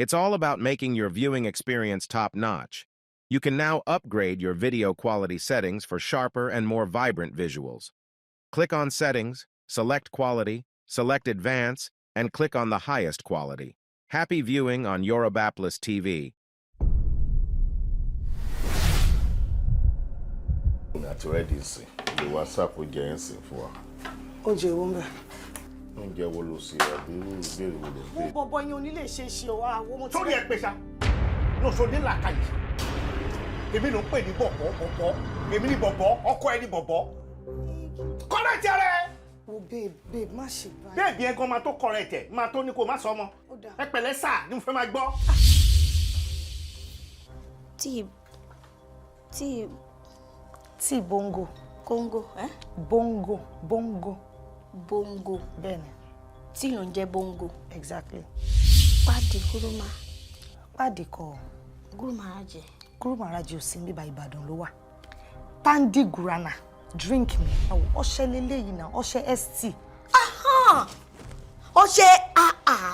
It's all about making your viewing experience top-notch. You can now upgrade your video quality settings for sharper and more vibrant visuals. Click on Settings, select Quality, select Advance, and click on the highest quality. Happy viewing on Yoruba TV. That's ready, see. The WhatsApp will get answer for. Oúnjẹ wo ńbẹ̀. Oúnjẹ wo ló ṣe àbí ìbéèrè wo ló béèrè. Mo bọ̀bọ̀ yín onílé ṣe ṣe o àwọn ọmọ tí. Sórí ẹ pé ṣá. No so ní làákàyè. Èmi ló ń pè ní bọ̀bọ̀. Èmi ní bọ̀bọ̀, ọkọ ẹ ní bọ̀bọ̀. Correct ẹ. O babe má ṣe báyìí. Babe yẹn gan máa tó correct ẹ, máa tó ní kó má sọ mọ́. Ẹ pẹ̀lẹ́ sà ni mo fẹ́ máa gbọ́. Tí bongo. Congo, Bongo. Bẹ́ẹ̀ni. Tí ló ń jẹ́ bongo. Exactly. Pàdé Guruma. Pàdé kọ́. Gurumaraje. Gurumaraje ò sí níbà Ìbàdàn ló wà. Tandi Gurana. Drink me. Ọṣẹ leléyìí náà, ọṣẹ ST. Aha! Ọṣẹ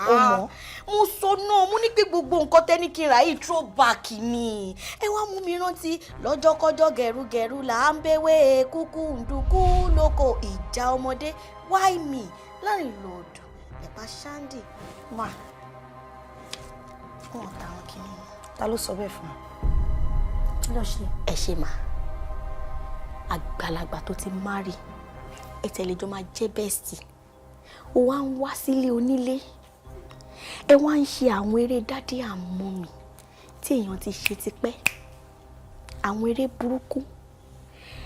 Ọmọ. Mo sọ náà, mo ní pé gbogbo nǹkan tẹ́ni kí n ra yìí throwback ni. Ẹ wá mú mi rántí lọ́jọ́kọ́jọ́ gẹ̀rúgẹ̀rú là ń bẹ̀wé kúkú ndùkú lóko ìjà ọmọdé. Why me? Láàrin lòdù, ẹ̀pà Shandy. Ma. Wọ́n táwọn kìíní. Ta ló sọ bẹ́ẹ̀ fún mi? Kí ló ṣe? Ẹ ṣe mà. Àgbàlagbà tó ti marry. Ẹ tẹ̀lé jọ máa jẹ́ bestie. Ó wá ń wá sílé onílé. Ẹ wá ń ṣe àwọn eré daddy and mommy tí èèyàn ti ṣe tipẹ́. Àwọn eré burúkú.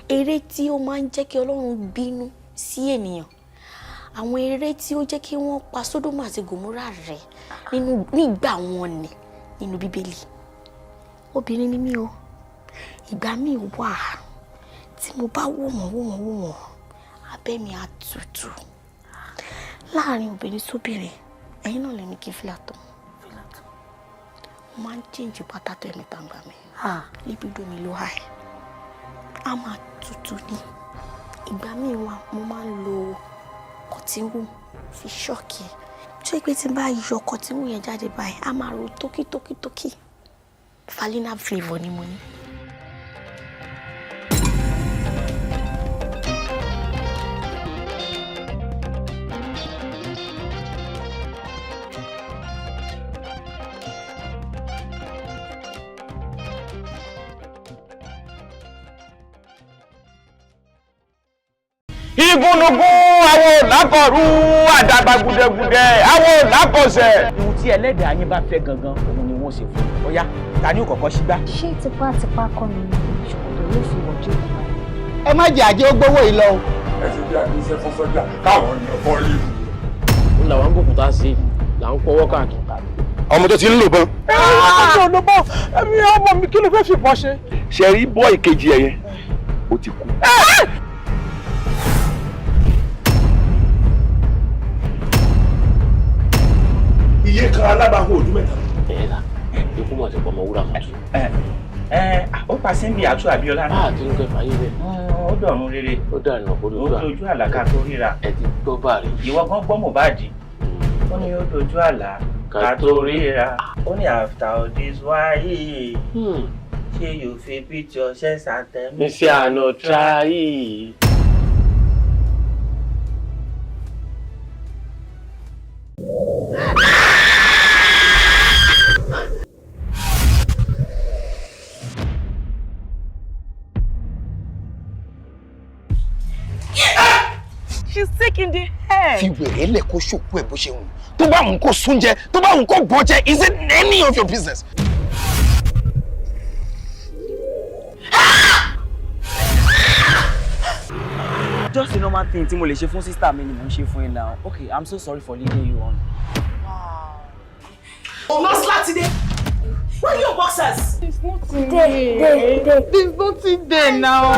Eré tí ó máa ń jẹ́ kí Ọlọ́run bínú sí ènìyàn. Àwọn eré tí ó jẹ́ kí wọ́n pa Sódómù àti Gòmórà rẹ́ nígbà wọn ni nínú Bíbélì. Obìnrin ni mí o. Ìgbà míì wà tí mo bá wò wọ́n abẹ́ mi á tutù. Láàrin obìnrin sóbìnrin ẹ̀yin náà lè ní kí fìlà tó. Mo máa ń change pátá tó ẹ̀mí tàǹgbà mi. Libido mi ló high. A máa tutù ní. Ìgbà míì wà mo máa ń lo cotton wool fi ṣọ́ọ̀kì. Tó yẹ pé tí n bá yọ cotton wool yẹn jáde báyìí a máa ro tókítókítókí. Vanilla flavour ni mo ní. Ibunugun àwọn lákọ̀rú àdàgbà gùdẹ̀gùdẹ̀ àwọn lákọ̀ọ̀sẹ̀. Ohun tí ẹlẹ́dàá yín bá fẹ́ gangan òun ni wọ́n ṣe fún un. Ó yá, ta ni ó kọ́kọ́ ṣígbá? Ṣé tipátipá kọ́ ni ṣòkòtò yóò fi wọ̀jú ìgbà? Ẹ má jẹ́ àjẹ́ ó gbówó yìí lọ. Ẹ ti bí àgbéṣẹ́ fún sọ́jà káwọn ní ọkọ rí. Ó làwọn ń gòkúta sí là ń pọwọ́ káàkiri. Ọmọ tó ti ń lò bọ́n. Ọmọ ló bọ́ ẹ̀mí ọmọ mi kí ló fẹ́ fìbọn ṣe? Ṣe rí bọ́ ìkejì ẹ̀yẹn, ó ti kú. Iye kan alábàáhùn ojú mẹ́ta. Ẹ̀ẹ́dà, ikú mọ̀ ti pọ̀ mọ́ wúrà mọ́tò. Ó pàṣẹ ń bí àtú Abíọ́lá náà. Kí ló fẹ́ fàyè bẹ́ẹ̀? Ó dọ̀run rere. Ó dànù ọ̀pọ̀ ojú àlá ká tó ríra. Ẹ ti gbọ́ báàrí. Ìwọ gan gbọ́ Mohbad. Ó ní ó dojú àlá ká tó ríra. Ó ní after all this why? Ṣé you fit beat your chest and tell me? Ṣé àná try? She's sick in the head. Fi wèrè lẹ̀ kó ṣòkú ẹ̀ bó ṣe wù. Tó bá wù kó súnjẹ, tó bá wù kó bọ́jẹ, is it any of your business? Just a normal thing tí mo lè ṣe fún sister mi ni mo ń ṣe fún yín now. Okay, I'm so sorry for leading you on. Wow. No slat today. Where are your boxers? There's nothing there. There's nothing there now.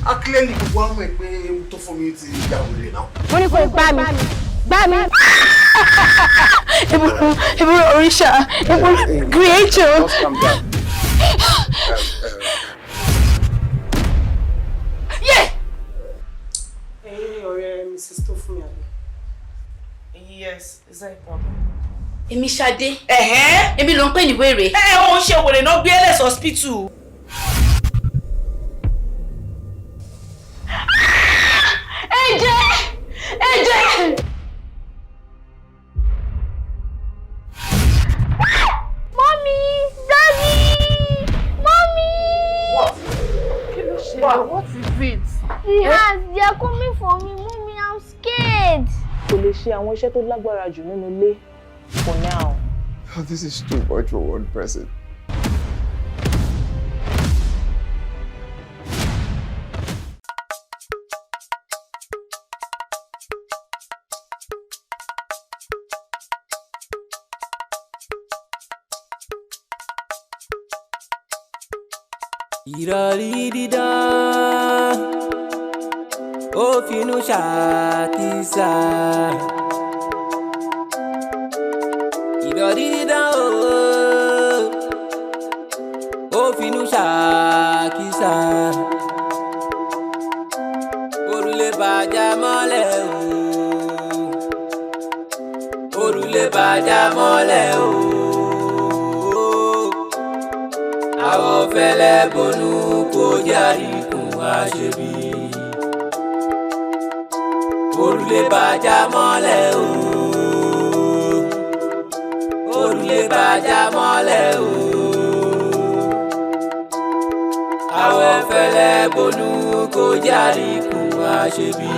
A clearly gbogbo àwọn ẹ̀ pé tó fún mi ti yà wèrè náà. Mo ní kó gbá mi. Gbá mi. Ibu Orisha. Ibu creator. Just calm down. Hey, ọ̀rẹ́ Mrs. Tofumi. Yes, is that a problem? Èmi Ṣadé. Èmi ló ń pè ní wèrè. Ó ń ṣe wèrè náà gbé LS hospital. Ẹ̀jẹ̀! Mommy! Daddy! Mommy! What is it? They are coming for me. Mommy, I'm scared. Kò lè ṣe àwọn iṣẹ́ tó lágbára jù nínú ilé for now. Oh, this is too much for one person. Ìrọ̀rí dídán ó finú ṣàkísà. Ìrọ̀rí dídán ó finú ṣàkísà. Òrùlé bàjá mọ́lẹ̀ òrùlé bàjá mọ́lẹ̀ àwọ̀ fẹ́lẹ́ bonú kó járí kún àṣebí. Òrùlé bàjá mọ́lẹ̀ òrùlé bàjá mọ́lẹ̀ àwọ̀ fẹ́lẹ́ bonú kó járí kún àṣebí.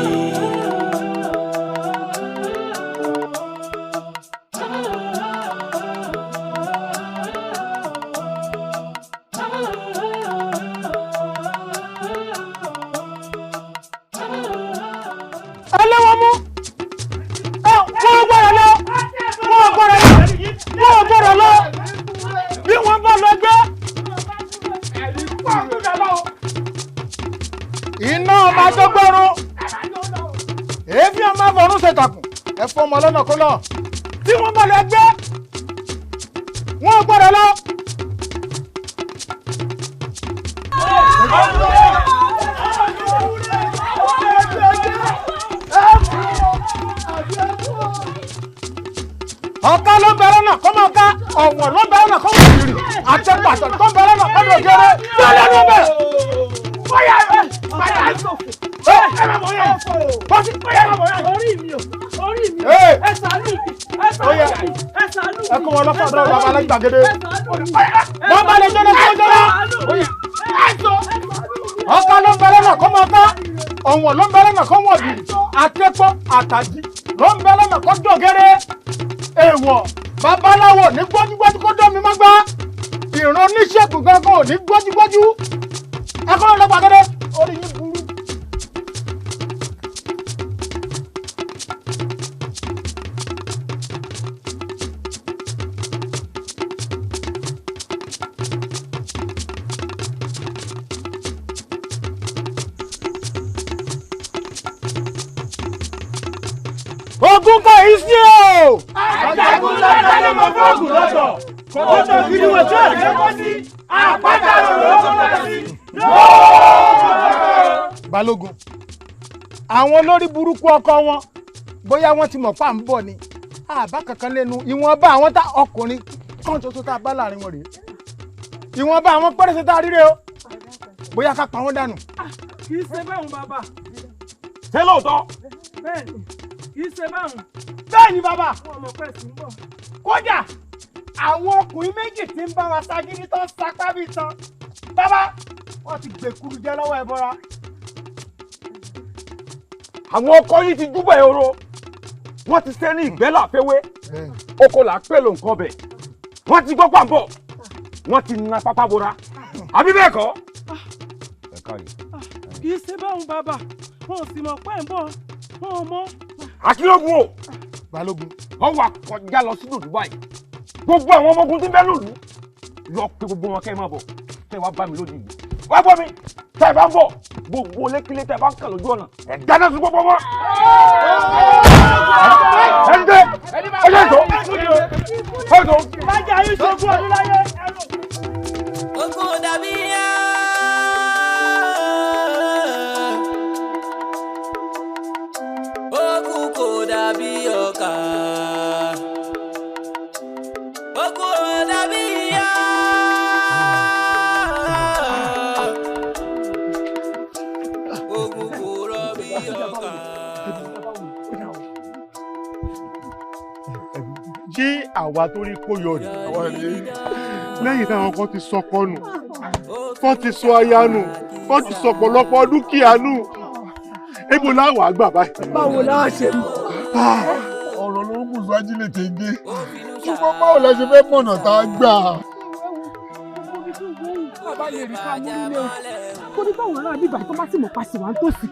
Ọmọ lọ́nà kó lọ tí wọ́n bá lọ gbé wọ́n gbọ́dọ̀ lọ. ọ̀ká ló ń bẹ lọ́nà kó máa ká ọ̀wọ̀n ló ń bẹ lọ́nà kó máa yìrì àtẹ̀pàtẹ̀ tó ń bẹ lọ́nà kó máa gẹ́rẹ́ lọ́lẹ́ ló bẹ̀. bóyá ẹ má bọ̀ yẹn bọ́sí bóyá ẹ má bọ̀ yẹn. orí mi o ẹ ṣàánú ẹ kó wọn lọ́fọ̀ dọ́rọ̀ bàbá alágbàgede wọ́n bá lè jẹ́rẹ́ tó jẹ́rẹ́ ọ̀ká ló ń bẹ lọ́nà kó máa ká ọ̀wọ̀n ló ń bẹ lọ́nà kó wọ̀n bì àtẹ́pọ̀ àtàjì ló ń bẹ lọ́nà kó dọ̀gẹ́rẹ́ èèwọ̀ babaláwo ní gbọ́júgbọ́jú kó dọ́ mi má gbá ìran oníṣègùn gangan ò ní gbọ́júgbọ́jú ẹ kó wọn lọ́gbàgede orí yín burú. Ogun kò í sí o. Àjàgùn lọ́jọ́ ló mọ fọ́ọ̀gùn lọ́jọ́. Kòtò gidi wò tí òjò kọ́ sí. Àpáta lòlò ó kọ́ sí. Balógun, àwọn olórí burúkú ọkọ wọn bóyá wọ́n ti mọ̀ pa ń bọ̀ ni. Àbá kankan lẹ́nu ìwọ̀nba àwọn tá ọkùnrin kan ṣoṣo tá a bá láàrin wọn rèé. Ìwọ̀nba àwọn pẹ́rẹ́sẹ̀ tá a ríre o. Bóyá ká pa wọ́n dànù. Kì í ṣe báwọn bàbá. Ṣé lóòótọ́? Bẹ́ẹ̀ni. Kìí ṣe báwọn. Bẹ́ẹ̀ni bàbá. Wọ́n mọ̀ pé sí ń bọ̀. Kódà àwọn ọkùnrin méjì tí ń bá wa ṣagídí tó ń sapá bíi tán. Bàbá wọ́n ti gbèkúrú jẹ lọ́wọ́ ẹbọra. Àwọn ọkọ yìí ti júbà ehoro. Wọ́n ti sẹ́ ní ìgbẹ́ làfẹ́wé. Oko là pèlò nǹkan bẹ̀. Wọ́n ti gbọ́ pàǹbọ̀. Wọ́n ti na pápá bora. Àbí bẹ́ẹ̀ kọ́? Kìí ṣe báwọn bàbá. Wọn ò sì mọ̀ pé ń bọ̀. Wọn ò mọ̀. Akílógún o. Balógun. Wọ́n wà kọjá lọ sí lòdù báyìí. Gbogbo àwọn ọmọ ogun tí ń bẹ lòdù. Lọ pé gbogbo wọn kẹ́ ẹ máa bọ̀. Kẹ́ ẹ wá bá mi lóde yìí. Wá gbọ́ mi. Tẹ́ ẹ bá ń bọ̀. Gbogbo lékílé tẹ́ ẹ bá ń kà lójú ọ̀nà. Ẹ dáná sí gbogbo wọn. Ẹ ń dé. Ó yẹ ìtò. Ó ìtò. Májà yín ṣogún ọdún láyé. Ogun dàbí yá. Ogun kò dàbí ọkà. dàbí ìyá. Ogun kò rọ̀ bí ọkà. Ṣé àwa tó rí kó yọ rè lẹ́yìn táwọn kan ti sọ pọ́nù kan ti sọ aya nù kan ti sọ pọ̀lọpọ̀ dúkìá nù ebo láwàá gbà báyìí. báwo láà ṣe mọ̀. ọ̀rọ̀ ló ń gùn sọ Ajilekege ṣùgbọ́n báwo la ṣe fẹ́ mọ̀nà tá a gbà. bàbá lè rí ká mú nílé o kó ní báwọn ará bíbá tó bá sì mọ̀ pàṣẹ wà ń tòsí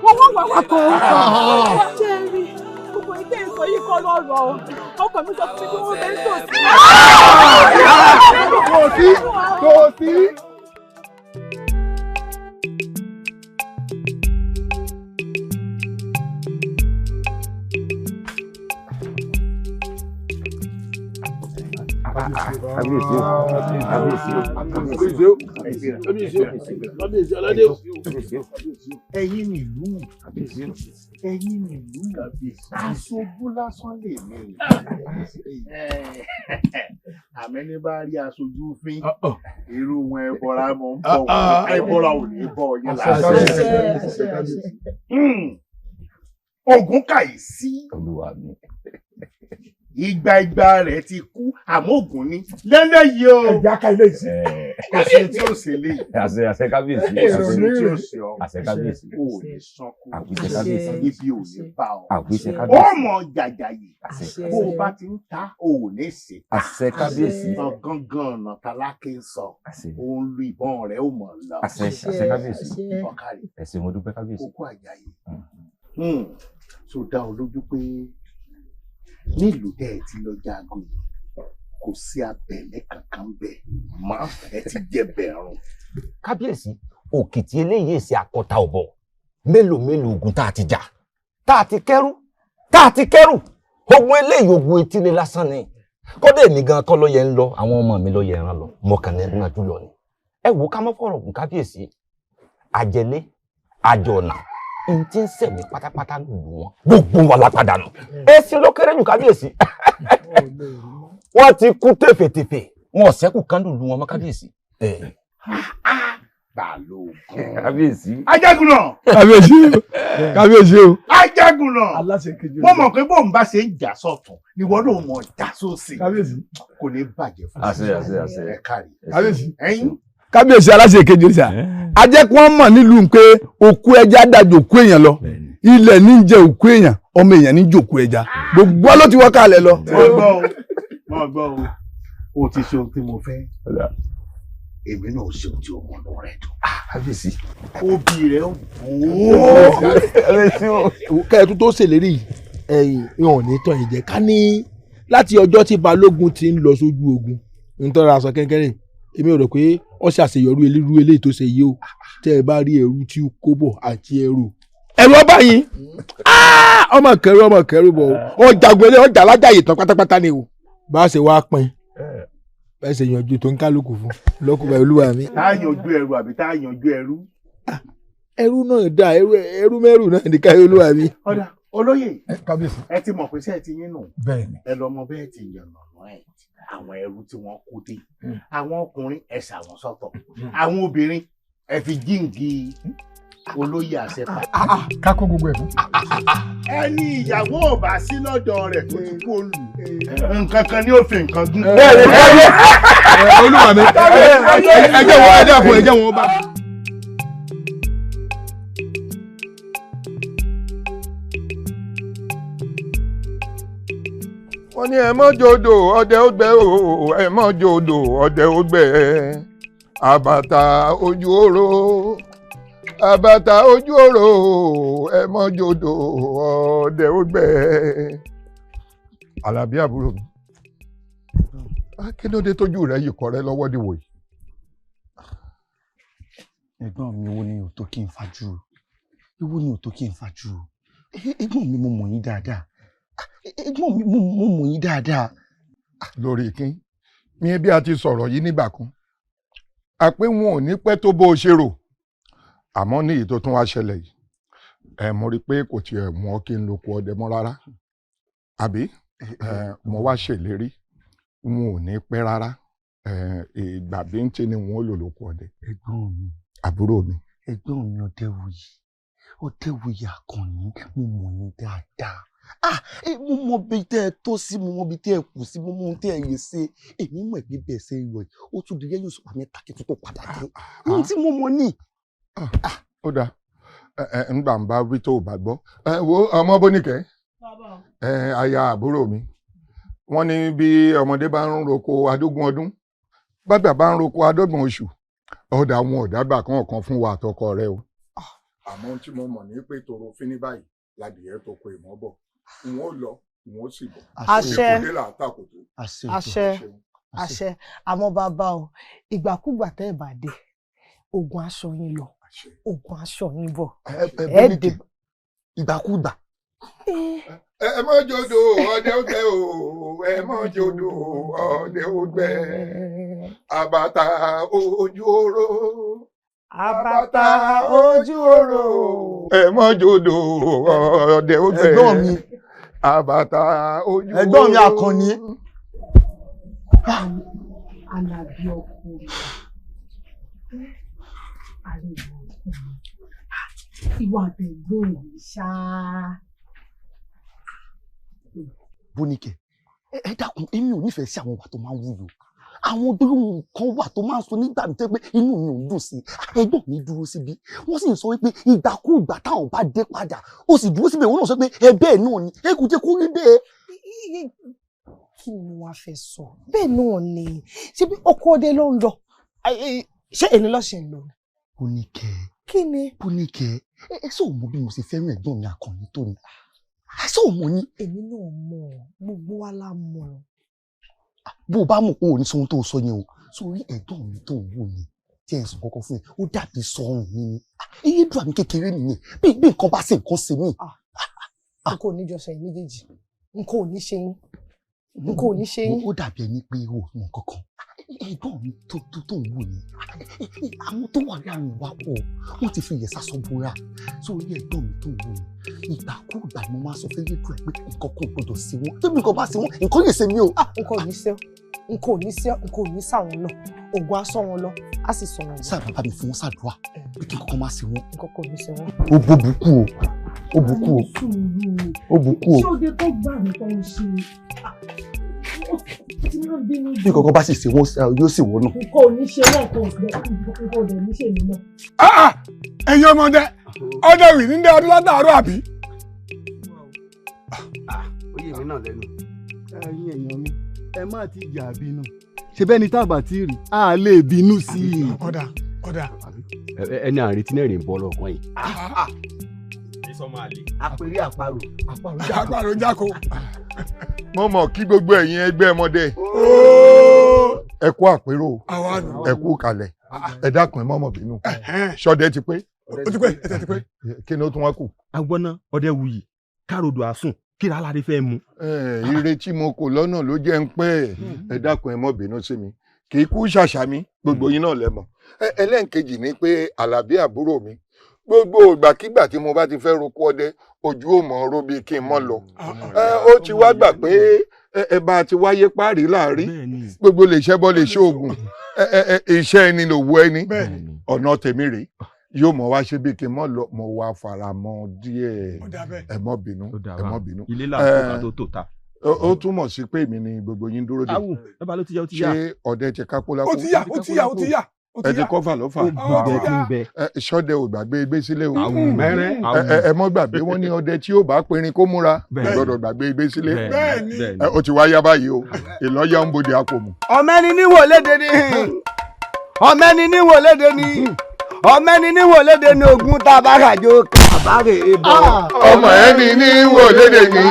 wọ́n wọ́n wà wá kan ṣé ẹ rí gbogbo ìdí èso yìí kọ́ lọ́rọ̀ o ọkọ mi sọ fún mi bí wọ́n fẹ́ ń tòsí. Tòsí. ẹ̀yin nílùú ẹ̀yin nílùú aṣojú lásán lè mí àmẹ́ni bá rí aṣojú fín irú wọn ẹbọra mọ ń bọ ẹbọra ò ní bọ yín lásán. Ògún Kàyísí ìgbà rẹ̀ ti kú àmọ́ Ògún ní lẹ́lẹ́yìí o. ẹ̀já ká ilé ìsìn. kò sí tí ó ṣe lè. àṣẹ kábíyèsí. kò sí tí ó ṣe ọ. àṣẹ kábíyèsí. o ò ní sọkún. àgbèsè kábíyèsí. ibi ò ní bá ọ. àgbèsè kábíyèsí. ó mọ jàjàyè. bó o bá ti ń ta o ò ní ṣe. àṣẹ kábíyèsí. gangan ọ̀nà tálákè ń sọ. òun lu ìbọn rẹ̀ ó mọ̀ lọ. àṣẹ kábíyèsí. ọ̀kàrí. ẹ̀sìn mo dúpẹ́ kábíyèsí. kókó àjàyè. tó dá ọ lójú pé nílùú tẹ́ ẹ ti lọ jagun kò sí abẹ̀lẹ̀ kankan bẹ́ẹ̀ máa ẹ ti jẹ bẹ̀rùn. kábíyèsí òkìtì eléyìí èsì àkọta ọ̀bọ mélòó ogun tá a ti jà tá a ti kẹ́rù ogun eléyìí ogun etílé lásán ni kódé mi gan kọ́ ló yẹ ń lọ àwọn ọmọ mi ló yẹ ń lọ mọ̀kànlélá jùlọ ni ẹ wò ká mọ́ fọ̀rọ̀ gùn kábíyèsí àjẹlé àjọ̀nà n tí ń sẹ̀mí pátápátá lùlù wọn gbogbo wa la padà nù èsì ló kéré jù kábíyèsí wọ́n ti kú tèfètèfè wọn ò ṣẹ́kù kan lùlù wọn mọ́ kábíyèsí. Balógun kábíyèsí. Ajagunà. kábíyèsí o. Ajagunà. wọ́n mọ̀ pé bóun bá ṣe ń jà sọ̀tún ni wọ́n ló mọ̀ jà sósì. kò ní bàjẹ́ fún àṣẹ ẹ kárí. kábíyèsí. kábíyèsí Aláṣeyẹkejì sà ajẹ́ kí wọ́n mọ̀ nílùú pé òkú ẹja dájú òkú èèyàn lọ ilẹ̀ ní jẹ òkú èèyàn ọmọ èèyàn ní jòkú ẹja gbogbo ló ti wọ́ kalẹ̀ lọ. mo gbọ́ o ti ṣe ohun tí mo fẹ́ èmi náà ṣe ohun tí o mọ̀ lọ́rọ̀ ẹ̀ dùn. kábíyèsí. obì rẹ̀ ó bò ó. kẹ́ẹ̀tù tó ṣèlérí ẹ̀yìn ìhàn ní tán ìjẹ́ ká ní láti ọjọ́ tí Balógun ti ń lọ sójú ogun nítorí aṣọ kẹ́kẹ́rẹ́ èmi ò rò pé ó ṣàṣeyọrí elérú eléyìí tó ṣe yìí o tẹ́ ẹ bá rí ẹrú tí ó kó bọ̀ àti ẹrù ọba yìí ọmọ kẹrù bọ̀ ọjà gbélé ọjà alájàyè tán pátápátá ni o bá a ṣe wá pín bá a ṣe yanjú tó ń kálukú fún lọ́kùnrin olúwa mi. tá a yanjú ẹrù àbí tá a yanjú ẹrú. ẹrú náà dá ẹrú mẹ́rù náà ní káyọ̀ olúwa mi. ọ̀dà olóyè kábíyèsí. ẹ ti mọ̀ pé ṣé ẹ ti yín nù. bẹ́ẹ̀ni. ẹ lọ mọ bẹ́ẹ̀ ti yànnà náà ẹ̀ àwọn ẹrú tí wọ́n kú dé àwọn ọkùnrin ẹ ṣàwọn sọ́tọ̀ àwọn obìnrin ẹ fi jíǹgì olóyè àṣẹpà. kákó gbogbo ẹ̀ fún. ẹni ìyàwó ò bá sí lọ́dọ̀ rẹ̀ tó ti kú olù nǹkan kan ní òfin nǹkan gún. olúwa mi ẹjẹ wọn bá. wọ́n ní ẹ mọ́ jòdò ọdẹ ó gbẹ o ẹ mọ́ jòdò ọdẹ ó gbẹ àbàtà ojú oró àbàtà ojú oró ẹ mọ́ jòdò ọdẹ ó gbẹ. Àlàbí àbúrò mi kí ló dé tójú rẹ yìí kọ rẹ lọ́wọ́ dìwò yìí. ẹ̀gbọ́n mi wo ni ò tó kí n fajú ìwọ ni ò tó kí n fajú ẹ̀gbọ́n mi mo mọ̀ yín dáadáa ẹ̀gbọ́n mi mo mọ̀ yín dáadáa. lórí kín mi bí a ti sọ̀rọ̀ yìí nígbà kan a pé wọn ò ní pẹ́ tó bó o ṣe rò àmọ́ ní èyí tó tún wá ṣẹlẹ̀ yìí mo rí i pé kò tiẹ̀ mọ́ kí n lóko ọdẹ mọ́ rárá àbí mo wá ṣèlérí wọn ò ní pẹ́ rárá ìgbà bíńtì ni wọn ò lò lóko ọdẹ. ẹ̀gbọ́n mi àbúrò mi. ẹ̀gbọ́n mi Ọdẹ́wuyì Àkànní mo mọ̀ ní dáadáa. Mo mọ bí tẹ́ ẹ tó sí, mo mọ bí tẹ́ ẹ kù sí, mo mọ ohun tẹ́ ẹ yẹ ṣe. Èmi mọ̀ pé bẹ́ẹ̀ ṣe ń lọ yìí ó tún di yẹ́yìn òṣùpá mẹ́ta kí tó padà dé. Ohun tí mo mọ̀ ní. Ó dáa ńgbà ń bá wí tó o bá gbọ́. Wo ọmọ Bóníkẹ́ aya àbúrò mi wọ́n ní bí ọmọdé bá ń roko adógún ọdún bàbá bá ń roko adọ́gbọ̀n oṣù ọ̀dà wọn ò dágbà kan fún wa àtọkọ rẹ o. Àmọ́ ohun tí mo mọ̀ ní pé tòrò fíní báyìí ládìyẹ tó kọ ìmọ̀ bọ̀ n ó lọ n ó sì bọ̀. àṣẹ àmọ́ bàbá o ìgbàkúgbà tẹ́ ẹ̀ bá dé ogun aṣọ yín lọ ogun aṣọ yín bọ̀. ìgbàkúgbà. ẹ mọ jòdò ọdẹ ó gbẹ o ẹ mọ jòdò ọdẹ ó gbẹ àbàtà ojú oró. Àbàtà ojú oró. Ẹ mọ jòdò ọdẹ ó gbẹ. Ẹ̀gbọ́n mi. Àbàtà ojú oró. Ẹ̀gbọ́n mi Àkànní. Àlàbí ọkùnrin. Àrẹ̀mọ ọkùnrin. Ìwà àbẹ̀gbọ́n yìí ṣáá. Bóníkẹ́, ẹ dákun, èmi ò nífẹ̀ẹ́ sí àwọn ìwà tó máa ń wúlò. Àwọn gbólóhùn kan wà tó máa ń sọ nígbà mi tẹ́ pé inú mi ò dùn sí. Ẹ̀gbọ́n mi dúró síbi. Wọ́n sì ń sọ wípé ìgbàkúùgbà táwọn bá dé padà. Ó sì dúró síbẹ̀ wọ́n náà sọ pé bẹ́ẹ̀ náà ni. Ẹ kò jẹ́ kó rí bẹ́ẹ̀. Kí ni wọ́n á fẹ́ sọ? Bẹ́ẹ̀ náà ni. Ṣé bí ọkọ ọdẹ ló ń lọ? Ṣé èmi lọ́sẹ̀ ń lọ? Bóníkẹ́. Kí ni? Bóníkẹ́, ẹ sọ mọ bí mo ṣe fẹ́ràn ẹ̀gbọ́n mi Àkànní tó ni. Ẹ sọ mọ ni. Èmi náà mọ̀, gbogbo wa la mọ̀. Bó o bá mọ̀ pé o ní sóhun tó sọ yẹn o sórí ẹ̀gbọ́n mi tó ń wò ni tí ẹ sọ kọ́kọ́ fún ẹ ó dàbí sọrùn mi ni iye dùn àmì kékeré nìyẹn bí nǹkan bá ṣe nǹkan ṣe mí. Nǹkan ò ní jọ sẹ́yìn méjèèjì nǹkan ò ní ṣe yín nǹkan ò ní ṣe yín. Ó dàbí ẹni pé o ò mọ̀ kankan ẹ̀gbọ́n mi tó ń wò ni àwọn tó wà láàrin wa pọ̀ wọ́n ti fi ìyẹ̀sà sọ bóra sórí ẹ̀gbọ́n mi tó ń wò ni ìgbàkúùgbà mo máa sọ fẹ́rẹ́ dùn ẹ̀ pé nǹkan kan gbọdọ̀ sí wọn tóbi nǹkan bá sí wọn nǹkan lè ṣe mí o. Nǹkan ò ní ṣe nǹkan ò ní ṣe nǹkan ò ní ṣàwọn náà ògùn aṣọ wọn lọ á sì sọ wọn. sáà bàbá mi fún wọn ṣàdúrà pé kí nǹkan má ṣe wọn. nǹkan kò ní ṣe wọn. ó bùkú o ó bùkú o ó bùkú o. ṣé òde tó gbà mí tó ń ṣe bí nǹkan bá sì ṣe wọn yóò sì wọ́n náà. nǹkan ò ní ṣe wọn nǹkan ò dẹ̀ ní ṣe mí náà. ẹ̀yin ọmọdé ọdẹ rìn ní ọdún látàárọ̀ àbí. ó yé mi náà lẹ́nu. ẹ̀yin èèyàn mi ẹ má ti jà bínú ṣe bẹ́ẹ̀ ni tábà tí rí a lè bínú sí i. ọ̀dà. ẹni àrètí náà rìn bọ́ lọ́kàn yìí. àpèrè àparò jáko. mo mọ̀ kí gbogbo ẹ̀yin ẹgbẹ́ ọmọdé ẹ kú àpérò ẹ kú kalẹ̀ ẹ dákun ẹ mọ́mọ́ bínú ṣọdẹ ti pé. ó ti pé ẹsẹ̀ ti pé. kí ni ó tún wá kù. agbọ́ná Ọdẹ́wuyì károdò àsùn kí ra aládé fẹ́ mu. ire tí mo kò lọ́nà ló jẹ́ ń pẹ́ ẹ dákun ẹ mọ́ bínú sí mi kì í kú ṣàṣà mi gbogbo yín náà lẹ́mọ̀. ẹlẹ́nkejì ni pé Àlàbí àbúrò mi gbogbo ìgbàkígbà tí mo bá ti fẹ́ roko ọdẹ ojú ò mọ̀ ọ́rọ́ bíi kí n mọ́ lọ. ó ti wá gbà pé ẹ bá ti wáyé páàrí láàrí gbogbo lè ṣẹ́bọ́ lè ṣe oògùn iṣẹ́ ẹni lòwú ẹni ọ̀nà tèmi rèé yóò mọ̀ wá ṣe bí kí n mọ̀ lọ mo wá fara mọ́ díẹ̀ ẹ mọ́ bínú ẹ mọ́ bínú. ilé làkúkà tó tò ta. ó túmọ̀ sí pé èmi ni gbogbo yín dúró dé. awo ẹ bá ló ti yá ó ti yá. ṣé ọdẹ ti kápó lápò. ó ti yá. ẹ ti kọ́fà lọ́fà. ṣọ́dẹ ò gbàgbé gbé sílé o. ẹ mọ́ gbàgbé wọ́n ní ọdẹ tí yóò bá perin kó múra gbọ́dọ̀ gbàgbé gbé sílé. ó ti wá yá báyìí o ìlọ́yà ń bodè àpò mu. ọmọẹni níwò léde ni ọmọẹni níwò léde ni ọmọẹni níwò léde ni ogun tá a bá ràjò kàbárè ebọ. ọmọ ẹni níwò léde ni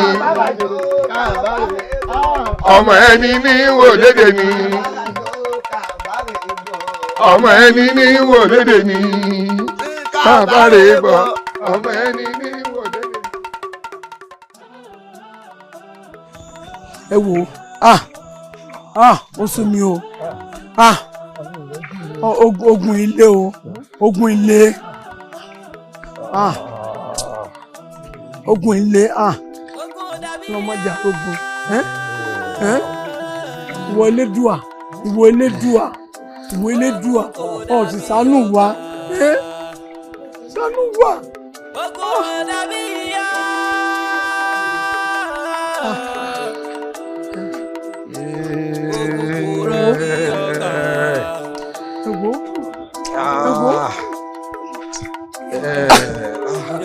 ọmọ ẹni níwò léde ni ọmọ ẹni níwò léde ni kàbárè ebọ ọmọ ẹni níwò léde. ẹ wo ó sún mi o ogun ilé o ogun ilé ogun ilé lọmọdé ogun ìwọ Elédùà ìwọ Elédùà ìwọ Elédùà ó sì ṣàánú wa ṣàánú wa.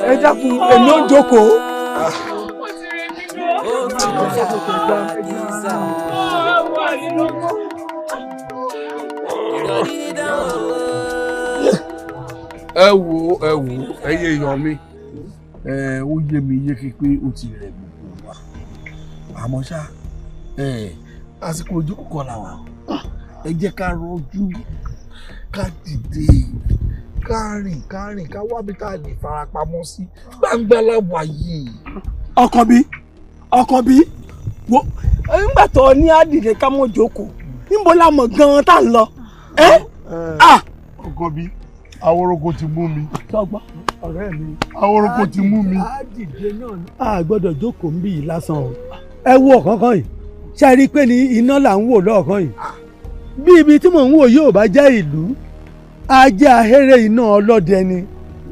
Ẹ dákun èmi ò jókòó. ẹ wò ẹyẹ èèyàn mi ó yé mi yéké pé ó ti rẹ̀ gbogbo wa àmọ́ ṣá àsìkò ìjókòó kan làwà ẹ jẹ́ ká rọjú ká dìde ká rìn ká wábi tá a lè farapamọ́ sí gbangba láwà yìí. ọkàn bí wo nígbà tó ní àdìrẹ ká mọ jókòó níbo la mọ̀ gan-an tá à ń lọ. ọkàn bí aworoko ti mú mi. sọgbọ́n ọ̀rẹ́ mi. aworoko ti mú mi. a gbọ́dọ̀ jókòó ń bí yìí lásán o. ẹ wo ọ̀kánkán yìí ṣe rí i pé ní iná là ń wò lọ́ọ̀kan yìí bí ibi tí mò ń wò yóò bá jẹ́ ìlú á jẹ́ ahéré iná ọlọ́dẹ ni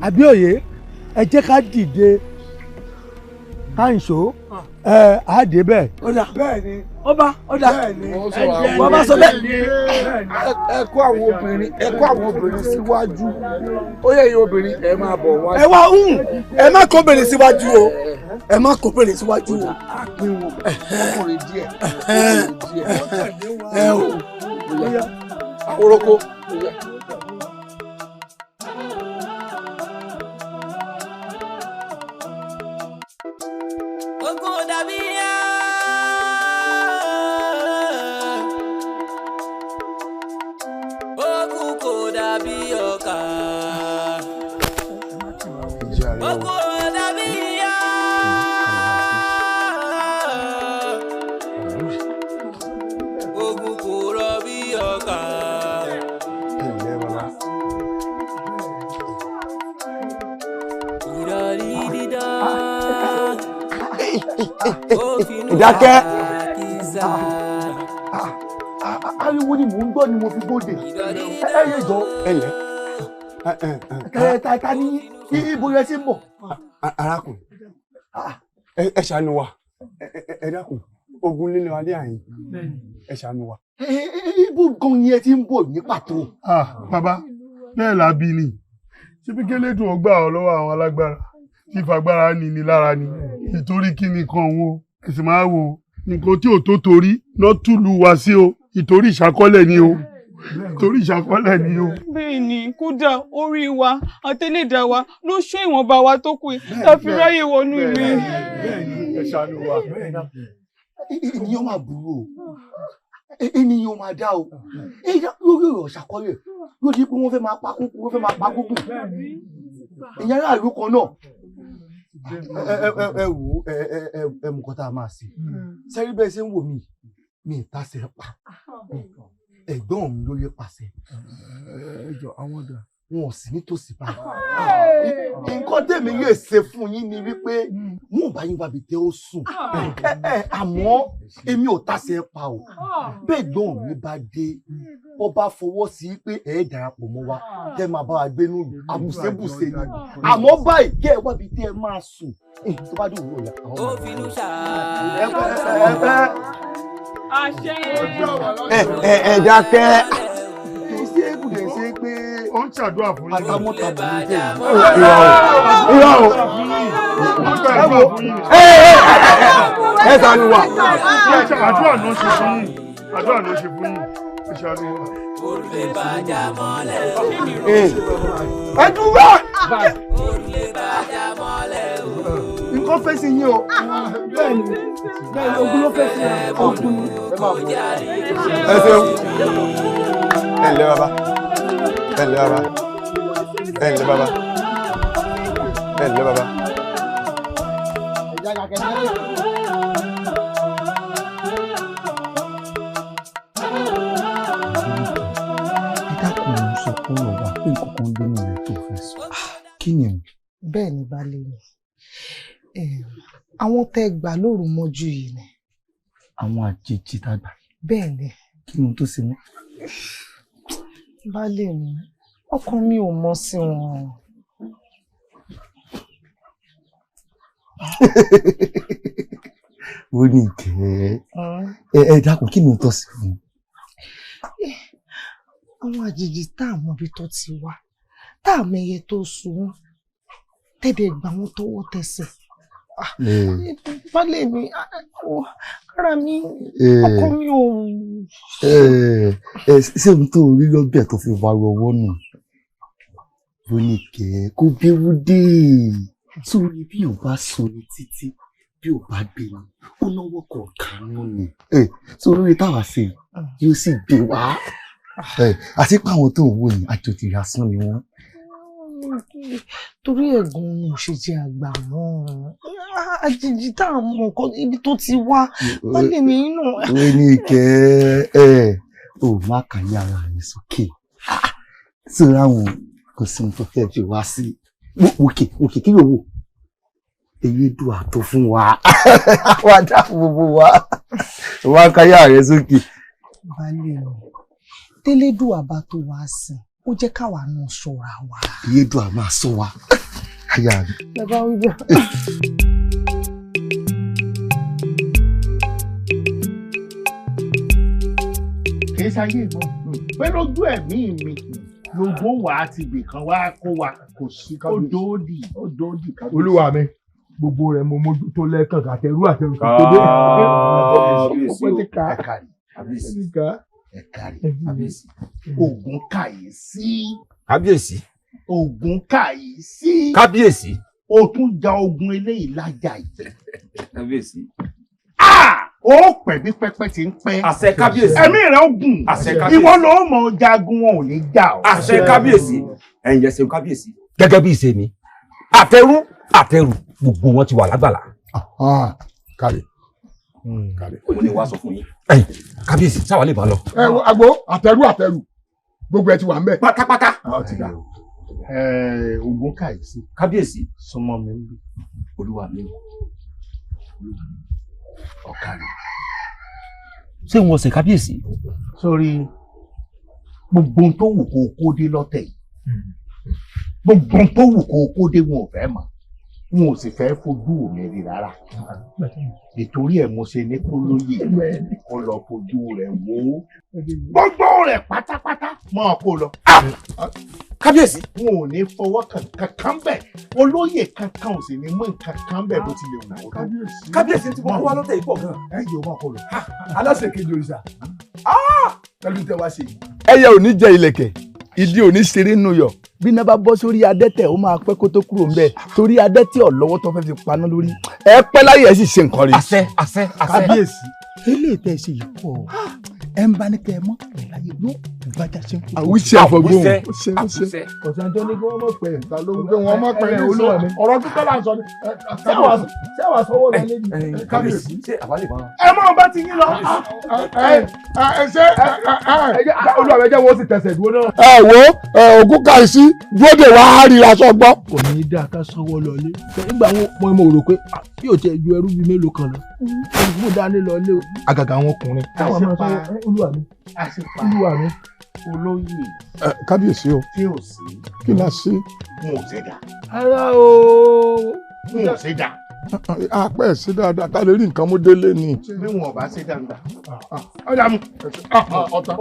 àbí òye ẹ jẹ́ ká dìde ká ń ṣó á dé bẹ́ẹ̀. ọ̀dà bẹ́ẹ̀ni ọba ọ̀dà bàbá sọ bẹ́ẹ̀. ẹ kó àwọn obìnrin síwájú ó yẹ yín obìnrin ẹ máa bọ̀ wájú. ẹ má kó obìnrin síwájú o ẹ má kó obìnrin síwájú o. ọkùnrin díẹ̀ ẹ o. Aworoko. Ìdákẹ́. Ariwo ni mò ń gbọ́ ni mo fi bóde. Ẹ yé jọ. Ẹlẹ́. Ta ni ibo yẹn ti ń bọ̀. Arákùnrin, ẹ ṣàánú wa. Ẹ dákun, ogun líle wa dé àyìn. Ẹ ṣàánú wa. Ibo gan yẹn ti ń bọ̀ ní pàtó. Bàbá, bẹ́ẹ̀ la bí ni. Ṣé bí Kélédùn ó gbà ọ́ lọ́wọ́ àwọn alágbára tí fagbára ni lára ni. Ìtorí kí ni kan wo? Ẹ̀sìn máa wo nǹkan tí ò tó torí náà túlù wá sí o. Ìtorí ìṣàkọ́lẹ̀ ni o. Ìtorí ìṣàkọ́lẹ̀ ni o. Bẹ́ẹ̀ ni kódà orí wa àtẹlẹ́dàá wa ló ṣọ́ ìwọ̀nba wa tó kù láfi ráyè wọnú mi. Ẹ ṣàánú wa. Ènìyàn máa burú o. Ènìyàn máa dá o. Lórí ọ̀rọ̀ ìṣàkọ́lẹ̀ ló di pé wọ́n fẹ́ máa pa kúkú wọ́n fẹ́ máa pa kúkú. Ìyẹn aráàlú kan náà. Ẹ wò ẹ mú nǹkan tá a máa ṣe. Sẹ́rí bẹ́ẹ̀ ṣe ń wò mí mi ìtàsẹ̀ pa. Ẹ̀gbọ́n mi ló yẹ pàṣẹ. Ẹjọ́ àwọn ọ̀dà. Wọn ò sí nítòsí báyìí. Nǹkan tèmi lè ṣe fún yín ni wípé wọn ò bá yín wábi tẹ́ ó sùn. Àmọ́ èmi ò tàsẹ̀ pa o. Bẹ́ẹ̀ gbọ́n mi bá dé ọba fọwọ́ sí pé ẹ darapọ̀ mọ́ wa kẹ́ máa bá wa gbé nù àbùsébùsé ni. Àmọ́ báyìí kẹ́ ẹ wábi tẹ́ ẹ máa sùn. Tó bá dùn wúrò yà àwọn ọmọ ẹ dákẹ́. Ṣé kùdẹ̀ ṣe pé ó ń ṣàdúrà fún yín. Adámọ́ta bò ní jẹ́ ìyá o. Ẹ ṣàánú wa. Àdúrà ló ṣe fún yín. Àdúrà ló ṣe fún yín. Ẹ ṣàánú wa. Ẹ dúró. Nǹkan fẹ́ sí yín o. Bẹ́ẹ̀ni ogun ló fẹ́ sí ogun ni. Ẹ ṣeun. Ẹ ǹlẹ́ bàbá. Ẹ ǹlẹ́ bàbá. Ẹ ǹlẹ́ bàbá. Ẹ ǹlẹ́ bàbá. Ìdákùn ló ń sọ fún ọ̀wá pé nǹkan kan gbénu rẹ̀ tó fẹ́ sọ. Kí ni o? Bẹ́ẹ̀ ni baálé mi. Àwọn tẹ́ gbà lóru mọ́jú yìí ni. Àwọn àjèjì tá gbà. bẹ́ẹ̀ ni. kí ni tó ṣe mọ́. baálé mi ọkàn mi ò mọ́ sí wọn. ó ní ìkẹ́ ẹ dákun kí ni tó ṣe fún un. àwọn àjèjì tá a mọ ibi tó ti wá tá a mẹyẹ tó sùn wọn tẹ́lẹ̀ gbà wọn tọwọ́ tẹsẹ̀. baálé mi ara mi ọkọ mi ò. ṣé ohun tó rí lọ́bẹ̀ tó fi wá ọwọ́ nù ló ní kẹ́ kó béwu dé sórí bí ò bá sọ ní títí bí ò bá gbé ni ó náwó kọ̀ọ̀kan nù ni sórí táwa ṣe yóò sì gbé wá àti pé àwọn tó ń wò ní àjòjì lásán ni wọ́n. torí ẹ̀gùn ni ò ṣe jẹ́ àgbà mọ́ àjèjì tá a mọ nǹkan ibi tó ti wá wọ́n lè ní inú. ó ní kẹ́ ò má kàyé ara rẹ̀ sókè sórí àwọn kò sí ohun tó fẹ́ fi wá sí òkè kí ló wò èyí dùn àtọ fún wa wá dá gbogbo wa wá kàyé ara rẹ̀ sókè. baálé mi tẹ́lẹ̀dùn àbá tó wá sí ó jẹ́ káwa náà ṣọ́ra wa. iye dùn àmà sọ wa aya mi. ẹ bá wí bẹ́ẹ̀. kì í ṣayé ìbọn pé lójú ẹ̀mí mi lóògùn wà á ti bì kan wá kó wa kò sí odòdì kábíyèsí. olúwa mi gbogbo rẹ̀ mo mójútó lẹ́ẹ̀kan àtẹrù tó dé. kábíyèsí ogun kàyèsí. kábíyèsí. ogun kàyèsí. kábíyèsí. o tún ja ogun eléyìí lájà yìí. kábíyèsí. ó pẹ́ bí pẹ́pẹ́ ti ń pẹ́. àṣẹ kábíyèsí. ẹ̀mí rẹ̀ ó gùn. àṣẹ kábíyèsí. ìwọ ló mọ jagun wọn ò ní jà ọ́. àṣẹ kábíyèsí. ẹ̀yin ẹsẹ kábíyèsí. gẹ́gẹ́ bí ìṣe mi àtẹrù gbogbo wọn ti wà lágbàlá. kárí. mo ní wá sọ fún yín. kábíyèsí sáwà lè máa lọ. àgbo àtẹrù gbogbo ẹ ti wà ń bẹ. pátápátá. ogun kàyèsí. kábíyèsí. súnmọ́ mi ń bí. olúwa mi. ọ̀kàrí. ṣé wọn ṣe kábíyèsí. sórí gbogbo tó wù kó kó dé lọ́tẹ̀ yìí gbogbo tó wù kó kó dé wọn ò fẹ́ mọ̀ wọn ò sì fẹ́ fojú mi rí rárá nítorí ẹ̀ mo ṣe ní kó lóye kó lọ fojú rẹ̀ wò ó gbogbo rẹ̀ pátápátá máa kó lọ. kábíyèsí. wọn ò ní fọwọ́ kankan bẹ̀ olóyè kankan ò sì ní mú nǹkan bẹ̀ bó tilẹ̀ wù ó. kábíyèsí tí mo kó wá lọ́tẹ̀ yìí pọ̀ gan-an. ẹ yóò máa kó lọ. aláṣẹ kejì òrìṣà pẹ̀lú tẹ wá ṣe yìí. ẹyẹ ò ní jẹ ìlẹ̀kẹ̀ ìdí ò ní ṣeré nù yọ bí iná bá bọ́ sórí adẹ́tẹ̀ ó máa pẹ́ kó tó kúrò ńbẹ̀ torí adẹ́tẹ̀ ọ̀lọ́wọ́ tó fẹ́ fi paná lórí ẹ pẹ́ láyé ẹ sì ṣe nǹkan rí. àṣẹ. kábíyèsí eléyìí tẹ́ ẹ ṣe yìí pọ̀ ẹ ń bá ní kẹ́ ẹ mọ́ láyé yóò gbájà ṣe ń kú. àwùjẹ àfọgbọ́n ọ̀sẹ̀ tó ní kí wọ́n mọ̀ pé ta ló ń gbé wọn mọ̀ pé olúwa mi ọ̀rọ̀ kíkọ́ là ń sọ ni ṣé wàá sọ́wọ́ lọ lé ní. kábíyèsí. ṣé àwa lè máa. ẹ máa bá ti yín lọ. olúwa mi jẹ́ wọ́n sì tẹ̀sẹ̀ dúró náà. ẹ wo ògùn kàìsí dúró de wàá rí aṣọ gbọ́. kò ní í dá ká sọ́wọ́ lọ lé nígbà wọn mo rò pé yóò tẹ ju ẹrú bíi mélòó kan lọ mo dání lọ lé o àgàgà àwọn ọkùnrin. olúwa mi olóyè. kábíyèsí o. tí ò sí. kí la ṣe. n ò ṣe dá. ara o. n ò ṣe dá. apẹ́ sí dáadáa ká lè rí nǹkan mú délé ni. bí wọn ò bá ṣe dáadáa. ọjà mu.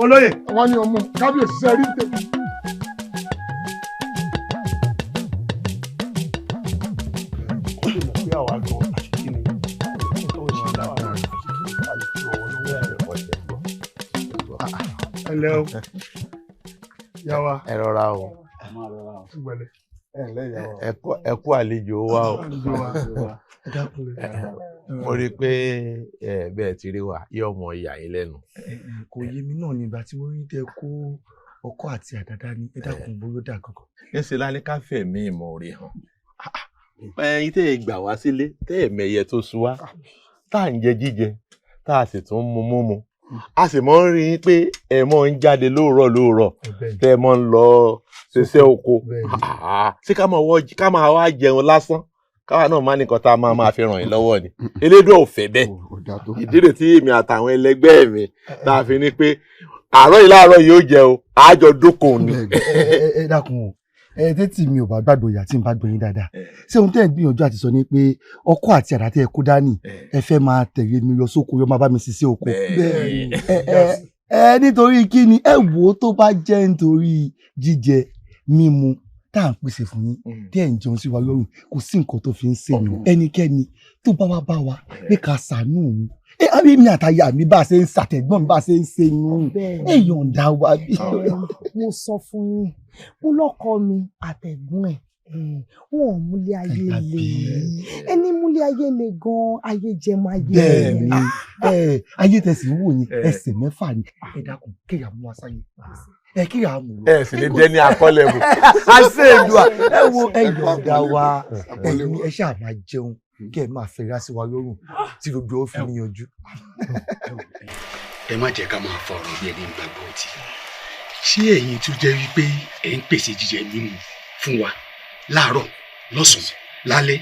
olóyè. wọ́n ní ọmọ kábíyèsí sẹ́rí tèmi. Hello. Yàwá. Ẹ rọra o. Ẹ kú àlejò wa o. Mo rí i pé bẹ́ẹ̀ ti rí wa yóò mọ ìyà yín lẹ́nu. Kò yé mi náà nígbà tí mo rí tẹ kó ọkọ àti àdàdà ní ẹ dákun bóyá dà kankan. Níṣẹ́ lálẹ́ ká fẹ̀mí ìmọ̀ orí hàn. Ẹyin tẹ́ ẹ gbà wá sílé tẹ́ ẹ mẹyẹ tó sú wá tá à ń jẹ jíjẹ tá a sì tún mú múmu. A sì mọ̀ ń rí i pé ẹ mọ̀ ń jáde lóòrọ̀ tẹ́ ẹ mọ̀ ń lọ ṣiṣẹ́ oko. Ṣé ká máa wá jẹun lásán káwa náà má nìkan tá a máa fi ràn yín lọ́wọ́ ni elédùn ò fẹ́ bẹ́ẹ̀ ìdí rẹ̀ tí èmi àtàwọn ẹlẹgbẹ́ mi tá a fi ní pé àárọ̀ yìí láàárọ̀ yìí ó jẹ o àjọ dókòó ni. ẹ dákun o tètè mi ò bá gbàgbọ́ ìyá tí n bá gbẹ̀yìn dáadáa ṣé ohun tẹ́ ẹ̀ ń gbìyànjú àti sọ ni pé ọkọ àti àdá tẹ́ ẹ kó dání ẹ fẹ́ máa tẹ̀lé mi lọ sóko yọ máa bá mi ṣiṣẹ́ oko. Nítorí kí ni ẹ wò ó tó bá jẹ́ nítorí jíjẹ mímu tá à ń pèsè fún yín tí ẹ̀ ń jẹun sí wa lọ́rùn kò sí nǹkan tó fi ń ṣèyàn ẹnikẹ́ni tó bá wá bá wa pé ká ṣàánú òun àbí mi àtàyà mi bá a ṣe ń ṣàtẹ̀gbọ́n mi bá a ṣe ń ṣe inú èèyàn ń dá wa bí. mo sọ fún yín mo lọ́kọ mi àtẹ̀gbọ́n ẹ̀ wọn ò múlé ayé le ẹni múlé ayé le gan ayé jẹmọ ayé le. bẹ́ẹ̀ni ayé tẹsí wò yín ẹsẹ̀ mẹ́fà ni ẹ dákun kéèyàn mú wa sáyé kéèyàn mú wa. ẹ sì lè jẹ ní akọlẹ bò. àṣẹ ìdùà ẹ wo ẹyọ ọdà wa ẹyin ẹ ṣáà máa jẹun kí ẹ máa fẹ́ra sí wa lọ́rùn tí gbogbo ó fi níyanjú. ẹ má jẹ́ ká máa fa ọ̀rọ̀ bí ẹni gbàgbọ́ ọtí ṣé ẹ̀yin tún jẹ́ wípé ẹ̀ ń pèsè jíjẹ mímu fún wa láàárọ̀ lọ́sàn-án lálẹ́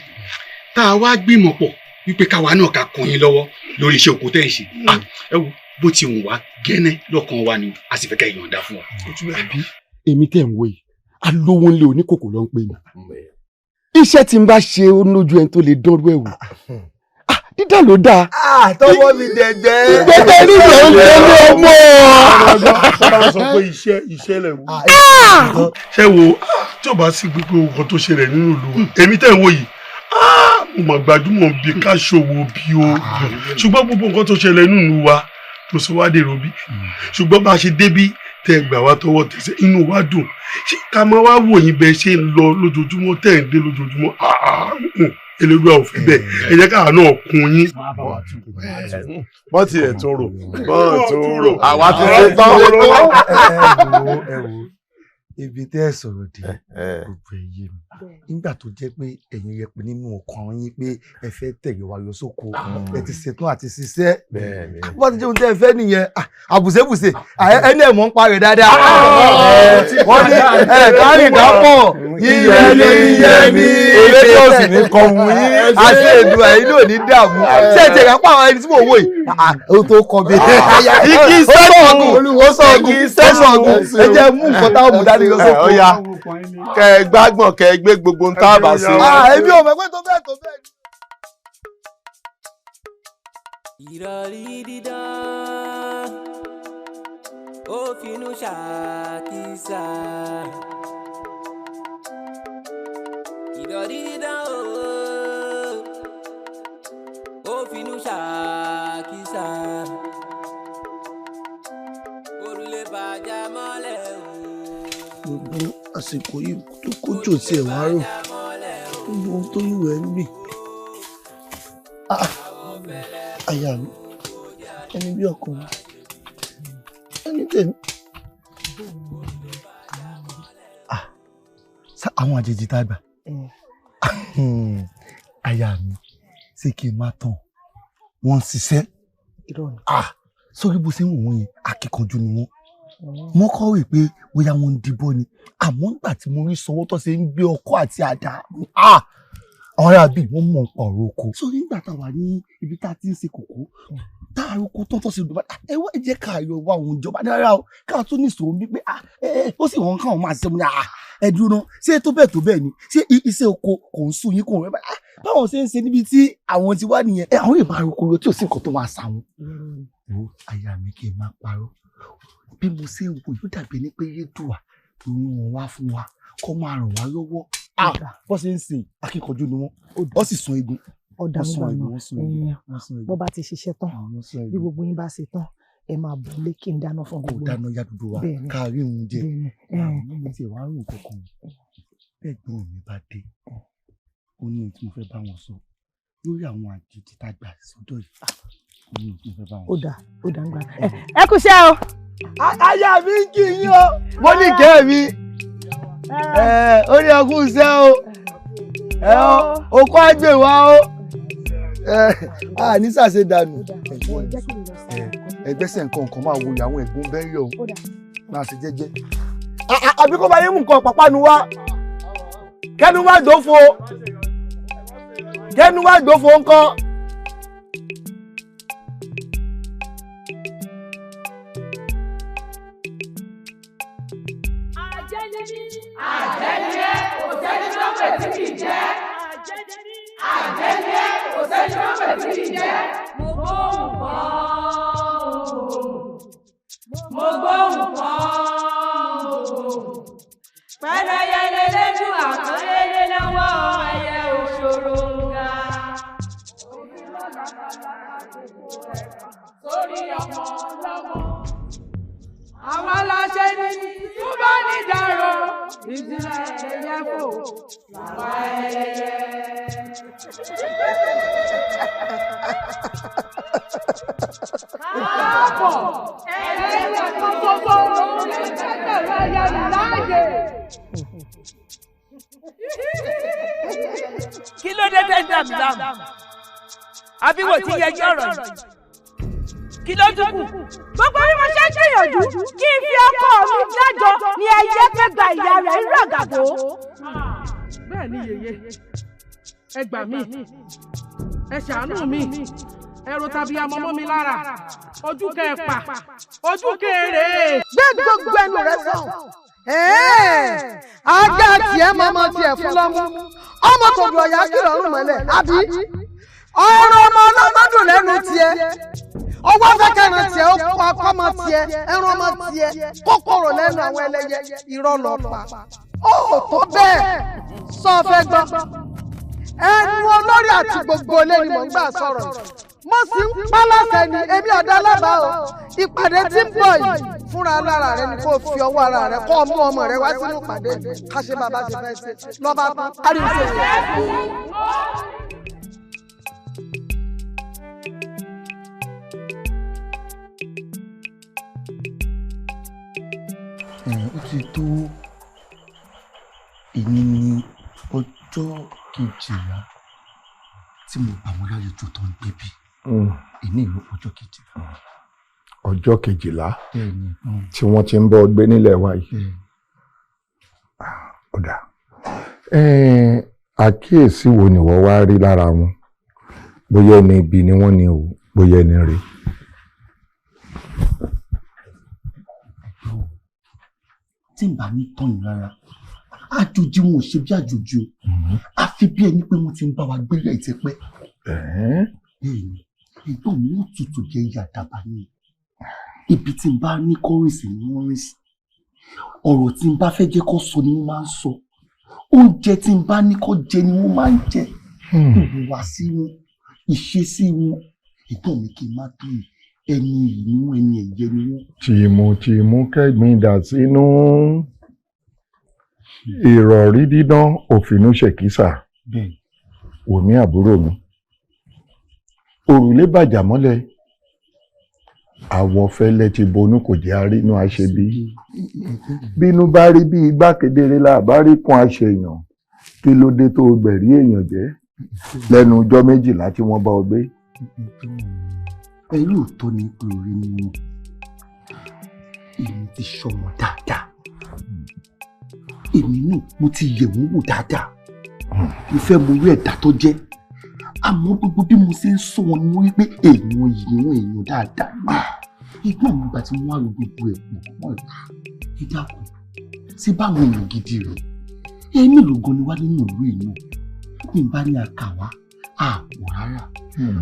tá a wá gbìmọ̀ pọ̀ wípé káwa náà ká kún yín lọ́wọ́ lórí iṣẹ́ òkú tẹ́ ẹ̀ ṣe ẹ wo bó ti wù wá gẹ́nẹ́ lọ́kàn wa ni a sì fẹ́ ká ìyọ̀ǹda fún wa. èmi tẹ̀ ń wo yìí alówó ńlẹ̀ oníkòkò ló ń pè mí iṣẹ́ tí n bá ṣe ó lójú ẹni tó lè dánrú ẹ̀ wò dídá ló dáa. tọwọ́ mi dẹ̀gbẹ́. gbẹgbẹ nígbà ó lé ní ọmọ. ọ̀rọ̀ sọ pé iṣẹ́ lẹ̀ wò. ṣé wo tí o bá sí gbogbo nǹkan tó ṣẹlẹ̀ nínú ìlú èmi tẹ̀ ń wò yìí mo mà gbajúmọ̀ bí ká ṣòwò bí o ṣùgbọ́n gbogbo nǹkan tó ṣẹlẹ̀ nínú ìlú wa tó sọ wá dèrò bí ṣùgbọ́n bá a ṣe débí tẹ gbà wá tọwọ́ tẹsẹ̀ inú wa dùn ṣé ká máa wá wò yín bẹ́ẹ̀ ṣe ń lọ lójoojúmọ́ tẹ̀ ń dé lójoojúmọ́ elédùà ò fi bẹ́ẹ̀ ẹ jẹ́ káà náà kun yín. wọ́n ti ẹ̀ tún rò wọ́n tún rò àwa ti ṣe tán. ẹ wo ibi tẹ́ ẹ sọ̀rọ̀ dé gbogbo ẹ yé mi nígbà tó jẹ́ pé ẹ̀yin yẹ pé nínú ọkàn yín pé ẹ fẹ́ tẹ̀lé wa lọ sóko ẹ ti ṣetán àti ṣiṣẹ́ wọ́n ti jẹ́ ohun tẹ́ ẹ fẹ́ nìyẹn àbùsẹ̀bùsẹ̀ ẹni ẹ̀ mọ̀ ń parẹ́ dáadáa wọ́n ní kárì dápọ̀ yíyẹmí eléyìí ò sì ní kọ̀ọ̀mù yín àti èdùà yìí ló ní dààmú ṣé ẹ jẹ́ kápá àwọn ẹni tí mò ń wò yìí ó tó kọ bí igi sẹ́sọ̀gùn ẹ jẹ́ mú nǹkan táwọn mú dání lọ sóko. kẹ ẹ gbàgbọ́n kẹ ẹ gbé gbogbo ń tábà sí. èmi ò mọ̀ pé tó bẹ́ẹ̀ tó bẹ́ẹ̀. ìrọ̀rí dídán ó finú ṣàkísà ìrọ̀rí dídán ó finú ṣàkísà òrùlé bàjá mọ́lẹ̀ gbogbo àsìkò yìí tó kójò sí ẹ̀wọ̀n àárọ̀ gbogbo ohun tó yíwọ̀ ẹ́ ń gbìn. àyà mi ẹni bí ọkùnrin ẹni tèmi. àwọn àjèjì tá a gbà àyà mi ṣé kí n má tàn wọ́n ń ṣiṣẹ́ sórí bó ṣe ń wò wọ́n yẹn akíkanjú ni wọ́n wọ́n kọ́ wí pé bóyá wọ́n ń dìbò ni àmọ́ nígbà tí mo rí sọwọ́ tó ṣe ń gbé ọkọ́ àti àdá àwọn ará bíi wọ́n mọ̀ nípa ọ̀rọ̀ oko. sórí nígbà tá a wà ní ibi tá a ti ń ṣe kòkó tá a roko tó tó ṣe dùn bá ẹ wá jẹ́ ká yọ wá òun ìjọba dára o ká tún ní ìṣòro wípé ó sì wọ́n káwọn máa ṣe mu ní ẹ dúró náà ṣé tó bẹ́ẹ̀ ni ṣé iṣẹ́ oko kò ń sùn yín kò ń rẹ́ báwọn ṣe ń ṣe níbi tí àwọn ti wá nìyẹn àwọn ìbá roko lọ tí ò sí nǹkan tó máa ṣà wọn. wo aya mi kì í máa parọ́ bí mo ṣe ń wo yóò dàbí ẹni pé yédùà ló ń wọn wá fún wa kó máa ràn wá lọ́wọ́ bó ṣe ń sìn akíkanjú ni wọ́n ó sì sun egun. ọ̀dà mi bó bá ti ṣiṣẹ́ tán bí gbogbo yín bá ṣe tán ẹ máa bọ̀ lé kí n dáná fún gbogbo yín. kò dáná yàdúgbò wa káàrí òun jẹ àwọn ọmọ tí ẹ wá rò kankan ẹ̀gbọ́n mi bá dé ó ní ohun tí mo fẹ́ bá wọn sọ lórí àwọn àjèjì tá a gbà sọ́dọ̀ yìí ó ní ohun tí mo fẹ́ bá wọn sọ. ó dà ń gbà ẹ kúṣẹ́ o. aya mi ń kì í yín o mo ní kẹ́ mi ó ní ọkùn iṣẹ́ o okó àgbè wa o ní sàṣe dànù ẹgbẹ́sẹ̀ nǹkan máa wo ìyàwó ẹ̀gbọ́n bẹ́ẹ̀ o máa ṣe jẹ́jẹ́ àbí kó bá yín mú nǹkan pàpánu wá kẹ́nu má dófo kẹ́nu wá gbófo ńkọ́. Àjẹ́níyé kò sẹ́ni lọ́pẹ̀ tí kì í jẹ́. Àjẹ́níyé kò sẹ́ni lọ́pẹ̀ tí kì í jẹ́. Mo gbóhùn kan. Mo gbóhùn kan. Pẹ́lẹ́yẹlé lójú àkọ́lélé lọ́wọ́ ẹyẹ òṣòro ga. Sórí ọmọ lọ́mọ. Àwọn aláṣẹ ní túbọ̀ ní dàrọ. Ìdílé ẹyẹ fò làwọn ẹyẹ. Káàbọ̀ ẹ̀ẹ́dẹ́gbẹ̀ta tó tó lóun lè tẹ́tẹ̀rẹ̀ ẹyẹ láàyè. Kí ló dé tẹ́ ń dà mí láàmú? Àbí wò ti yẹjọ́ ọ̀rọ̀ yìí? Kí ló dúkù? Gbogbo bí mo ṣe ń gbìyànjú kí n fi ọkọ mi dájọ́ ni ẹyẹ fẹ́ gba ìyá rẹ̀ ń ràgàbó. Bẹ́ẹ̀ ni yèyé, ẹ gbà mí, ẹ ṣàánú mi, ẹrù tàbí amọ́mọ́ mi lára, ojú kẹfà, ojú kéré. Gbé gbogbo ẹnu rẹ sàn. Ajá tiẹ̀ mọ́mọ́ tiẹ̀ fún lọ́mú. Ọmọ tòdù ọ̀yá kìlọ̀ ọ̀rùn mọ́lẹ̀, àbí? Ọ̀rọ̀ ọmọ ọlọ́gbọ́dún lẹ́nu tiẹ̀. Ọwọ́ fẹ́kẹ̀rẹ̀ tiẹ̀ ó kọ́ akọ́mọ tiẹ̀, ẹran ọmọ tiẹ̀, kòkòrò lẹ́nu àwọn ẹlẹ́yẹ, irọ́ lọ pa. Ó tó bẹ́ẹ̀ sọ fẹ́ gbọ́. Ẹnu olórí àti gbogbo ilé ni mò ń gbà sọ̀rọ̀ yìí. Mo sì ń pa láṣẹ ni èmi ọ̀dọ́ alábàá o. Ìpàdé tí ń bọ̀ yìí fúnra lára rẹ ni kó o fi ọwọ́ ara rẹ kó o mú ọmọ rẹ wá sínú ìpàdé ká ṣe bàbá ṣe fẹ́ ṣe lọ́ba tán káríwó ṣe ṣe. Ó ti tó èyí ní ọjọ́ kejìlá tí mo bá wọn lálejò tó ń gbébí. Èyí ìlú ọjọ́ kejìlá. Ọjọ́ kejìlá tí wọ́n ti ń bọ́ gbé nílẹ̀ wa yìí. Ọ̀dà àkíyèsí wo ni wọ́n wá rí lára wọn? Bóyá ẹni ibi ni wọ́n ní o, bóyá ẹni rí. Tí n bá ní tọ́yìn rárá, àjòjì wọn ò ṣe bí àjòjì o. Àfi bí ẹni pé wọ́n ti ń bá wa gbélé ẹ̀ ti pẹ́. Bẹ́ẹ̀ni, ẹ̀gbọ́n mi ò tutù jẹ́ ìyàdàbà ni. Ibi tí n bá ní kọ́rìnsì ni wọ́n rìn sí. Ọ̀rọ̀ tí n bá fẹ́ jẹ́ kó sọ ni wọ́n máa ń sọ. Oúnjẹ tí n bá ní kó jẹ ni wọ́n máa ń jẹ. Ìhùwàsí wọn, ìṣesí wọn, ẹ̀gbọ́n mi kì í má tó yìí. Ẹni ìlú ẹni ẹ̀yẹ ni wọ́n. Tìmùtìmù kẹ́gbìn dà sínú ìrọ̀rí dídán òfìnú ṣèkísà. Wòmí àbúrò mi. Òrùlé bàjà mọ́lẹ̀. Àwọ̀ fẹ́lẹ́ ti bonú kò jẹ́ arínú aṣebí. Bínú bá rí bí igbá kedere la bá rí kún aṣèyàn. Kí ló dé tó gbẹ̀rí èèyàn jẹ́? Lẹ́nu ọjọ́ 12 tí wọ́n bá ọ gbé. Pẹ̀lú òótọ́ ni pé orí ni wọn. Èmi ti ṣọmọ dáadáa. Èmi náà mo ti yẹ̀ wọ́n wò dáadáa. Mo fẹ́ mọ orí ẹ̀dá tó jẹ́. Àmọ́ gbogbo bí mo ṣe ń sọ wọn ni wọ́n rí pé èèyàn yìí ni wọ́n èèyàn dáadáa. Ìgbọ́n mi gbà tí wọ́n wá ro gbogbo ẹ̀ pọ̀ mọ́ ẹ̀ka. Ẹ dákun, sí báwọn èèyàn gidi rẹ̀. Èmi lògan ni wá nínú ìlú ìlú. Bí n bá ní àkàwá, àpò rárá.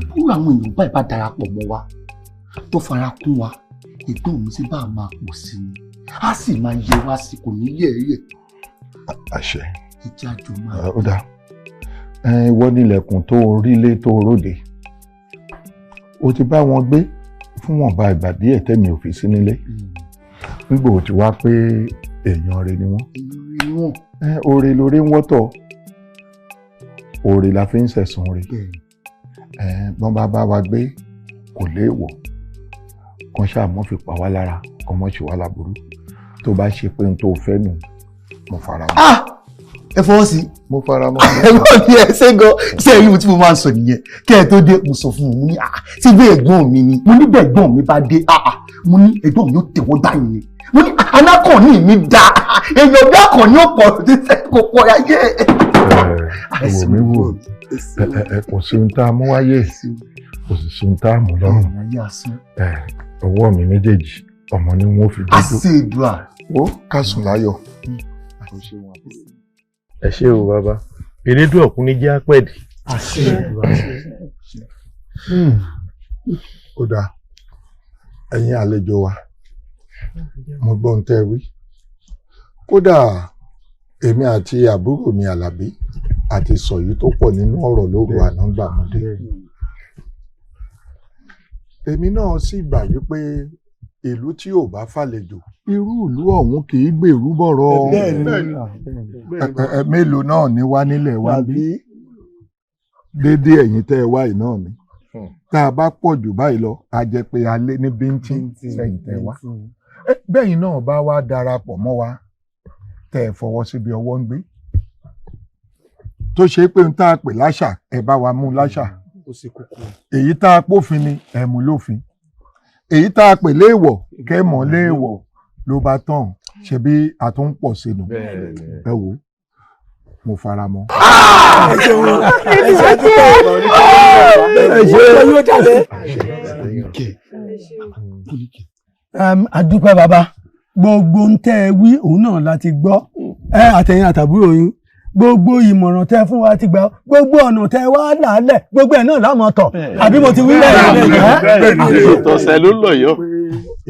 Búrú àwọn èèyàn báyìí bá darapọ̀ mọ́ wa, tó fara kún wa, ẹ̀gbọ́n mi sí bá a máa pọ̀ sí ni. A sì máa yẹ wá sí kò ní yẹ̀ẹ́yẹ̀. Àṣẹ. Ìjà jò máa. Ó dáa. Ìwọ nílẹ̀kùn tó orílé tó ròde. O ti bá wọn gbé fún wọn bá ìgbà díẹ̀ tẹ́mi ò fi sí nílé. Nígbà ó ti wá pé èèyàn rẹ ni wọ́n. Oore lóore ń wọ́tọ̀. Oore la fi ń sẹ̀sùn rẹ̀. Bọ́n bá wa gbé kò léèwọ̀. Kan ṣáà mọ́ fi pa wá lára, kan mọ́ ṣe wá láburú. Tó bá ṣe pé n tó fẹ́ nù, mo fara mọ́. Ẹ fọwọ́ sí. Mo fara mọ́. Ẹ̀gbọ́n mi ẹ ṣe gan. Ṣé ẹ̀yin tí mo máa ń sọ nìyẹn? Kẹ́ ẹ tó dé, mo sọ fún un, mo ní tí bí ẹ̀gbọ́n mi ni. Mo ní bẹ́ẹ̀ ẹ̀gbọ́n mi bá dé, mo ní ẹ̀gbọ́n mi yóò tẹ̀wọ́ dá yìí ni. Mo ní alákọ̀ọ́ní mi dá. Èèyàn bí akọ̀ọ́ní ò pọ̀ títẹ̀ kò pọ̀ ayé. ẹ̀wọ̀ mi wò kò sí ohun tá a mú wáyé kò sì sí ohun tá a mú lọ́rùn ọwọ́ mi méjèèjì ọmọ ni wọ́n fi dúdú. àṣìdùà ó kásùn láyọ̀. ẹ ṣé o bàbá elédùn ọkùnrin jẹ́ àpẹẹdì. àṣìdùà ó dáa ẹ̀yin àlejò wa mo gbọ́ ohun tẹ́ ẹ wí kódà èmi àti àbúrò mi Àlàbí àti sọ yìí tó pọ̀ nínú ọ̀rọ̀ lóru àná gbà mọ́ dé èmi náà sì gbà wípé ìlú tí ò bá fàlejò irú ìlú ọ̀hún kì í gbèrú bọ̀rọ̀ mélòó náà ní wá nílẹ̀ wá bí déédéé ẹ̀yin tẹ́ ẹ wá yìí náà ni tá a bá pọ̀ jù báyìí lọ a jẹ́ pé a lé ní bíntín sẹ́yìn tẹ́ wá bẹ́yìn náà bá wá darapọ̀ mọ́ wa tẹ́ ẹ fọwọ́ síbi ọwọ́ ń gbé tó ṣe pé n tá a pè láṣà ẹ bá wa mú láṣà èyí tá a pófin ni ẹ mú lófin èyí tá a pè léèwọ̀ kẹ́ mọ̀ léèwọ̀ ló bá tán ṣe bí a tún pọ̀ sínú ẹ wò mo fara mọ́. adúpẹ́ bàbá gbogbo ń tẹ́ ẹ wí òun náà láti gbọ́ àtẹ̀yìn àtàbúrò yín gbogbo ìmọ̀ràn tẹ́ fún wa ti gbà gbogbo ọ̀nà tẹ́ wá làálẹ̀ gbogbo ẹ̀ náà lámọ̀ tọ̀ àbí mo ti wí bẹ́ẹ̀ tọ̀sẹ̀ ló lọ yọ.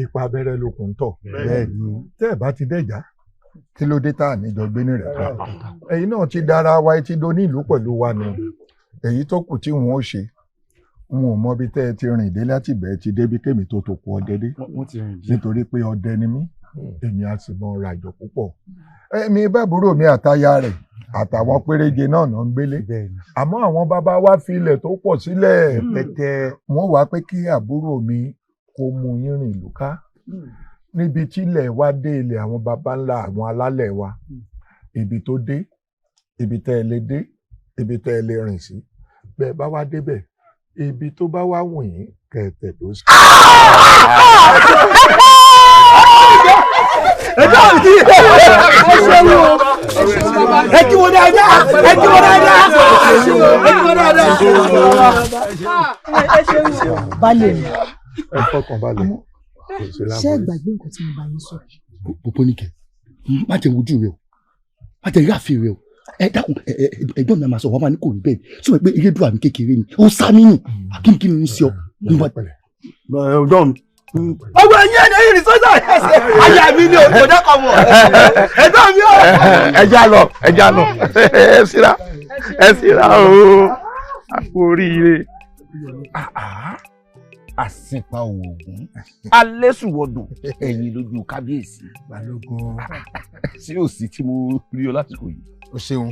ipa abẹ́rẹ́ lókun tọ̀ tẹ́ ẹ̀ bá ti dẹ̀já kí ló dé tá à níjọ gbé ní rẹ̀ ẹ̀yin náà ti dára wa ti do ní ìlú pẹ̀lú wa nù èyí tó kù tí wọn ó ṣe wọn ò mọ bí tẹ́ ẹ ti rìn dé láti bẹ̀ẹ́ ti débi kémi tó kú ọdẹ dé nítorí pé ọdẹ ni mí èmi á sì mọ ràjò púpọ̀ èmi bàbúrò mi àtaya rẹ̀ àtàwọn péréje náà ń gbélé àmọ́ àwọn bàbá wa fi ilẹ̀ tó pọ̀ sílẹ̀ pẹ̀tẹ́ wọ́n wá pé kí àbúrò mi kó mú yín rìn ìlú ká níbi tílẹ̀ wá dé ilẹ̀ àwọn baba ńlá àwọn alálẹ̀ wa ibi tó dé ibi tẹ́ ẹ lè dé ibi tẹ́ ẹ lè rìn sí bẹ́ẹ̀ bá wá débẹ̀ ibi tó bá wá wùn yín kẹ̀tẹ̀ tó sí. ẹ kí wọn dáadáa ẹ kí wọn dáadáa ẹ kí wọn dáadáa. balẹ̀ mi. ẹ fọkàn balẹ̀. ṣé ẹ gbàgbé nǹkan tí mo bá yín sọ. Bọ̀bọ̀ níkẹ́ má jẹ́ wojú rẹ o má jẹ́ ráàfin rẹ o ẹ dákun ẹ̀gbọ́n mi máa sọ wọn máa ní kò rí bẹ́ẹ̀ sọ pé erédùn àmì kékeré ni ó sá mí nì kí ni ń ṣe ọ. ọjọ́ mi. ọgbọ́n ẹ̀yìn ẹ̀yìn ìrìnsọ́jà ẹ̀sẹ̀ àyà mi ni òjò dẹ́kọ̀ mọ̀ ẹ̀dọ́ mi ò. ẹja lọ ẹ síra o àpò oríire. àsìpa oògùn alẹ́sùwọ̀dùn ẹ̀yìn lójú kábíyèsí balógun sí òsì tí mo rí ọ lásìkò yìí. o ṣeun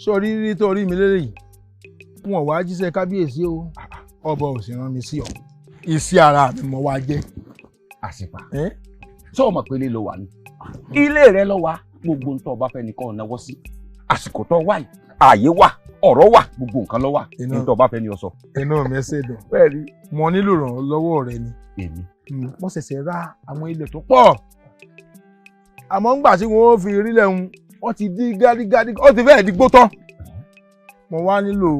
sọ rírí tó rí mi lélẹ́yìí wọn wá jíṣẹ́ kábíyèsí o ọba ò sì rán mi sí ọ iṣẹ́ ara mi mo wá jẹ́. àsìpa sọ ọmọ pélé ló wà ní ilé rẹ lọ wá gbogbo ń tọ́ ọba fẹ́ nìkan náwó sí àsìkò tó wáyé ààyè wà ọ̀rọ̀ wà gbogbo nǹkan ló wà ní tó bá fẹ́ ní ọ sọ. inú mi ṣe dùn bẹ́ẹ̀ni mo nílò ìrànlọ́wọ́ rẹ ni èmi mo ṣẹ̀ṣẹ̀ ra àwọn ilẹ̀ tó pọ̀ àmọ́ ńgbà tí wọ́n fi rílẹ̀ ń wọ́n ti di gádígádí ó ti fẹ́ẹ̀ di gbó tán mo wá nílò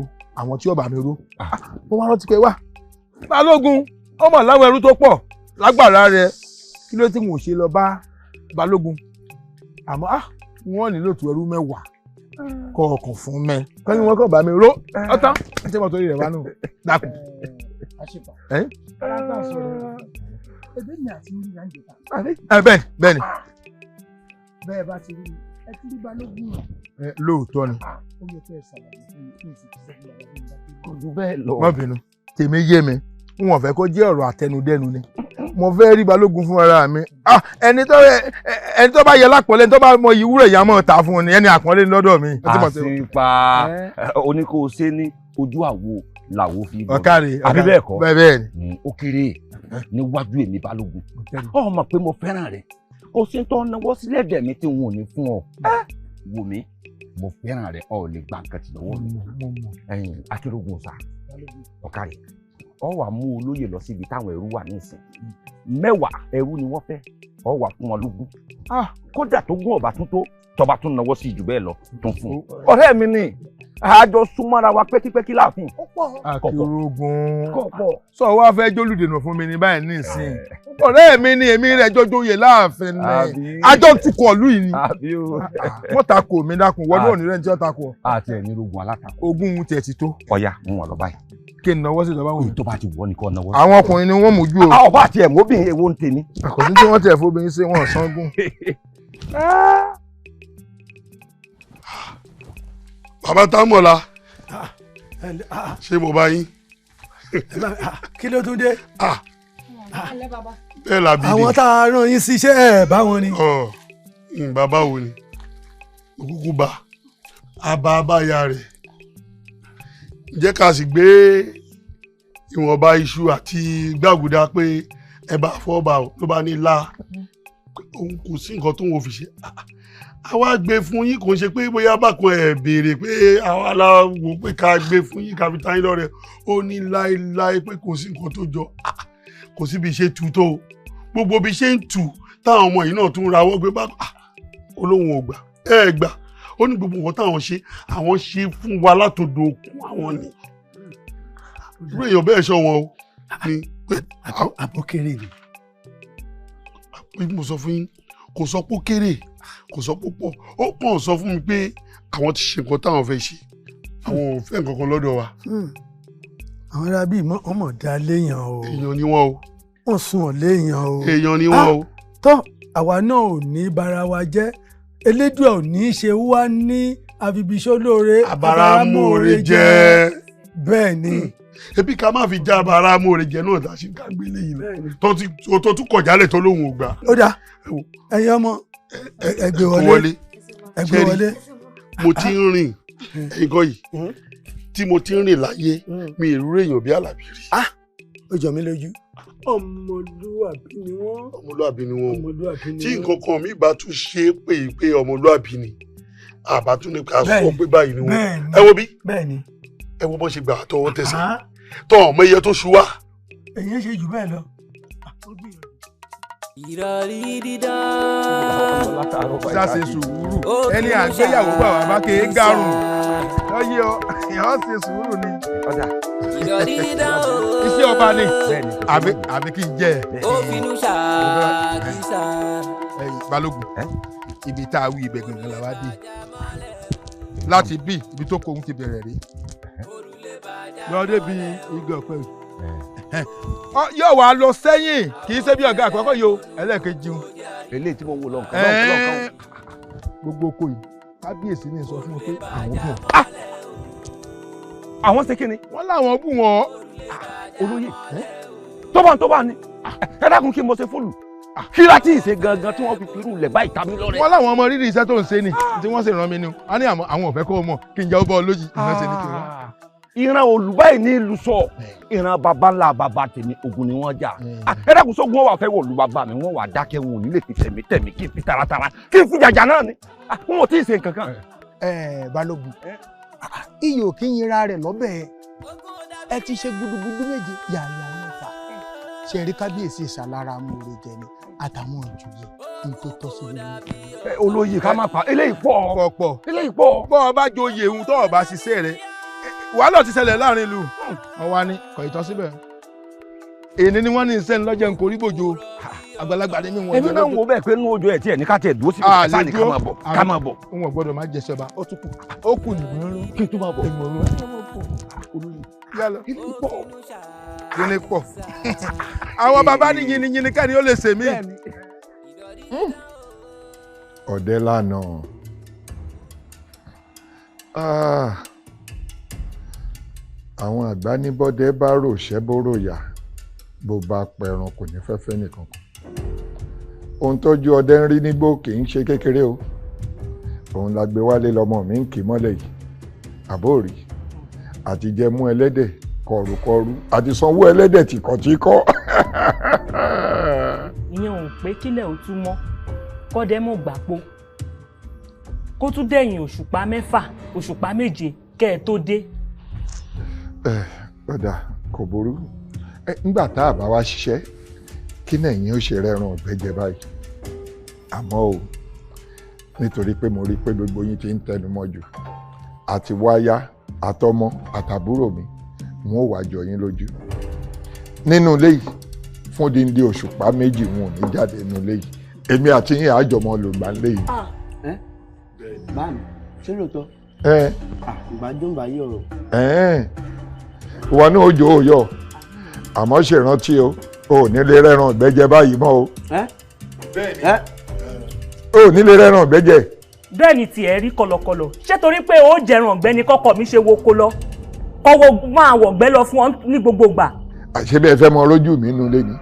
àwọn tí ó bá mi ró mo wá rántí pé wá balógun ọmọ láwọn ẹrú tó pọ̀ lágbára rẹ kí ló tí mo ṣe lọ bá balógun àmọ́ wọ́n nílò tó ẹrú 10 kọ̀ọ̀kan fún mẹ́ kọ́ ni wọ́n kàn bá mi ró ọ̀tán àti ìmọ̀ torí rẹ̀ wá nù dákun. bẹ́ẹ̀ ni. bẹ́ẹ̀ bá ti rí ẹ ti rí balógun rẹ̀. lóòótọ́ ni. ó yẹ kí ẹ ṣàlàyé fún mi kí n sì ti sẹ́yìn àwọn ọmọ ìgbà tó kọjú bẹ́ẹ̀ lọ. má bínú tèmi yé mi n ò fẹ́ kó jẹ́ ọ̀rọ̀ àtẹnudẹ́nu ni mo fẹ́ rí balógun fún ara mi ẹni tó bá yẹ lápọ̀lẹ́ ẹni tó bá mọ ìwúrẹ̀ ìyá mọ̀ ta fún ni ẹni àpọ́nlé lọ́dọ̀ mi. àsìpa oníkó ṣe ní ojú àwo làwo fi bọ̀ ọ̀kàrẹ̀ àbí bẹ́ẹ̀ kọ́ bẹ́ẹ̀ ni ó kéré níwájú èmi balógun ọ mọ̀ pé mo fẹ́ràn rẹ̀ kò sí tó náwó sílẹ̀ dẹ̀ mi tí n ò ní fún ọ wò mí mo fẹ́ràn rẹ̀ ọ lè gba nǹkan tí lọ́wọ́ mi akérògùn sá ọ̀kàrẹ̀ ọ wà mú olóyè lọ síbi táwọn ẹrú wà nísìn 10 ẹrú ni wọ́n fẹ́ ọ wà fún wọn lógún kódà tó gún ọba tún tó tọba tún náwó sí jù bẹ́ẹ̀ lọ tún fún un. ọ̀rẹ́ mi ni àjọ súnmọ́ra wa pẹ́kípẹ́kí láàfin. Akérògùn sọ wá fẹ́ jólùdènà fún mi ní báyìí nísìn ọ̀rẹ́ mi ni èmi rẹ̀ jọjọ yẹ láàfin ni àjọ tukọ̀ ìlú yìí ni wọ́n takò mi dákun wọ́n náà nírẹ̀ ní tí wọ́n takò. àti ẹ̀yin rogun alátakò. ogún tiẹ̀ ti tó. ọ̀ya mú wọn lọ báyìí. kí n náwó sí ìjọba wọn. tó bá ti wọ nìkan náwó. àwọn ọkùnrin ni wọ́n mójú o. ọba àti ẹ̀ mọ́bìnrin èwo ń tèmi. àkọsí tí wọ́n tẹ̀ fóbìnrin ṣe wọ́n sángun. bàbá Támọ̀lá ṣé mo bá yín. kí ló tún dé. bẹ́ẹ̀ làbí ni. àwọn tá a rán yín sí iṣẹ́ ẹ̀ báwọn ni. bàbá wo ni òkúkú bá abáyá rẹ̀ jẹ́ ká sì gbé ìwọ̀nba iṣu àti gbàgùdà pé ẹ bá fọ́ọ̀bà ló bá ní la òun kò sí nǹkan tó ń fi ṣe àwa gbé fún yín kò ń ṣe pé bóyá bákan ẹ̀ béèrè pé àwa aláwo pé ká gbé fún yín ká fi ta yín lọ́rẹ ó ní láéláé pé kò sí nǹkan tó jọ kò síbi ṣe tu tó gbogbo bí ṣe ń tù táwọn ọmọ yìí náà tún rawọ́ gbé bá olóhùn ò gbà ẹ gbà ó ní gbogbo nǹkan táwọn ṣe àwọn ṣe fún wa látòdò òkun àwọn ni irú èèyàn bẹ́ẹ̀ ṣọ wọn o ni pé àbókèrè ni. bí mo sọ fún yín kò sọ pé ó kéré kò sọ pé ó pọ̀ ó pọ̀ sọ fún mi pé àwọn ti ṣe nǹkan táwọn fẹ́ ṣe àwọn ò fẹ́ nǹkan kan lọ́dọ̀ wa. àwọn arábí ọmọ dá léèyàn o. èèyàn ni wọ́n o. wọ́n sún ọ̀ léèyàn o. èèyàn ni wọ́n o. tọ́ àwa náà ò ní bara wa jẹ́ elédùà ò ní í ṣe wá ní àfibíṣólóore àbáramóore jẹ́. bẹ́ẹ̀ ni. ebi ká má fi já àbáramóore jẹ náà tá a ṣe ká gbé léyìn lọ tó tún kọ̀ jálẹ̀ tó lóhùn ò gbà. ó dáa ẹ̀yin ọmọ ẹgbẹ́ wọlé ẹgbẹ́ wọlé. mo ti ń rìn nǹkan yìí tí mo ti ń rìn láyé mi ìrú èèyàn bí Àlàbí rí. ó jọ mí lójú. ọmọlúwàbí ni wọ́n. ọmọlúwàbí ni wọ́n. tí nǹkan kan mi bá tún ṣe é pé ọmọlúwàbí ni àbá tún ní ká sọ pé báyìí ni wọ́n. ẹ wo bí ẹ wo bó ṣe gbà tọwọ́ tẹsẹ̀ tọ́ ọmọ iye tó ṣu wá. èyí ṣe jù bẹ́ẹ̀ lọ. ìrọ̀rí dídán. ṣáṣe sùúrù ẹni àgbéyàwó bá wà bá ké gárùn lọ́yẹ̀ ọ èèyàn ṣe sùúrù ni. ìrọ̀rí dídán o. iṣẹ́ ọba ni àbí kí n jẹ́ ẹ̀. ó finú ṣàkíṣà. Balógun ibi tá a wí ibẹ̀ gangan la wá dé láti bí ibi tó kóhun ti bẹ̀rẹ̀ rí lọ́dẹ bí igi ọ̀pẹ yóò wá lọ sẹ́yìn kì í ṣe bí ọ̀gá àkọ́kọ́ yìí o ẹlẹ́ẹ̀kejì o. eléyìí tí mo wò lọ́nkàn. gbogbo oko yìí kábíyèsí ní sọ fún mi pé àwọn bù. àwọn ṣe kí ni. wọ́n láwọn bù wọ́n. olóyè tó bá ní ẹ dákun kí mo ṣe fóònù kí láti ìṣe gangan tí wọ́n fi firú lẹ̀ báyìí tàbí lọ́rẹ́. wọ́n láwọn ọmọ rírì iṣẹ́ tó ń ṣe ni tí wọ́n sì rán mi ni a ní àwọn ò fẹ́ kó o mọ̀ kí n jẹ́ ó bọ́ ọ lójijì iná ṣe ní kí n wá. ìran olùbáyìí ní ìlú sọ ìran baba ńlá baba tèmi ogun ni wọ́n jà ẹ dákun sógun wọn wà fẹ́ wọ olùbàbà mi wọ́n wà dákẹ́ wọn ò ní lè fi tẹ̀mí kí n fi taratara kí n fi jàjà náà ni wọn ò tí ì ṣe nǹkan kan. Balógun iyọ̀ kí n yẹra rẹ̀ lọ́bẹ̀ ẹ ti ṣe gudugudu méje yàrá mẹ́fà ṣe rí kábíyèsí ìṣàlára amúre jẹ ni àtàwọn ìjòyè ní tó tọ́ sí lórí. olóyè ká má pa eléyìí pọ̀ eléyìí pọ̀. bọ́ ọ bá joyè ohun tó o bá ṣiṣẹ́ rẹ wàhálà ti ṣẹlẹ̀ láàrin ìlú ọwọ́ ni kò ìtọ́ síbẹ̀ èyí ni wọ́n ní iṣẹ́ ńlọ́jẹ́ ń korí bòjò àgbàlagbà ní mi wọ́n. èmi náà ń wo bẹ́ẹ̀ pé inú ojú ẹ̀ tí ẹ̀ ní ká tẹ̀ dúró síbi ìsá ni ká máa bọ̀. n ò gbọ́dọ̀ má jẹsẹ̀ ọba ó tún kù ó kù nìgbọ́n kí n tó máa bọ̀. kí ni pọ̀ àwọn bàbá ní yìnyín kẹ́ni ó lè ṣe mí. ọ̀dẹ́ lánàá àwọn àgbà ní bọ́dẹ bá rò ṣẹ́bóró yá bó bá pẹran kò ní fẹ́fẹ́ nìkan kan ohun tójú ọdẹ ń rí nígbó kì í ṣe kékeré o òun la gbé wálé lọmọ mi ń kì í mọ́lẹ̀ yìí àbóòrí àti jẹmú ẹlẹ́dẹ̀ kọrùkọrù àti sanwó ẹlẹ́dẹ̀ tìkọ̀tìkọ̀. ìyẹn ò pé kílẹ̀ ò tún mọ́ kọ́dẹ́ mọ̀ gbàpọ̀ kó tún dẹ̀yìn òṣùpá 6 òṣùpá 7 kẹ́ ẹ tó dé. ọ̀dà kò burú nígbà tá a bá wá ṣiṣẹ́ kí lẹ́yìn ó ṣe rẹ́ran ọ̀gbẹ́jẹ báyìí àmọ́ o nítorí pé mo rí pé gbogbo yín ti ń tẹnu mọ́ jù àti wáyá àtọmọ àtàbúrò mi wọn ò wá jọ yín lójú nínú ilé yìí fún díndín òṣùpá méjì wọn ò ní jáde nínú ilé yìí èmi àti yín àjọmọ lògbà ńlẹ yìí. báàmì ṣé lóòótọ́. ìgbàjọ́ ń bá yí ọ̀rọ̀. ìwọ náà ó jò ó yọ àmọ́ ṣèrántí o ò ní lè rẹ́ràn ìgbẹ́jẹ báyìí mọ́ o. ò ní lè rẹ́ràn ìgbẹ́jẹ. bẹ́ẹ̀ ni tiẹ̀ rí kọ̀lọ̀kọ̀lọ̀ ṣé torí pé ó jẹran ọ̀gbẹ́ ni kọ́kọ́ mi ṣe wo ko lọ kọ́wọ́ máa wọ̀gbẹ́ lọ fún ọ ní gbogbo gbà. àṣé bẹ́ẹ̀ fẹ́ mọ lójú mi nínú ilé ni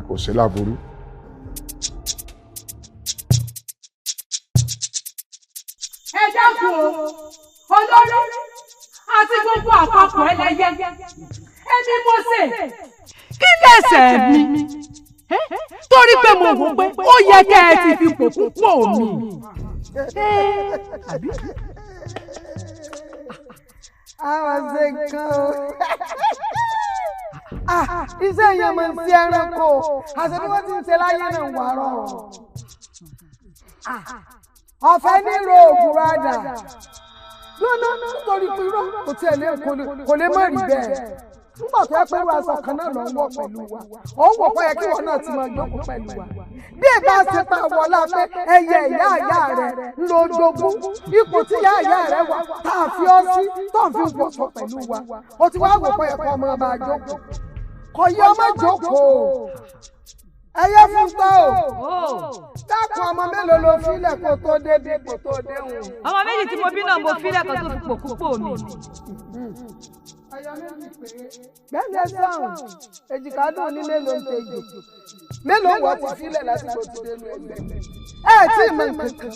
kò sí láburú. ẹ dákun o olórí àti gbogbo àpapọ̀ ẹlẹ́yẹ ẹni mo ṣe kí lẹ́sẹ̀ mi torí pé mo wò pé ó yẹ kẹ́ ẹ ti fi pòkú pò mí. àwọn ṣe nǹkan o iṣẹ́ yẹn máa ń ṣe ẹranko àṣẹ bí wọ́n ti ń ṣe láyé náà wà rọ̀ ọ̀fẹ́ nílò òògùn rádà lónà nítorí pé irọ́ kò tiẹ̀ lé kò lè má rí bẹ́ẹ̀ nígbà tó yẹ pé irú aṣọ kan náà lọ ń wọ̀ pẹ̀lú wa òun wọ̀ pé yẹ kí wọn náà ti máa jókòó pẹ̀lú wa bí ìbá ṣe pa wọlá pé ẹyẹ ìyá ìyá rẹ ń lo jogún ipò tí ìyá ìyá rẹ wà tá a fi ọ sí tó ń fi wọṣọ pẹ̀lú wa o ti wá wọ̀ pé yẹ kó ọmọ bá jókòó kò yẹ ọmọ jókòó ẹyẹ fún tọ́ o dákun ọmọ mélòó ló filẹ̀ kó tó débi kó tó déhùn. ọmọ méjì tí mo bí náà mo filẹ̀ kan tó fi pòkú pò mí. gbẹ́gbẹ́ sọ̀hún èjìká dùn ní mélòó ń tejò mélòó wọ́n ti filẹ̀ lásìkò tí dénú ẹgbẹ́ tí ì mọ nǹkan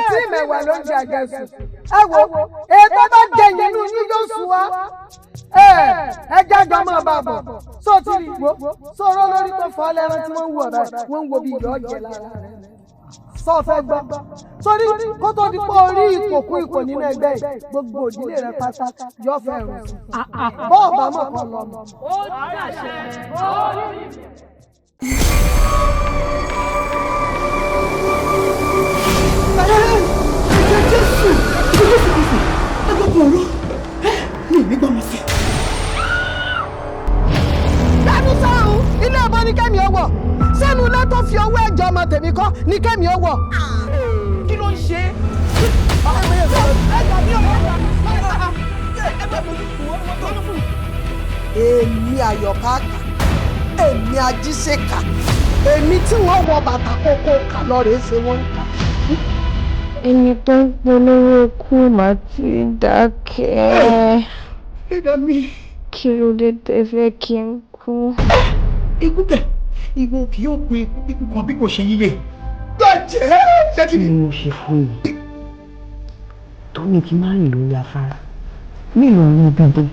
tí ì mẹ̀wà ló ń jẹ àjẹsùn ẹ wo ètò bá jẹyìn inú yín yóò sùn wá ẹ jájọ máa bá bọ̀ sọ ti rí ìgbó sọ̀rọ̀ lórí tó fọ́ lẹ́ran tí wọ́n ń wọ̀ rẹ̀ wọ́n ń wo bí ìyọ́ jẹ lára rẹ̀ sọ fẹ́ gbọ́ sórí kó tó di pé orí ìkòkú ipò nínú ẹgbẹ́ yìí gbogbo òdílé rẹ̀ pátá yọ fẹ́ rùn bọ́ọ̀ bá mọ̀ kọ́ lọ́mọ. ó dàṣẹ ó rí. Jésù ẹgbẹ́ ọ̀rọ̀ mi ò ní gbọ́ wọn sí. lẹ́nu sáàrùn ilé ẹ̀bọ ní kẹ́mi ọwọ́ sẹ́nu ilé tó fi owó ẹ̀jọ̀ ọmọ tèmi kọ́ ní kẹ́mi ọwọ́. kí ló ń ṣe é. èmi àyọ̀ká èmi ajíṣẹ́ká èmi tí wọ́n wọ bàtà kókó kà lọ́rẹ̀ẹ́ ṣe wọ́n ń kà. ẹni tó ń polówó kú má ti dákẹ́. ẹ̀dá mi. kí ló dé tẹ́ fẹ́ kí n kú. ikú kẹ̀ ikú kì yóò pe ikú kan bí kò ṣe yíyẹ. gbàjẹ́ ṣẹ́tì. kí ni mo ṣe fún mi tó ní kí n má rìn lórí afárá nílò orí bíbí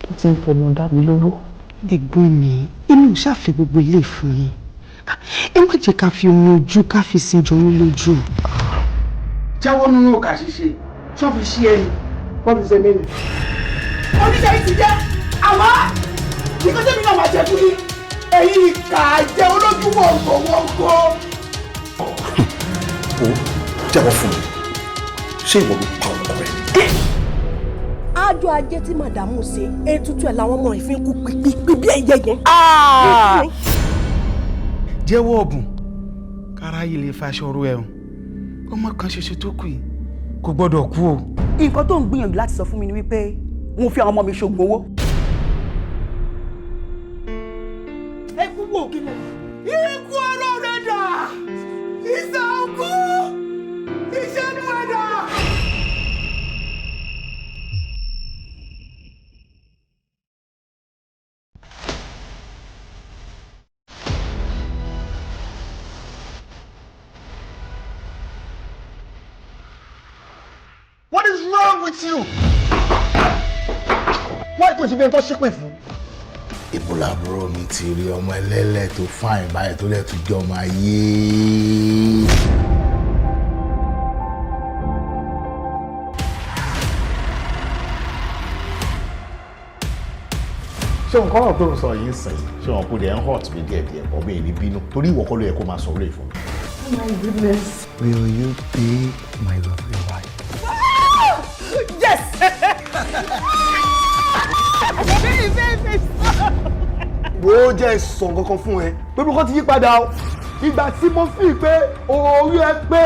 tó ti ń fọmọ dá mi lóró. ẹ̀gbọ́n mi inú ṣàfẹ́ gbogbo ilé fún yín ẹ má jẹ́ ká fi omi ojú ká fi sin jọyún lójú. jáwọ́ nínú ọkà ṣíṣe tó fi ṣí ẹni wọ́n fi ṣe mí nì. oníṣẹ́ yìí ti jẹ́ àmọ́ nígbà tẹ́mi náà máa jẹ́ fún mi ẹ̀yin ìkà jẹ́ olójú wọ̀ǹgọ̀wọ̀ǹgọ̀. ó jẹ́wọ́ fún mi ṣé ìwọ ló pa ọkọ rẹ. ájò ajé tí màdàmú ṣe ètùtù ẹ̀ làwọn ọmọ rẹ̀ fi ń kú pípí bí ẹyẹ yẹn. jẹ́wọ́ ọ̀bùn káráyé lè faṣọ ru ẹ̀hún ọmọ kan ṣoṣo tó kù yìí kò gbọ́dọ̀ kú o. nǹkan tó ń gbìyànjú láti sọ fún mi ni wípé mo fi àwọn ọmọ mi ṣògùn owó. ẹ kú wò kí ni ikú ọ̀rọ̀ rẹ̀ dà ìsà òkú ìṣẹ́nu ẹ̀ dà. What is wrong with you? Why kò sí bí ẹni tó ṣépè fún? Ibo làbúrò mi ti rí ọmọ ẹlẹ́lẹ̀ tó fáìn báyìí tó lẹ̀ tún jọ ọmọ ayé. ṣé nǹkan náà tó ń sọ yìí sìn ṣé wọn kò dé ń hot mi díẹ̀díẹ̀ bọ́ bẹ́ẹ̀ ní bínú torí ìwọ kọ́ ló yẹ kó máa sọ̀rọ̀ èèfún mi. Oh my goodness. Will you be my lovely wife? Yes! Wo jẹ́ sọ nǹkan fún ẹ pé bí wọ́n ti yí padà o ìgbà tí mo fi pé orí ẹ pé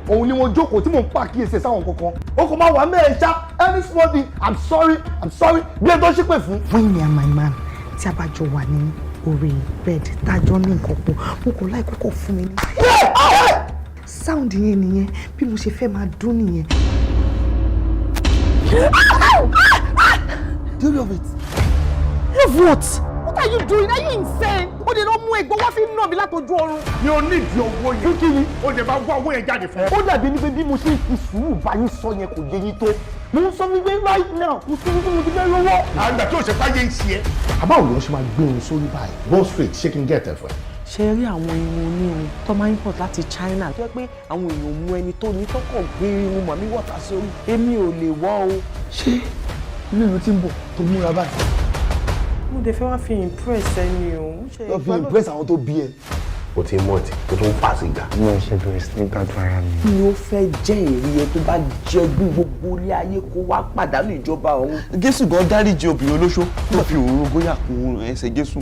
òun ni mo jókòó tí mo ń pàkíyèsí sáwọn kankan o kò máa wà mẹ́rin ṣá any small thing I'm sorry bí ẹ tó ṣépè fún. When me and my man tí a bá jọ wà ní orí bed tájọ́ ní nǹkan pọ̀ mo kò láì kókò fún mi ní. Sound yẹn nìyẹn bí mo ṣe fẹ́ máa dún nìyẹn. Do you love it? Love what? What are you doing? Are you insane? O de lọ mú egbò wá fi nà mí látọjú ọrùn. Mi ò ní ìdí owó yẹn. Kí ni? O lè máa wá owó yẹn jáde fún ọ. Ó dàbí ní pé bí mo ṣe ń fi sùúrù bá yín sọ yẹn kò yé yín tó. Mo ń sọ wípé right now kò sí wípé mo ti fẹ́ lọ́wọ́. Àgbà tí o ṣe fáyé ń ṣe ẹ́. Àbáwò ló ń ṣe máa gbé ohun sórí báyìí bone straight shaking get ẹ̀ fún ẹ. Ṣe rí àwọn irun onírin tó máa ń import láti China tó yẹ pé àwọn èèyàn mú ẹni tó ní tọkàn gbé irun màmí wọ̀tá sórí èmi ò lè wọ́ o. Ṣé ilé ìlú ti ń bọ̀ tó múra báyìí? Mo dẹ̀ fẹ́ wá fi impress ẹni o. Lọ fi impress àwọn tó bí ẹ. O ti mọ̀ tí o tún fà sìgá. Mo ṣe bẹ̀rẹ̀ sí ní gbádùn ara mi. Kí ló fẹ́ jẹ́ èrè ẹ tó bá jẹ́gbín gbogbo ilé ayé kó wá pàdánù ìjọba ọ̀hún? Jésù gan dáríjì obìnrin olóṣó tó fi òróró góyà kún ẹsẹ̀ Jésù.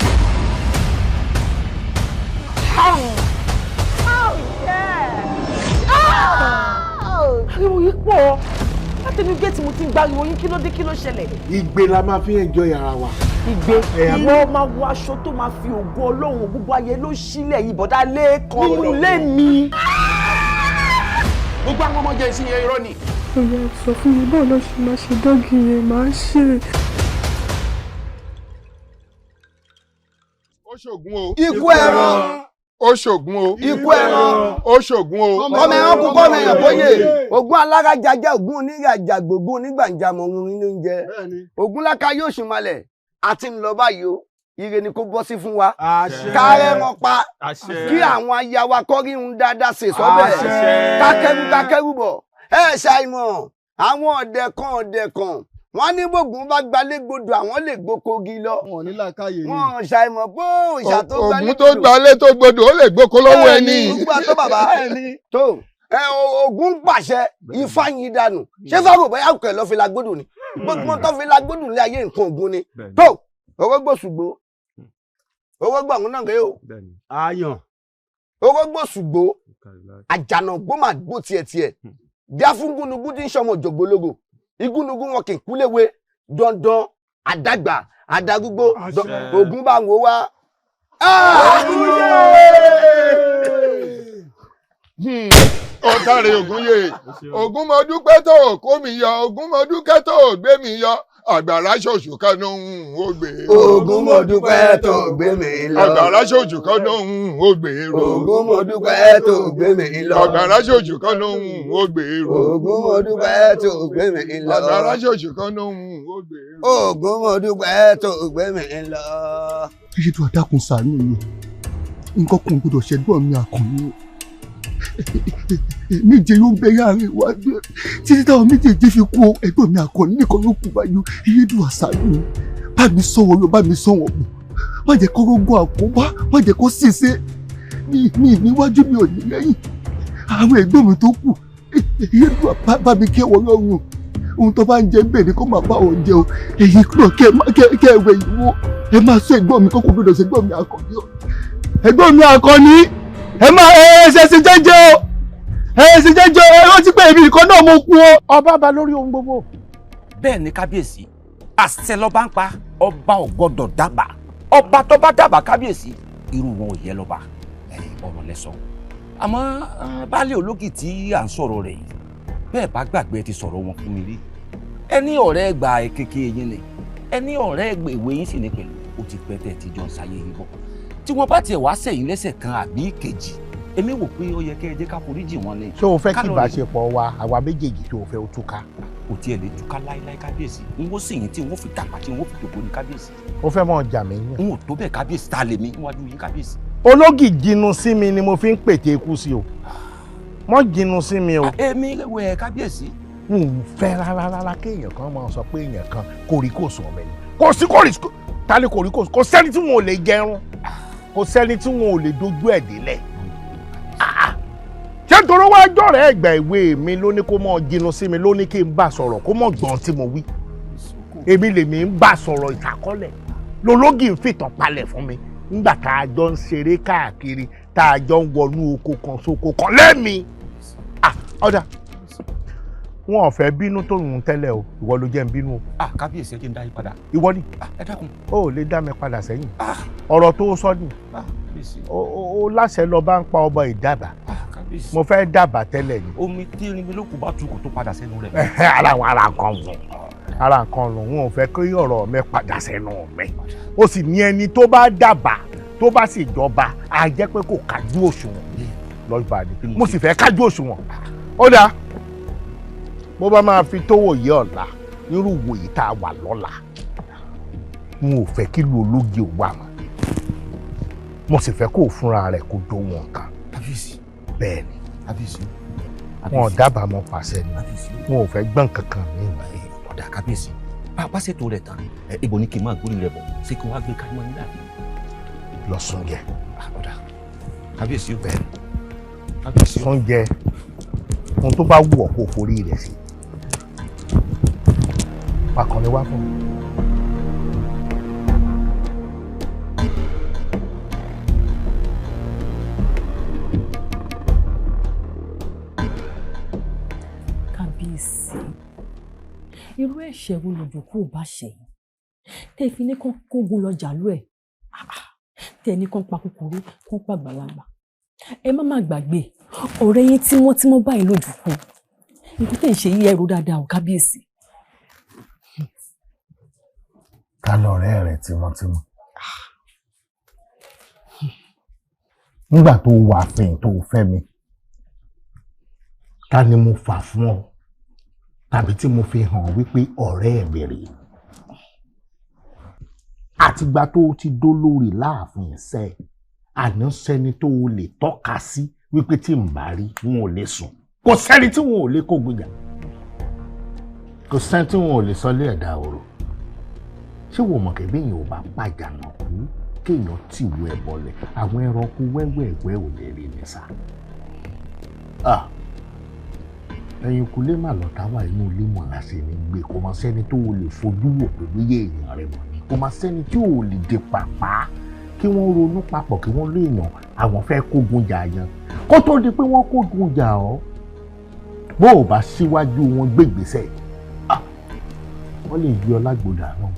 Ariwo yìí pọ̀ látẹnu géètì mo ti ń gbariwo yín kí ló dé kí ló ṣẹlẹ̀. Ìgbé la máa fi enjoy ara wa. Ìgbé ìwọ máa wọ aṣọ tó máa fi ògo Ọlọ́run gbogbo ayé ló sílẹ̀ yìí bọ̀dá lẹ́ẹ̀kan nínú ilé mi. Gbogbo àwọn ọmọ jẹ́ ìsìn yẹn irọ́ ni. Ìyá sọ fún mi báwo ló ṣe máa ṣe dọ́gì yẹn máa ṣe. Ó ṣògùn o. Ikú ẹran. Ó ṣògùn o. Ikú ẹran. Ó ṣògùn o. Ọmọ ẹran kú kọ́ mẹ́yàn bóyè. Ògún alára jajá, ògún onírajà, gbogbo onígbàǹjàmọ̀ ohun nínú oúnjẹ. Ògún láká yóò ṣùn malẹ̀. Àti ń lọ báyìí o. Ire ni kó bọ́ sí fún wa. Kárẹ́ wọn pa. Kí àwọn aya wa kọ́rí ń dáadáa ṣe sọ́bẹ̀. Kákẹ́rù bọ̀. Ẹ ṣàìmọ̀, àwọn ọ̀dẹ̀ kan. Wọ́n ní gbogbo bá gbalé gbodò àwọn lè gbókogi lọ. Wọ́n ní làákàyè ni. Wọ́n ṣàìmọ̀ pé òòṣà tó gbalé Ògún tó gbalé tó gbodò ó lè gbóko lọ́wọ́ ẹni. Ògún tó bàbá ẹni. Tó Ògún pàṣẹ Ifá yín dànù. Ṣé fáwọn bóyá òkè lọ fi la gbódò ni? Gbogbo tó fi la gbódò ní ayé nǹkan Ògún ni. Tó owó gbòṣùgbò. Owó gbọ́ àwọn náà rèé o. Àyàn. Owó gbòṣùgbò. Àjànà gbọ́mà gbó tiẹ̀. Díá fún gúnugún tí ń ṣọmọ òjògbólógò. Igúnugún wọn kì í kúléwé dandan àdàgbà àdàrúgbó Ògún bá wò wá. Ọ̀kàrẹ̀ Ògúnyè Ògún mo dúpẹ́ tó kó mi yọ Ògún mo dúpẹ́ tó gbé mi yọ àgbàrá ṣoṣù kan ló ń ó gbé. Ògún mo dúpẹ́ tó gbé mi lọ. Àgbàrá ṣoṣù kan ló ń ó gbé ro. Ògún mo dúpẹ́ tó gbé mi lọ. Àgbàrá ṣoṣù kan ló ń ó gbé ro. Ògún mo dúpẹ́ tó gbé mi lọ. Àgbàrá ṣoṣù kan ló ń ó gbé ro. Ògún mo dúpẹ́ tó gbé mi lọ. Ṣé tó àdákùn ṣàánú mi? Nǹkan kan gbọdọ̀ ṣẹ́gbọ́n mi àkànní. Méje ló ń bẹ láàrin wa títí táwọn méjèèjì fi kú ẹ̀gbọ́n mi àkànní nìkan ló kù báyìí. Elédùn àṣàánú bá mi sọ wọn lọ bá mi sọ wọn bọ̀. Má jẹ́ kó rógún àkóbá, má jẹ́ kó ṣèṣe. Mi níwájú mi ò ní lẹ́yìn. Àwọn ẹ̀gbọ́n mi tó kù Elédùn bá mi kẹ́ wọn lọ́rùn. Ohun tó bá ń jẹ bẹ́ẹ̀ ni kó máa bá wọn jẹ o. Èyí kúrò kẹ́ ẹ wẹ̀ ìwọ. Ẹ máa sọ ẹ̀gbọ́n mi kókó gbọdọ̀ sí ẹ̀gbọ́n mi àkànní o. Ẹ̀gbọ́n mi àkànní ẹ máa ṣe sí jẹ́jẹ́ o. Ṣe jẹ́jẹ́ o. Ẹ rántí pé èmi nìkan náà mo kú o. Ọba bá lórí ohun gbogbo. Bẹ́ẹ̀ ni kábíyèsí àṣẹ lọ́ba ń pa ọba ò gbọ́dọ̀ dábàá ọba tó bá dábàá kábíyèsí irú wọn ò yẹ lọ́ba ọ̀rọ̀ lẹ́sọ̀. Àmọ́ baálé olókì tí à ń sọ̀rọ̀ rẹ̀ yìí bẹ́ẹ̀ bá gbàgbé ti sọ̀rọ̀ wọn fún mi rí. Ẹni ọ̀rẹ́ gba kékeré yín ni ẹni ọ̀rẹ́ ìwé yín sì ní pẹ̀lú ó ti pẹ́ tẹ̀ tí jọ ń sáyé yín bọ̀. Tí wọ́n bá tiẹ̀ wá sẹ́yìn lẹ́sẹ̀ kan àbí kejì èmi wò pé ó yẹ kẹ́ ẹ jẹ́ ká foríjì wọn ni. Ṣé o fẹ́ kí ìbáṣepọ̀ wa àwa méjèèjì tó o fẹ́ o túká? Kò tiẹ̀ lè túká láíláí kábíyèsí n ó sì yín tí n ó fi dàgbà tí n ó fi dògbò ní kábíyèsí. O fẹ́ mọ̀ ọjà mi yàn. N ò tó bẹ́ẹ̀ kábíyèsí tá a lè mí níwájú yín kábíyèsí. Ológì jinú sí mi ni mo fi ń pète ikú sí o. Mọ́ jinú sí mi o. Èmi wẹ̀ kábíyèsí. N ò fẹ́ rárá kéèyàn kan máa sọ pé èèyàn kan kórìkòsùn ọmọ ẹni. Kò sí kórìkòsùn. tálí koríko kò sẹ́ni tí wọn ò lè gẹrun kò sẹ́ni tí wọn ò lè dojú ẹ̀ délẹ̀ ṣé nítorí wá jọ̀rẹ́ ẹ̀gbà ìwé mi ló ní kó mọ̀ jinú sí mi ló ní kí n bá sọ̀rọ̀ kó mọ̀ gbọ́n tí mo wí èmi lèmi ń bá sọ̀rọ̀ ìtàkọ́lẹ̀ lológì ń fìtàn palẹ̀ fún mi nígbà tá a jọ ń ṣeré káàkiri tá a jọ ń wọnú oko kan sóko kan lẹ́mi ọ̀dà wọn ò fẹ́ bínú tó ń tẹ́lẹ̀ o ìwọ ló jẹ́ ń bínú o. kábíyèsí ẹ jẹ́ ń dá yín padà. ìwọ ni. ẹ dákun. o ò lè dá mi padà sẹ́yìn. ọ̀rọ̀ tó sọ ni. o láṣẹ lọ bá ń pa ọba ìdábàá. mo fẹ́ dábàá tẹ́lẹ̀ ni. omi tí irin ló kù bá tu kò tó padà sẹ́nu rẹ̀. ara nǹkan lò ara nǹkan lò wọn ò fẹ́ kí ọ̀rọ̀ mi padà sẹ́nu mi. o sì ní ẹni tó bá dábàá tó bá sì jọba á jẹ́ pé kò kájú òṣùwọ̀n lọ́ba ni mo sì fẹ́ kájú òṣùwọ̀n. ó dáa bó bá máa fi tówó yé ọ̀la nírú ìwòyí tá a wà lọ́la n ò fẹ́ kí lu ológe ò wà mọ́ mo sì fẹ́ kó o fúnra rẹ̀ kó dó wọn kan bẹ́ẹ̀ ni wọn ò dábàá mọ́ pàṣẹ ni wọn ò fẹ́ gbọ́n kankan mi. ọ̀dà kábíyèsí bá ṣètò rẹ̀ tán ibo ni kí n máa gbórí rẹ̀ bọ̀ ṣé kí wọ́n á gbé káyọ̀ nílà. lọ sún jẹ. ọ̀dà kábíyèsí ó bẹ̀rẹ̀. sún jẹ ohun tó bá wù ọ́ kó forí rẹ̀ sí. Pàkànlé wá fún mi. Kábíyèsí, irú ẹ̀ṣẹ̀ wo lòjòkú bá ṣe tẹ́ fi ní kán kógun lọ jàlú ẹ̀ tẹ́ ní kán pa kúkúrú kán pa àgbàlagbà ẹ má gbàgbé ọ̀rẹ́ yín tímọ́tímọ́ báyìí lòjòkú nǹkan tẹ́ ń ṣe yí ẹrù dáadáa ò kábíyèsí. Ta lọ̀rẹ́ rẹ̀ tímọ́tímọ́ nígbà tó wà fẹ̀yìn tó fẹ́ mi ta ni mo fà fún ọ tàbí tí mo fi hàn wípé ọ̀rẹ́ mi rèé àtìgbà tó ti dó lórí láàfin ẹsẹ̀ àná sẹ́ni tó o lè tọ́ka sí wípé tí n bá rí wọn ò lè sùn kò sẹ́ni tí wọn ò lè kó gbìyà kò sẹ́ni tí wọn ò lè sọ lé ẹ̀dá òru ṣé wo mọ̀ kẹ́bí yìí ò bá pàjà náà kú kéèyàn tì wú ẹ̀ bọ́lẹ̀ àwọn ẹranko wẹ́wẹ́wẹ́ ò lè rí ní sá. ẹ̀yin kú lè má lọ́ta wà inú ilé mọ̀ láṣẹ ní gbé kò mọ̀ sẹ́ni tó o lè fojú wò pé bí yé èèyàn rẹ̀ wọ̀ ni kò mọ̀ sẹ́ni tí ò lè dé pàpà kí wọ́n ronú papọ̀ kí wọ́n léèyàn àwọn fẹ́ kógun jà yan kó tó di pé wọ́n kógun jà ọ́ bó o bá síwájú wọn gbégbèsè wọ́n lè yí ọ lágbòdà náà.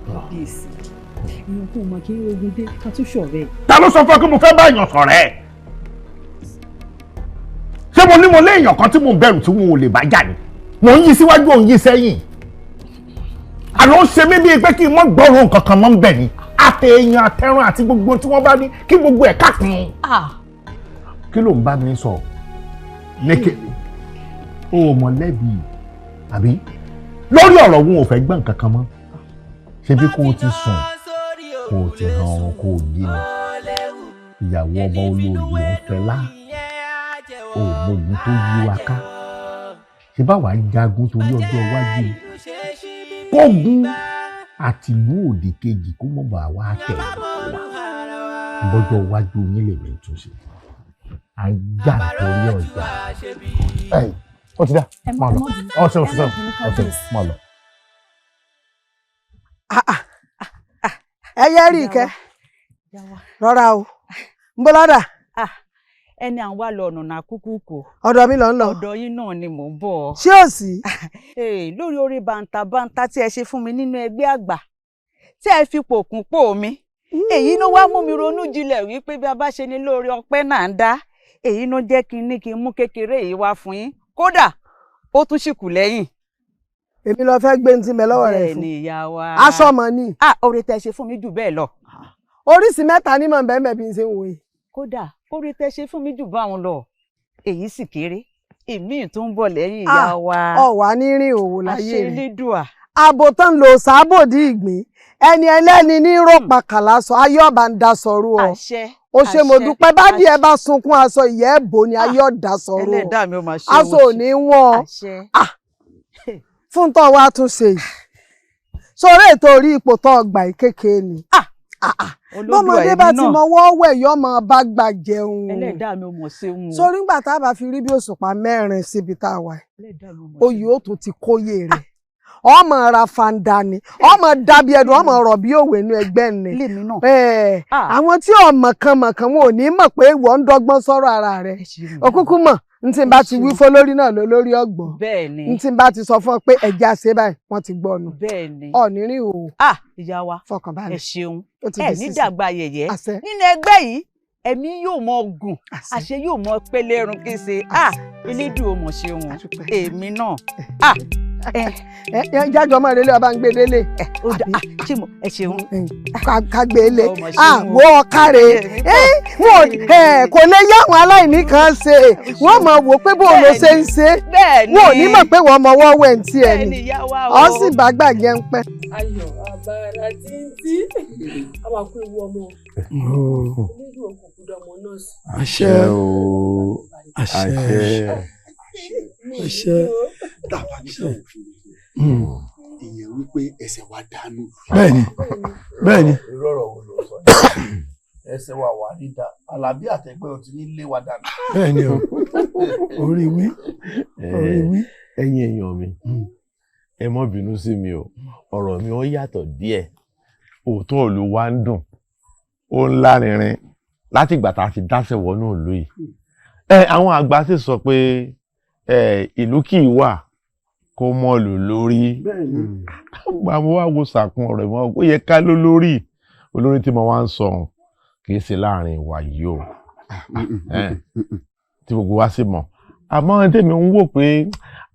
Kábíyèsí èèyàn kò mọ̀ kí ogun dé ká tún ṣọ̀rẹ́. ta ló sọ fún ọ pé mo fẹ́ bá èèyàn sọ̀rọ̀ ẹ̀ ṣé mo ní mo lé èèyàn kan tí mo bẹ̀rù tí wọn ò lè bá jà ní mò ń yí síwájú òun yí sẹ́yìn àná ó ṣe mí bíi pé kí n mọ́ gbọ́rọ̀ nǹkan kan mọ́ ń bẹ̀ ni àtẹ èèyàn àtẹrun àti gbogbo tí wọ́n bá ní kí gbogbo ẹ̀ kápin. kí ló ń bá mi sọ lékè o ò mọ̀ lẹ́bi àbí lórí ọ̀rọ̀ wọn ò fẹ́ gbọ́ nǹkan kan mọ́ ṣebí kó o ti sùn kó o ti hàn ọ̀run kó o yí ni ìyàwó ọba olóòlù ń fẹlá òògùn tó yí wa ká ṣe bá wàá jagun torí ọjọ́ iwájú kógun àtìlú òdì kejì kó mọ̀ bá wa tẹ̀ bọ́jọ́ iwájú yín lè mi tún ṣe à ń jà torí ọjà ó ti dá máa lọ ọ̀sẹ̀ máa lọ. ẹyẹ rí ìkẹ́ rọra o ń bọ́ lọ́dà. ẹni à ń wá lọ ọ̀nà náà kúkú kò. ọ̀dọ̀ mi lọ ń lọ. ọ̀dọ̀ yín náà ni mò ń bọ̀. ṣé ò sí. lórí orí bàǹtàbàǹtà tí ẹ ṣe fún mi nínú ẹgbẹ́ àgbà tí ẹ fi pòkùn pò mí èyí ló wá mú mi ronú jinlẹ̀ wípé bí a bá ṣe ní lórí ọpẹ́ náà ń dá èyí ló jẹ́ kí n ní kí n mú kékeré yìí wá fún yín kódà ó tún ṣìkù lẹ́yìn. èmi lọ fẹ́ gbé ní ti mẹ́ lọ́wọ́ rẹ̀ fún. bẹ́ẹ̀ ni ìyá wa. aṣọ mọ̀ ni. oore tẹ ṣe fún mi jù bẹ́ẹ̀ lọ. oríṣi mẹ́ta ní mọ̀ bẹ́ẹ̀ bí n ṣe ń wòye. kódà oore tẹ ṣe fún mi jù báwọn lọ èyí sì kéré èmi tó ń bọ̀ lẹ́yìn ìyá wa. ọ̀wá ní rìn òwò láyé rẹ̀. àṣelédùà. ààbò tán lò sábòdì ìgbín ẹni ẹlẹ́ni ní rògbàkàlà sọ ayé ọba ń da sọ̀rọ̀ ọ. àṣẹ. o ṣe mo dúpẹ́ bá díẹ̀ bá sunkún aṣọ ìyẹ́ ẹ̀bọ ni ayé ọ̀dà sọ̀rọ̀ ọ. ẹlẹ́dàá mi ò máa ṣe aṣọ ò ní wọ́n. àṣẹ. fún tó wá tún ṣe yìí sórí ètò orí ipò tó ọgbà ìkéke ni. bọ́mọdé bá ti mọwọ́ wẹ̀ yọ ọmọ bá gbà jẹun. ẹlẹ́dàá mi ò mọ̀ ṣe ń. sórí ńgbà tá a bá fi rí bí òṣùpá 4 síbi tá a wà oyè ó tún ti kóyè rẹ̀ ọmọ ra fanda ni ọmọ dàbí ẹdùn ọmọ rọ̀ bí òwe inú ẹgbẹ́ ni. àwọn tí ọmọkànmọ̀kàn wọn ò ní mọ̀ pé ìwọ ń dọ́gbọ́n sọ̀rọ̀ ara rẹ̀ òkúkú mọ̀ n tí n bá ti wí fún lórí náà lórí ọgbọ́n n tí n bá ti sọ fún ọ pé ẹja ṣe báyìí wọ́n ti gbọ́ nu ọ̀nìrín o. ìyá wa fọkànbalẹ̀ ẹ ṣeun ẹ ní dàgbà yẹ̀yẹ́ nínú ẹgbẹ́ yìí ẹ̀mí yóò mọ gùn àṣẹ yóò mọ pẹlẹrun kése elédùn ò mọ̀ ṣeun èmi náà. jájọ ọmọ ìrẹ̀lẹ̀ ọba ń gbé délé. ẹ ṣeun. ká gbé lé wo ọ̀kàrẹ̀ kò lè yá àwọn aláìní kan ṣe wọ́n mọ̀ wò pé bó ló ṣe ń ṣe wọn ò ní mọ̀ pé wọ́n mọ̀ wọ́n wẹ̀ ń tiẹ̀ ni ọ̀ sì bá gbàgbé ń pẹ́. ayọ̀ àbára títí àwọn àkó ewu ọmọ onídùú òkùnkùn ọmọ náà sí. àṣẹ o àṣẹ àṣẹ. tàbá ní sọ ìyẹn wípé ẹsẹ̀ wa dànù. bẹ́ẹ̀ni. ìrọ̀rọ̀ wo ló sọ ẹsẹ̀ wa wà nídà Alábí àtẹgbẹ́ ò ti ní lé wa dànù. bẹ́ẹ̀ni o orí wí. ẹ̀yin èèyàn mi ẹ má bínú sí mi o ọ̀rọ̀ mi ó yàtọ̀ díẹ̀ òótọ́ òlu wa ń dùn ó ń lárinrin láti ìgbà tá a ti dáṣẹ̀ wọnú ìlú yìí àwọn àgbà sì sọ pé ìlú kì í wà kó mọ́ọ̀lù lórí gba mo wá wo sàkún ọ̀rọ̀ ìmọ̀ ó yẹ ká ló lórí olórí tí mo wá ń sọ kì í ṣe láàrin ìwà yìí o tí gbogbo wa sì mọ̀ àmọ́ tèmi ń wò pé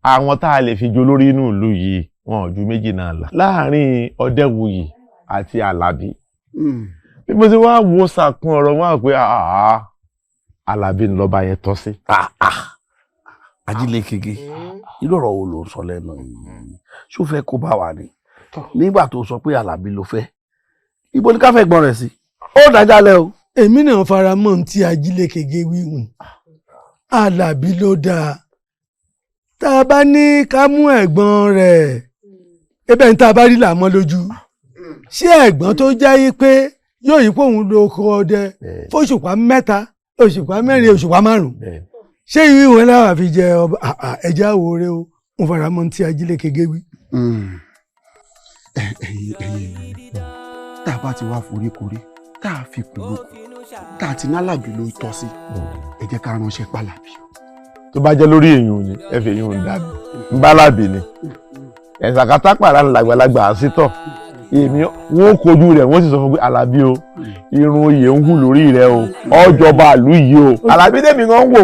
àwọn tá a lè fi jo lórí inú ìlú yìí wọn ò ju méjì náà là láàrin Ọdẹ́wuyì àti Àlàbí bí mo ti wá wo sàkún ọ̀rọ̀ wọn pé Àlàbí ń lọ́ba yẹn tọ́ sí. Ajilekege irú ọ̀rọ̀ wo ló ń sọ lẹ́nu yìí ṣó fẹ́ kó bá wa ni nígbà tó sọ pé Àlàbí ló fẹ́ ibo ni ká fẹ́ gbọ́n rẹ̀ sí ó dájálẹ̀ o. èmi náà fara mọ́ ohun tí Ajilekege wíwùn Àlàbí ló dáa tá a bá ní ká mú ẹ̀gbọ́n rẹ̀ ebe ní tá a bá rí làmọ́ lójú ṣé ẹ̀gbọ́n tó jáyé pé yóò yí pé òun lo oko ọdẹ fóṣùpá 3 òṣùpá 4 òṣùpá 5 ṣé ìwé ìwọ̀n láwà fi jẹ ọba ẹ̀jẹ̀ àwòrè o ń fara mọ́ tí Ajilekege wí. tá a bá ti wá foríkorí tá a fi kún lókun tá a ti ní Àlàbí ló tọ́ sí ẹ jẹ́ ká ránṣẹ́ pàlàbí. tó bá jẹ́ lórí èèyàn ni ẹ fi èèyàn dà ń bá Àlàbí ni ẹ̀sàkátà pàrà làgbàlagbà àsítọ̀ èmi wọn kojú rẹ̀ wọ́n sì sọ fún pé Àlàbí o irun oyè ń hù lórí rẹ̀ o ọjọba àlú yìí o Àlàbí tèmi kan ń wò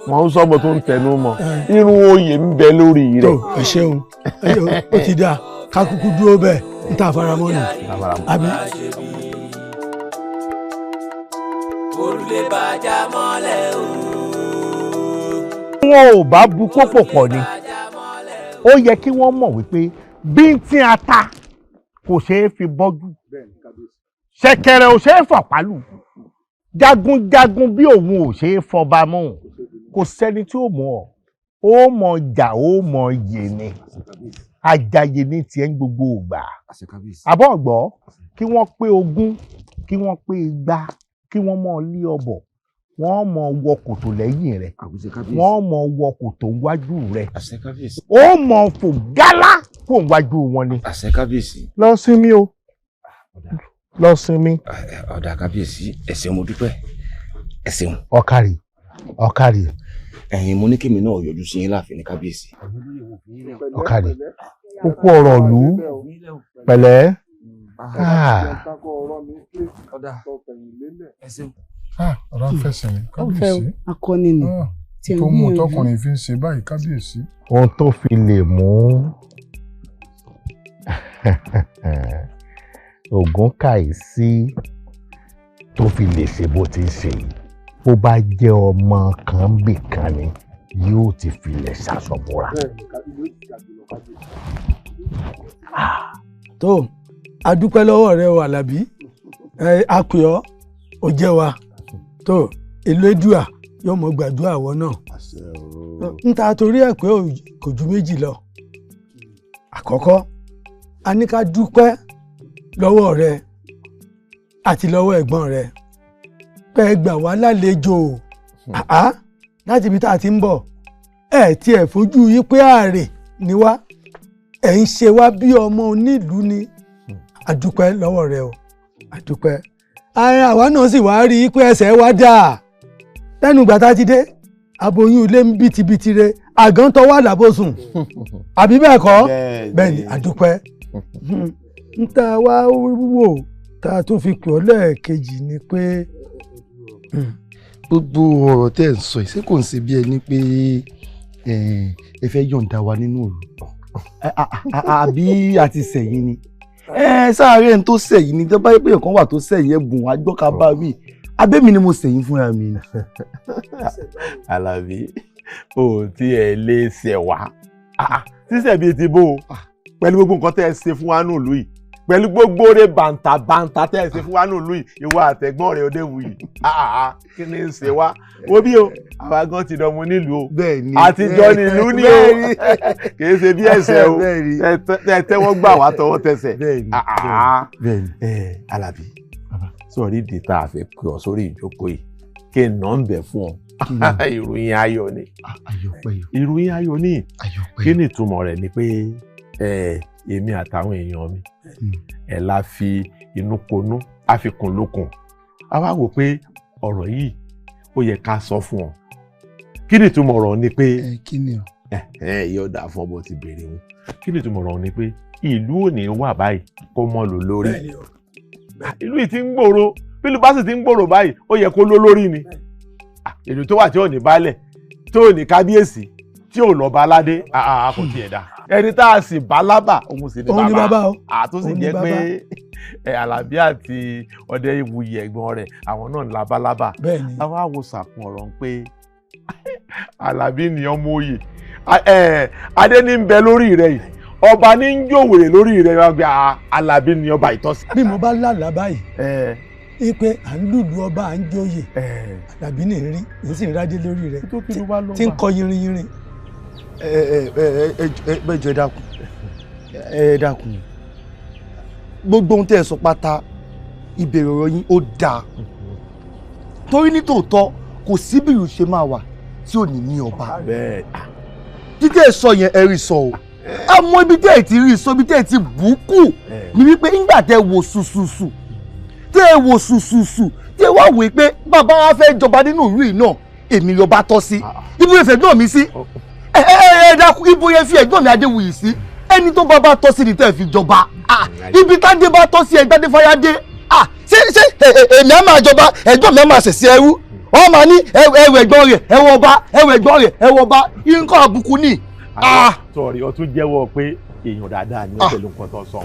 wọn ń sọmọ tó ń tẹnu mọ́ irun oyè ń bẹ lórí rẹ̀. ẹ ṣeun ó ti dáa ká kúkú dúró bẹ́ẹ̀ ń tà faramọ́ nù àbí. olùlé bàjá mọ́lẹ̀ o. wọn ò bá bu kópò pọ̀ ni ó yẹ kí wọ́n mọ̀ wípé bíntín ata kò ṣeé fi bọ́jú ṣẹ̀kẹ̀rẹ̀ ò ṣeé fọ̀pálù jagunjagun bí òun ò ṣeé fọba mọ́ kò sẹ́ni tí ó mọ̀ ọ́ ó mọ̀ jà ó mọ̀ yè ni ajayi ní tiẹ̀ ń gbogbo ìgbà àbọ̀ ọ̀gbọ́ kí wọ́n pé 20 kí wọ́n pé 200 kí wọ́n mọ̀ lé ọbọ̀ wọ́n mọ̀ wọ kòtò lẹ́yìn rẹ̀ wọ́n mọ̀ wọ kòtò wájú rẹ̀ ó mọ̀ fò gálá kó wájú wọn ni. àṣẹ kábíyèsí. lọ sinmi o lọ sinmi. ọ̀dà kábíyèsí ẹ ṣeun mo dúpẹ́ ẹ ṣeun. ọ̀kàrì. ẹ̀yin mo ní kémi náà yọjú sí yín láàfin ní kábíyèsí. ọ̀kàrì kókó ọ̀rọ̀ lù ú pẹ̀lẹ́. ọ̀rọ̀ fẹsẹ̀ ni kábíyèsí. akọni ni tí tó mú tọkùnrin fi ń ṣe báyìí kábíyèsí. ohun tó fi lè mú Ògúnkáìsí tó fi lè ṣe bó ti ń ṣe yìí bó bá jẹ́ ọmọ kan bì kan ni yóò ti filẹ̀ ṣàṣọ̀bọ̀ra. tó a dúpẹ́ lọ́wọ́ rẹ o Àlàbí a pè ọ́ ò jẹ́ wa tó Elédùà yóò mọ̀ gbàdúrà wọ náà n ta torí ẹ̀ pé kò ju méjì lọ àkọ́kọ́ a ní ká dúpẹ́ lọ́wọ́ rẹ àti lọ́wọ́ ẹ̀gbọ́n rẹ pé ẹ gbà wá lálejò láti ibi tá a ti ń bọ̀ ẹ tiẹ̀ fojú yí pé ààrẹ ni wá ẹ̀ ń ṣe wá bí ọmọ onílùú ni àdúpẹ́ lọ́wọ́ rẹ o àdúpẹ́ àwa náà sì wá rí i pé ẹsẹ̀ wá dà lẹ́nu ìgbà tá a ti dé aboyún ilé ń bìtìbìtì rẹ àgàn tó wà lábòsùn àbí bẹ́ẹ̀ kọ́ bẹ́ẹ̀ ni àdúpẹ́ ń tá a wá wò tá a tún fi pè ọ́ lẹ́ẹ̀kejì ni pé. gbogbo ọ̀rọ̀ tẹ́ ẹ̀ ń sọ ṣé kò ń ṣe bí ẹni pé ẹ fẹ́ yọ̀ǹda wa nínú òru àbí a ti sẹ̀yìn ni sáré ń tó sẹ̀yìn ni tó bá yẹ pé nǹkan wà tó sẹ̀yìn ẹ̀ bùn wá gbọ́ ká bá wí abẹ́mi ni mo sẹ̀yìn fúnra mi. Àlàbí o tí ẹ lè ṣẹ̀ wá sísẹ̀ bíi ti bó o pẹ̀lú gbogbo nǹkan tẹ́ ẹ ṣe fún wa nù lù yìí pẹ̀lú gbogbo rẹ̀ bàǹtàbàǹtà tẹ́ ẹ ṣe fún wa nù lù yìí ìwọ àtẹ̀gbọ́n rẹ̀ Odéwu yìí kí ni ń ṣe wá wo bí o àwa gan ti dọ̀mọ nílùú o àtijọ́ nílùú ni o kì í ṣe bí ẹ̀ṣẹ̀ o ẹ tẹ́wọ́ gbà wá tọwọ́ tẹsẹ̀. Àlàbí sọ̀rí ìdí tá a fẹ́ pè ọ́ sórí ìjókòó yìí kí n nà ń bẹ̀ fún ọ ìròyìn ayọ̀ ni ìròyìn ayọ̀ ni kí ni ìtumọ̀ rẹ̀ ni pé èmi àtàwọn èèyàn mi ẹ̀ la fi inú konú àfikún lókun a wá wò pé ọ̀rọ̀ yìí ó yẹ ká sọ fún ọ kí ni ìtumọ̀ ọ̀rọ̀ ni pé yóò dà fún ọbọ̀ ti bèrè wọn kí ni ìtumọ̀ ọ̀rọ̀ ni pé ìlú ò ní wà báyìí kó mọ́ lò lórí ìlú yìí ti ń gbòòrò bílù bá sì ti ń gbòòrò báyìí ó yẹ kó ló lórí ni ìlú tó wà tí ò ní baálẹ̀ tó ò ní kábíyèsí tí ò lọ́ba aládé kò tiẹ̀ dá ẹni tá a sì bá lábà òun sì ní bàbá àtúnṣe jẹ́ pé Àlàbí àti Odéwuyì ẹ̀gbọ́n rẹ̀ àwọn náà ń labalábá àwa wo sàkún ọ̀rọ̀ pé Àlàbí ni ọmọ òye adé ní ń bẹ lórí rẹ̀ yìí ọba ní ń jòwèrè lórí rẹ̀ wá gbé Àlàbí ni ọba ìtọ́sí. bí mo bá lálàá báyìí pé à ń lùlù ọba à ń jóyè Àlàbí ní rí ní sì ń rádé lórí rẹ̀ tí ń kọ yinrin yinrin. bẹ́ẹ̀jọ ẹ dákun gbogbo ohun tẹ́ ẹ sọ pátá ìbẹ̀rẹ̀ ọ̀rọ̀ yín ó dáa torí ní tòótọ́ kò sí bí ìlú ṣe máa wà tí ò ní ní ọba títẹ̀ sọ yẹn ẹ rí sọ o àmọ́ ibi tẹ́ ẹ ti rí sọ ibi tẹ́ ẹ ti bù kù ni wípé nígbà tẹ́ ẹ wò sùsùsù tẹ́ ẹ wá wò pé bàbá wa fẹ́ jọba nínú ìlú yìí náà èmi lọ́ba tọ́ sí ibi ìfẹ́ náà mi sí ẹ dákun ibo yẹn fi ẹ̀gbọ́n mi Adéwuyì sí ẹni tó bá tọ́ sí ni tẹ́ ẹ fi jọba ibi tádé bá tọ́ sí ẹgbẹ́ fáyádé ṣé èmi á máa jọba ẹ̀gbọ́n mi á máa ṣẹ̀ṣẹ̀ ẹrú wọ́n máa ní ẹwù ẹ̀gbọ́n rẹ̀ ẹwù ọba ẹwù ẹ̀gbọ́n rẹ̀ ẹwù ọba nǹkan àbùkù ni. sọ̀rí o tún jẹ́wọ́ pé èèyàn dáadáa ni ó pẹ̀lú nǹkan tó sọ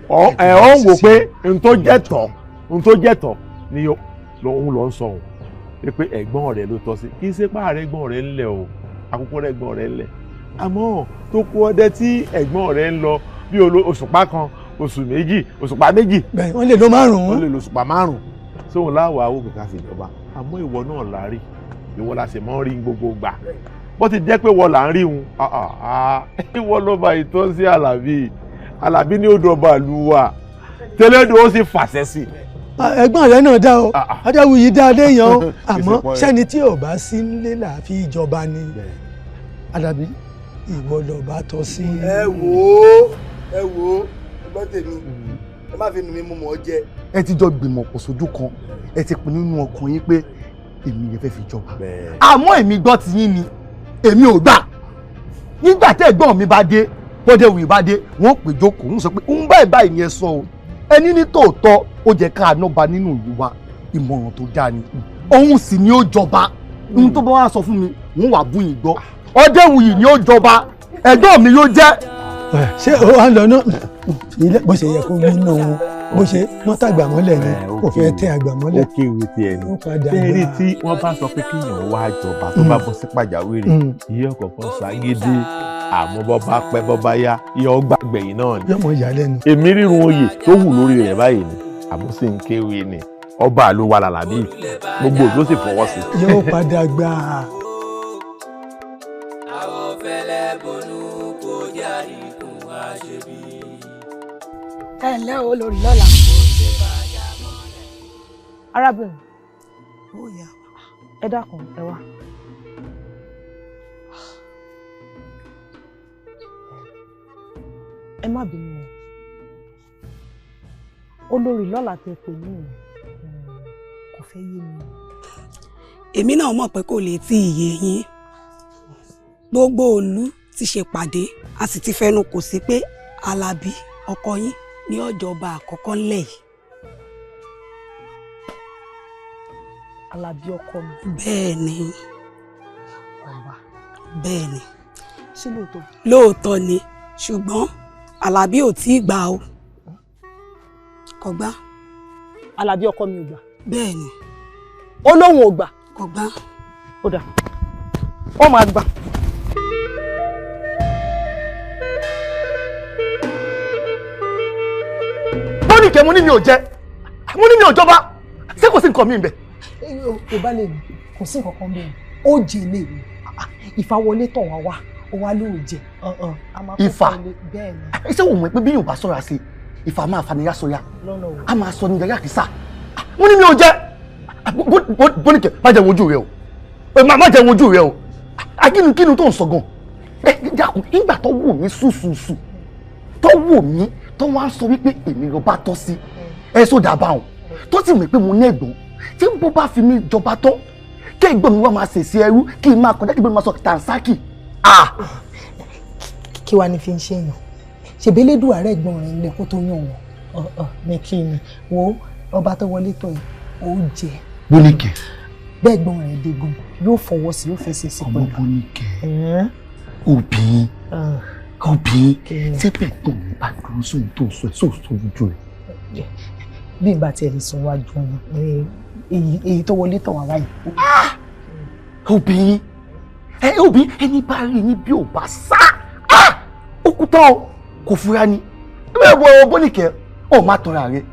ọ̀ ń wò pé n tó jẹ́ tọ̀ ni òun lọ ń sọ òun pé ẹ̀gbọ́n rẹ̀ ló tọ́ sí kì í ṣe páàrẹ̀ ẹ̀gbọ́n rẹ̀ ńlẹ̀ o àkókò rẹ̀ ẹ̀gbọ́n rẹ̀ ńlẹ̀ àmọ́ tó kú ọdẹ tí ẹ̀gbọ́n rẹ̀ ń lọ bí òṣùpá kan oṣù méjì òṣùpá méjì. bẹ́ẹ̀ wọ́n lè lo márùn-ún. wọ́n lè lo òṣùpá márùn-ún sóhun láwọ̀ àwọn òkè ká sì jọba àmọ́ ìwọ náà là ń rí ìwọ la sì mọ́ ń rí gbogbo gbà bó ti jẹ́ pé wọ́n là ń rí òun ìwọ ló bá ìtọ́ sí Àlàbí ní odò ọba ìlú wa tẹ́lẹ̀dọ̀ ó sì fàṣẹ sí. ẹ̀gbọ́n rẹ̀ náà dá o Adéwuyì dá léèyàn o àmọ́ sẹ́ni tí ò bá sí nílé là á fi jọba ni Àlàbí ìwọ lọ́ba tọ́ sí. ẹ wò ẹgbọ́n tèmi ẹ má fi nù mí mú mọ́ jẹ. ẹ ti jọ gbìmọ̀ pọ̀ sójú kan ẹ ti pinnu nínú ọkàn yín pé èmi yẹn fẹ́ fi jọba àmọ́ èmi gbọ́ ti yín ni èmi ò gbà nígbà tẹ́ ẹ̀gbọ́n mi bá dé Odéwuyì bá dé wọ́n pè jókòó ń sọ pé ń báyìí ni ẹ sọ o ẹni ní tòótọ́ ó jẹ́ ká ànába nínú ìlú wa ìmọ̀ràn tó dáa ni òun sì ni ó jọba ohun tó bá wá sọ fún mi wọ́n wà búyìn gbọ́ Odéwuyì ni ó jọba ẹ̀gbọ́n mi ló jẹ́. ṣé o wá lọ náà bó ṣe yẹ kó wí náà wọn bó ṣe wọ́n tàgbà mọ́lẹ̀ ni kò fẹ́ tẹ àgbà mọ́lẹ̀. ó kéwì tí ẹni bẹ́ẹ̀rí tí wọ́n bá sọ pé kéèyàn wá jọba tó bá bọ́ sí pàjáwìrì iye ọ̀kọ̀ọ̀kan ṣàgídí àmọ́ bọ́ bá pẹ́ bọ́ bá yá iye ọgbàgbẹ̀yìn náà ni. yọmọ ìyá lẹ́nu. èmi rírun oyè tó wù lórí rẹ̀ báyìí ni àmọ́ sì ń kéwì ni ọba ló wà Àlàbí gbogbo ló sì fọwọ́ sí. yóò padà gbà. àwọn fẹlẹ bonú kó jáde kún àṣebí. ẹ ǹlẹ́ o lórí lọ́la. arábìnrin ẹ dákun ẹ wá. ẹ má bínú olórí lọ́la tẹ pè mí kò fẹ́ yé mi. èmi náà mọ̀ pé kò lè tí ì yé yín gbogbo ìlú ti ṣèpàdé a sì ti fẹnu kò sí pé Alábí ọkọ yín ní ọjọba àkọ́kọ́ ńlẹ̀ yìí. Alábí ọkọ mi. bẹ́ẹ̀ ni bẹ́ẹ̀ ni ṣé lóòótọ́. lóòótọ́ ni ṣùgbọ́n Alábí ò tí ì gbà o kò gbà. Alábí ọkọ mi ò gbà. bẹ́ẹ̀ ni. ó lóun ò gbà. kò gbà. ó dà ó máa gbà. bọ́nìkẹ́ mo ní mi ò jẹ́ mo ní mi ò jọba ṣé kò sí nǹkan mi bẹ̀. kò bá lè mi kò sí nǹkan kan bẹ́ẹ̀ ó jẹ lè mi ìfawọlé tọ̀ wá wá ó wá lóò jẹ. Ifá bẹ́ẹ̀ ni. ṣé òun mọ̀ pé bí yóò bá sọ̀rọ̀ sí Ifá máa faniyá sọyá lọ́nà o. a máa sọ ní yàrá kìsà mo ní mi ò jẹ́ bọ́nìkẹ́ má jẹ́ wojú rẹ o má jẹ́ wojú rẹ o akínukínu tó ń sọ gan dákun nígbà tó wò mí sùsùsù tó wò mí tó wá ń sọ wípé èmi ló bá tọ́ sí ẹ sódà bá wọn tó sì mọ̀ pé mo ní ẹ̀gbọ́n tí bó bá fi mí jọba tán kí ẹ̀gbọ́n mi wá máa ṣèṣe ẹrú kí n máa kọjá kí n máa sọ tàǹsákì. kí wàá ní fi ń ṣe èèyàn ṣèbélédùn ààrẹ ẹ̀gbọ́n rẹ̀ ńlẹ̀ kó tó yàn wọ́n ní kí ni wo ọba tó wọlé tọ̀ yìí ó jẹ. Bóníkẹ́. bẹ́ẹ̀ gbọ́n rẹ̀ dégun yóò fọwọ́ sí yóò fẹsẹ̀ sí pẹ̀lú. ọmọ Bóníkẹ́ obìnrin sẹ́pẹ̀ tó ń bá dúró sóhun tó ń sọ ẹ̀ sóòsó ojú rẹ̀. bí n bá tiẹ̀ lè sọ wájú ọ̀nà èyí tó wọlé tọ̀ wá wáyé. obìnrin ẹni bá rí ní bí ò bá sá òkúta kò fura ni bẹ́ẹ̀ wọ Bóníkẹ́ ọ̀ má tanra rẹ̀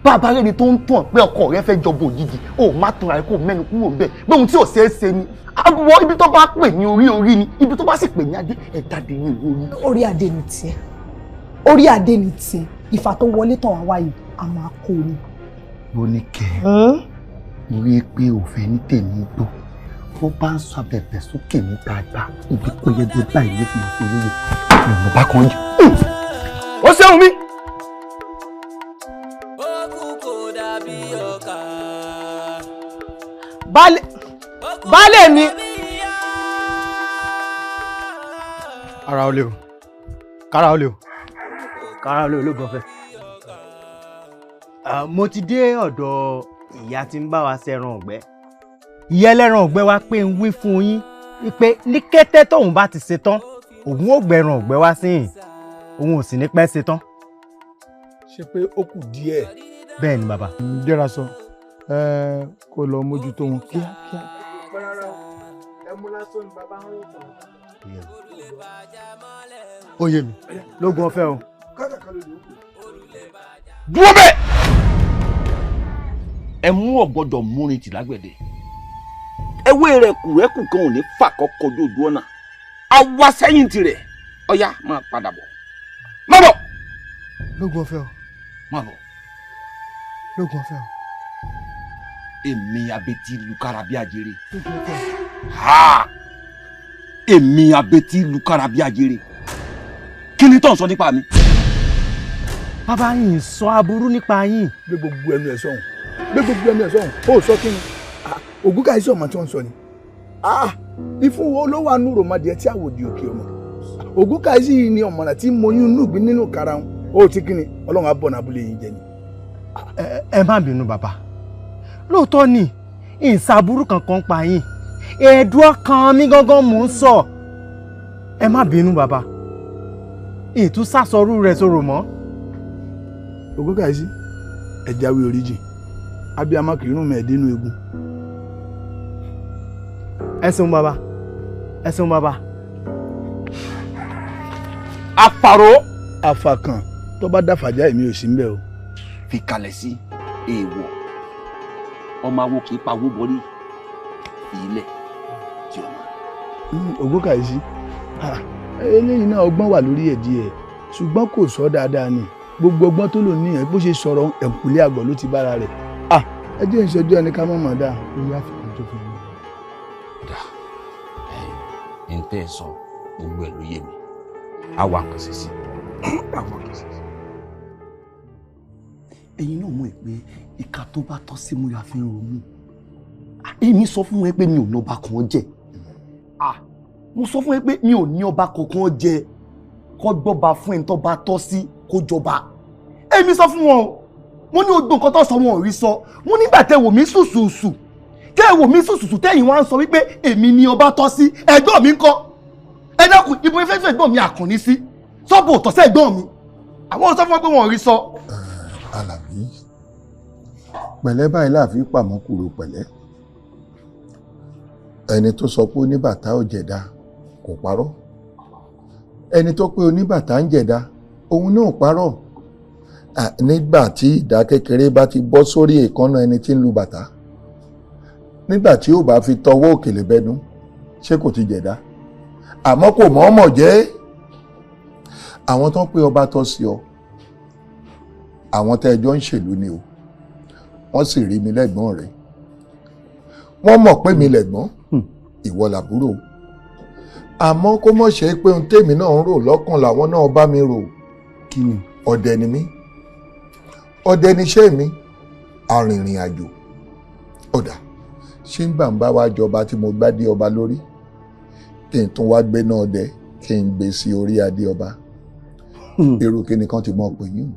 bàbá rẹ̀ ni tó ń tàn pé ọkọ rẹ̀ fẹ́ jọba òjijì ọ̀ má tanra rẹ̀ kó mẹ́nu kúrò bẹ́ẹ̀ pé ohun tí ò ṣeé ṣe ni àbúrò ibi tó bá pè ní orí ni ibi tó bá sì pè ní adé ẹ̀dá dé ní orí. orí adé ni tiẹ̀ orí adé ni tiẹ̀ Ifá tó wọlé tọ̀ wá wáyé a máa kó o ní. Bóníkẹ́ mo rí i pé òfin ní tèmi gbó bó bá ń sọ abẹ̀bẹ̀ sókè ní gbàgbà ibi kò yẹ dé báyìí ló fi hàn fún yíyẹ ìrìnà bá kan jù. ó ṣeun mi. baálé mi. ara olè o kára olè o kára olè ológun fẹ́. mo ti dé ọ̀dọ̀ ìyá tí ń bá wa ṣẹran ọ̀gbẹ́ ìyá ẹlẹ́ran ọ̀gbẹ́ wa pé ń wí fún yín pé ní kété tóun bá ti ṣetán òun ò gbẹ̀ràn ọ̀gbẹ́ wá síyìn òun ò sì ní pẹ́ ṣetán. ṣe pé ó kù díẹ̀. bẹ́ẹ̀ ni bàbá. jẹ́ra sọ kó lọ mójútó wọn kíákíá. ó yé mi lógun ọ̀fẹ́ o. dúró bẹ́ẹ̀ ẹ mú ọ̀gbọ́dọ̀ múrin tì lágbẹ̀dẹ ewé rẹ̀ kùrẹ́kù kan ò ní fà kọ́kọ́ ojú ọ̀nà àwa sẹ́yìn tirẹ̀ ọ̀yá máa padà bọ̀ má bọ̀. lógun ọ̀fẹ́ o. má bọ̀. lógun ọ̀fẹ́ o. èmi abetí lukara bí ajere. ha èmi abetí lukara bí ajere kí ni tó ń sọ nípa mi. bàbá yìí sọ aburú nípa yín. gbé gbogbo ẹnu ẹ sọhùn gbé gbogbo ẹnu ẹ sọhùn ó sọ kí ni ògúnká iṣẹ́ ọmọ tí wọ́n sọ ni ìfún wo ló wà nù ròmọdìẹ tí àwòdì òkè ọmọ ògúnká iṣẹ́ yìí ni ọmọràn tí mo yún nùgbín nínú karahun ó ti kí ni ọlọ́run abọ́ náà abúlé yìí jẹ ni. ẹ má bínú bàbá lóòótọ́ ni ìsàbúrú kankan pa yín ẹ̀ẹ́dùn ọkàn mi gangan mò ń sọ ẹ má bínú bàbá ìtúsàsọrú rẹ̀ sọ̀rọ̀ mọ́. ògúnká iṣẹ́ ẹ jáwé oríjì abiyamọ kì í rún mẹ́ẹ̀ẹ́dínú egun. ẹ ṣeun bàbá ẹ ṣeun bàbá. àfàrò. àfàkàn tó bá dáfàjà èmi ò sí ń bẹ o. fi kalẹ̀ sí èèwọ̀ ọmọ awo kì í pa owó borí ilẹ̀ tí ọmọ. ògúnká iṣẹ́ eléyìí náà ọgbọ́n wà lórí ẹ̀ díẹ̀ ṣùgbọ́n kò sọ dáadáa ni gbogbo ọgbọ́n tó lò níyẹn bó ṣe sọ̀rọ̀ ẹ̀kúlé àgọ́ ló ti bára rẹ̀ ẹjọ́ ìṣojú ẹni ká mọ̀ mọ̀ dáa oyè àfikún tó fi mú. n tẹ́ ẹ sọ gbogbo ẹ̀ ló yé mi àwa kan sì sí. ẹ̀yin náà mọ̀ pé ìka tó bá tọ́ sí mú ya fi ń ronú èmi sọ fún ẹ pé mi ò ní ọba kan jẹ mo sọ fún ẹ pé mi ò ní ọba kankan jẹ kó gbọ́ba fún ẹni tó bá tọ́ sí kó jọba èmi sọ fún wọn o mo ní odò nǹkan tó sọ wọn ò rí sọ mo nígbà tẹ wò mí sùsùsù tẹ wò mí sùsùsù tẹ̀yin wá ń sọ wípé èmi ni ọba tọ́ sí ẹ̀gbọ́n mi ńkọ́ ẹ dákun ibo ìfẹ́ fẹ́ ẹ̀gbọ́n mi àkànní sí sọ́bù òtọ́sẹ́ ẹ̀gbọ́n mi àwọn sọ fún wọn pé wọn ò rí sọ. Àlàbí pẹ̀lẹ́ báyìí láàfin pàmò kúrò pẹ̀lẹ́ ẹni tó sọ pé oníbàtà ò jẹ̀dá kò parọ́ ẹni tó pé oníbàtà ń jẹ̀dá òun náà parọ́ nígbà tí ìdá kékeré bá ti bọ́ sórí èékánná ẹni tí ń lu bàtà nígbà tí ó bá fi tọwọ́ òkèlè bẹnu ṣé kò ti jẹ̀dá àmọ́ kò mọ̀ọ́mọ̀ jẹ́ àwọn tó pé ọba tọ́ sí ọ àwọn tẹ́ ẹjọ́ ń ṣèlú ni o wọ́n sì rí mi lẹ́gbọ́n rẹ̀ wọ́n mọ̀ pé mi lẹ́gbọ́n ìwọ làbúrò àmọ́ kó mọ̀ ṣe pé ohun tèmi náà ń rò lọ́kàn làwọn náà bá mi rò kí ni ọdẹ ni mí ọdẹ níṣẹ́ mi arìnrìn àjò ọ̀dà ṣé ń gbà ń bá wá jọba tí mo gbá dé ọba lórí kí n tún wá gbé náà dẹ kí n gbé sí orí adé ọba èrò kí nìkan ti mọ̀ pé yín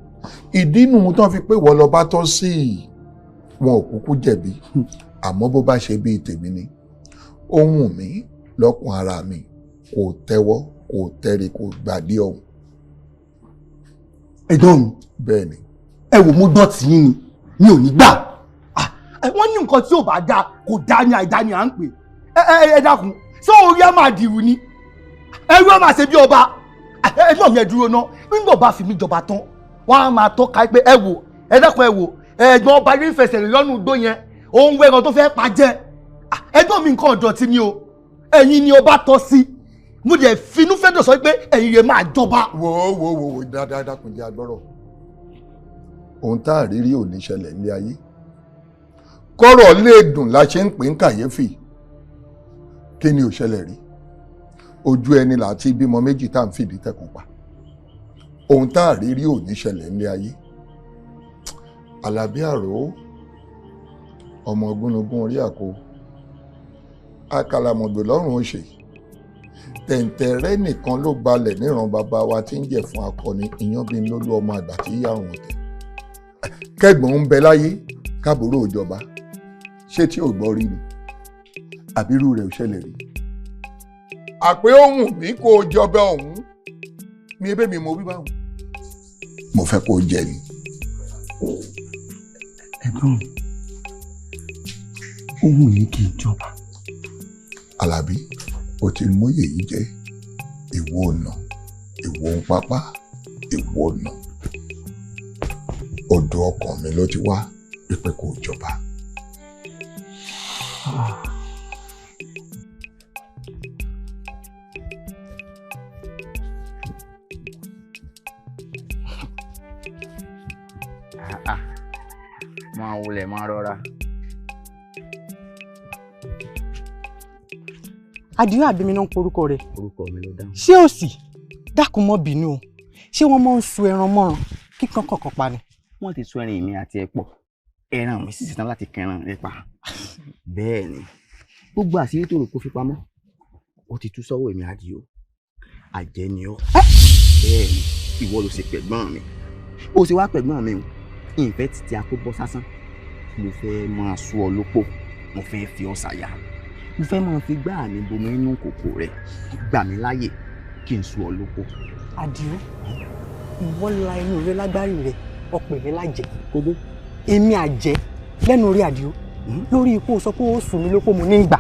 ìdí nù tán fi pé wọ́n lọ bá tọ́ sí i wọn ò kúkú jẹ̀bi àmọ́ bó bá ṣe bíi tèmi ni ohun mi lọ́kùn ara mi kò tẹ́wọ́ kò tẹ́rí kò gbàdí ọ̀hún. ẹ̀gbọ́n mi bẹ́ẹ̀ ni. ẹ wò mo gbọ́ tì yín ni mi ò ní gbà wọ́n ní nǹkan tí ò bá dáa kò dáa ní àìdáa ni à ń pè ẹ dákun ṣé orí ẹ máa dìrù ni ẹrú ẹ máa ṣe bí ọba ẹ̀gbọ́n mi ẹ dúró ná nígbà bá fi mí jọba tán wọ́n á máa tọ́ka pé ẹ wò ẹ dákun ẹ wò ẹ̀gbọ́n ọba yìí fẹsẹ̀ rìn lọ́nù igbó yẹn òun wẹ̀ràn tó fẹ́ pa jẹ́ ẹ̀gbọ́n mi nǹkan ọ̀dọ̀ tí mi o ẹ̀yin ni ọba tọ́ sí mo dẹ̀ finú fẹ́dọ̀ sọ pé ẹ̀yin rẹ̀ máa jọba. wo dáadáa kùn jẹ́ agbọ́rọ̀ ohun tá a rírí ò ní ṣẹlẹ̀ ní ayé kọ́rọ̀ lè dùn la ṣe ń pè ń kàyéfì kí ni ò ṣẹlẹ̀ rí ojú ẹni láti bímọ méjì tá à ń fìdí tẹkùn pa ohun tá a rírí ò ní ṣẹlẹ̀ ní ayé Àlàbí àrò ọmọ gúnugún orí àkó akàlàmọ̀gbò lọ́rùn òṣè tẹ̀ǹtẹ̀rẹ́ nìkan ló balẹ̀ níran bàbá wa tí ń jẹ̀ fún akọni ìyánbínlólú ọmọ àgbà tí yàrùn tẹ̀ kẹ́gbọ̀n ń bẹ láyé káàbúrò òjọba ṣé tí ò gbọ́ rí ni àbírú rẹ̀ ò ṣẹlẹ̀ rí. àpé ohun mi kò jọba ọ̀hún mi ebé mi mo wí báwọn. mo fẹ́ kó jẹ ni. ẹ̀gbọ́n ohun yìí kì í jọba. Àlàbí o ti múyè yìí jẹ ìwọ ọ̀nà ìwọ ń pápá ìwọ ọ̀nà ọ̀dọ̀ ọkàn mi ló ti wá pípẹ́ kó jọba. máa wulẹ̀ máa rọra. Àdìó àbímí náà ń porúkọ rẹ̀. orúkọ mi ló dáhùn. ṣé o sì dákun mọ́ bínú o ṣé wọ́n máa ń sun ẹran mọ́ran kíkan kọ̀ọ̀kan pa ni. wọ́n ti sun ẹran èmi àti ẹ pọ̀ ẹran mi sì ṣetán láti kẹran rẹ pa. bẹ́ẹ̀ ni gbogbo àṣírí tó rò kó fi pamọ́ ó ti tú sọ́wọ́ èmi Àdìó àjẹ́ ni ọ́. bẹ́ẹ̀ ni ìwọ ló ṣe pẹ̀gbọ́n mi ó ṣe wá pẹ̀gbọ́n mi o ìfẹ́ títí akóbọ́ sásán mo fẹ́ máa sú ọ lópò mo fẹ́ fi ọ ṣàyà mo fẹ́ máa fi gbá mi bomi inú kòkò rẹ gbà mí láyè kí n sú ọ lópò. Àdìó ìwọ la inú rẹ lágbárí rẹ ọpẹlẹ lájẹ kóbó èmi àjẹ lẹ́nu orí Àdìó lórí ikú sọ pé ó sùn mí lópò mo ní ìgbà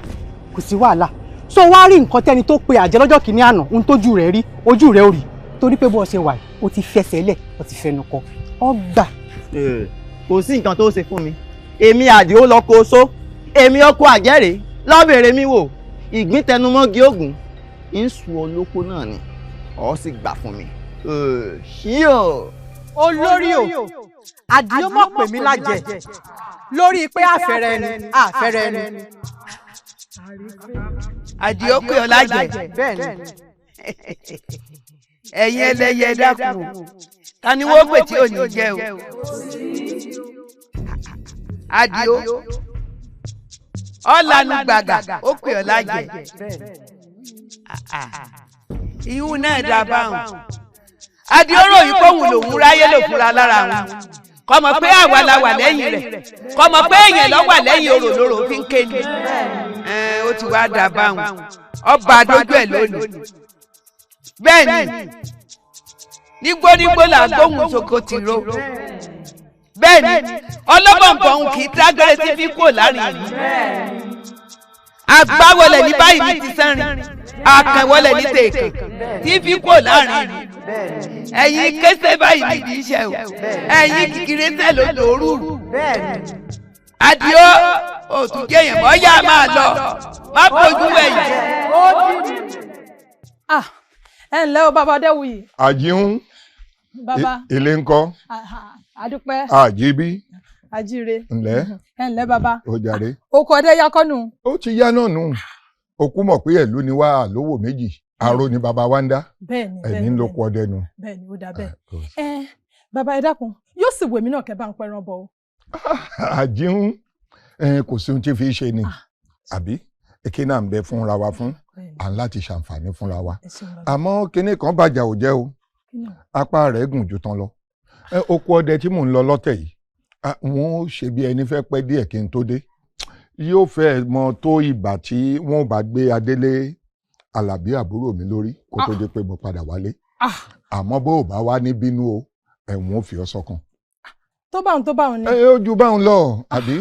kò sí wàhálà so wá rí nǹkan tẹ́ni tó pe àjẹ lọ́jọ́ kìíní àná ohun tójú rẹ̀ rí ojú rẹ̀ ò rí torí pé bó ṣe wà ó ti fẹsẹ̀ lẹ̀ ó ti fẹnu kọ ọgbà. kò sí nǹkan tó ṣe fún mi èmi Àdìó lọkọ oṣó èmi ọkọ àjẹrè lọ́bẹ̀rẹ̀ mi wò ìgbín tẹnumọ́gi ògùn ń sun olóko náà ni ọ̀ sì gbà fún mi. ṣíò. olórí o àdìó mọ̀ pè mí lájẹ lórí pé àfẹ́rẹ́ ni àfẹ́rẹ́ ni. àdìó pé ọ lájẹ ẹ̀yin ẹlẹ́yẹ dákun ta ni wọ́n pè tí ò ní jẹ́ o. àdìó ọ̀lànà gbàgà ó pè ọ lájẹ ìhun náà dá báwọn. àdìó ròyìn pòun lòún ráyé lò fúnra lára wọn kọmọ pé àwa la wà lẹ́yìn rẹ̀ kọmọ pé èèyàn ló wà lẹ́yìn orò lóró fi ń ké ni ó ti wá dà báwọn ọba àdójú ẹ̀ lónìí. bẹ́ẹ̀ ni nígbónígbó là gbóhùn soko tìró bẹ́ẹ̀ ni ọlọ́bọ̀nbọ̀n kì í dágbére tí fi kúrò láàrin ìlú àgbáwọlẹ̀ ní báyìí ní ti sẹ́rin àkànwọlẹ̀ ní tèèkàn tí fi kúrò láàrin ìlú ẹ̀yin kése báyìí nídìí iṣẹ́ o ẹ̀yin kìkìrì sẹ́ ló lòórù àdìó òtún jẹyàn mọ́ yá máa lọ má bójú ẹ̀yìn. ẹ ǹlẹ́ o bàbá Adéwuyì. àjíhún bàbá ilé ńkọ́. àdúpẹ́. àjíbí. àjíire. ǹlẹ́. ẹ ǹlẹ́ bàbá. ó jàre. oko ọdẹ yakọ́nù. ó ti yá náà nù òkú mọ̀ pé ẹ̀lú ni wá àlówó méjì àrò ni bàbá wa ń dá. bẹ́ẹ̀ni ẹ̀mí ń lóko ọdẹ nu. bẹ́ẹ̀ni ó dà bẹ́ẹ̀. bàbá ẹ dákun yóò sì wèmí náà kẹ́ bá ń pẹran bọ o. àjíhún kò sí ohun tí fi ṣe ni àbí èké náà ń bẹ fúnra wa fún à ń láti ṣàǹfààní fúnra wa àmọ́ kinní kan bàjá ò jẹ́ o apá rẹ̀ gùn ju tán lọ oko ọdẹ tí mò ń lọ lọ́tẹ̀ yìí wọ́n ó ṣe bí ẹni fẹ́ pẹ́ díẹ̀ kí n tó dé yóò fẹ́ mọ tó ìgbà tí wọ́n bá gbé adélé Àlàbí àbúrò mi lórí kó tó dé pé mo padà wálé àmọ́ bó o bá wá ní bínú o ẹ̀wọ̀n ò fi ọ sọ́kàn. tó báwọn ni. ó ju báwọn lọ àbí.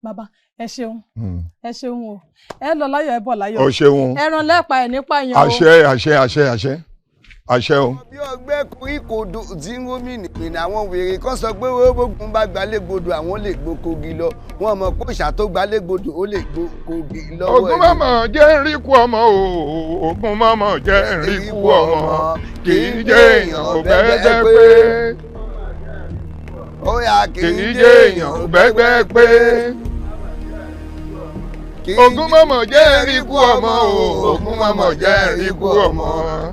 bàbá ẹ ṣeun ẹ ṣeun o ẹ lọ láyọ̀ ẹ bọ̀ láyọ̀. o ṣeun. ẹran lẹ́pa ẹ̀ nípa yan o. àṣẹ o. bí ọgbẹ́ koríkodò tí ń gómìnà ìpìnà àwọn wèrè kan sọ pé ogun bá gbalẹ́gbodò àwọn lè gbókogi lọ wọn mọ̀ pé òṣà tó gbalẹ́gbodò ó lè gbókogi lọ́wọ́ ẹ̀. ogun mọ́mọ́ jẹ́ ríkú ọmọ o ogun mọ́mọ́ jẹ́ ríkú ọmọ kì í jẹ́ èèyàn bẹ́ẹ̀ pé ó yà kì í jẹ́ èèyàn bẹ́ẹ̀ pé ogun mọ́mọ́ jẹ́ ríkú ọmọ o ogun mọ́mọ́ jẹ́ ríkú ọmọ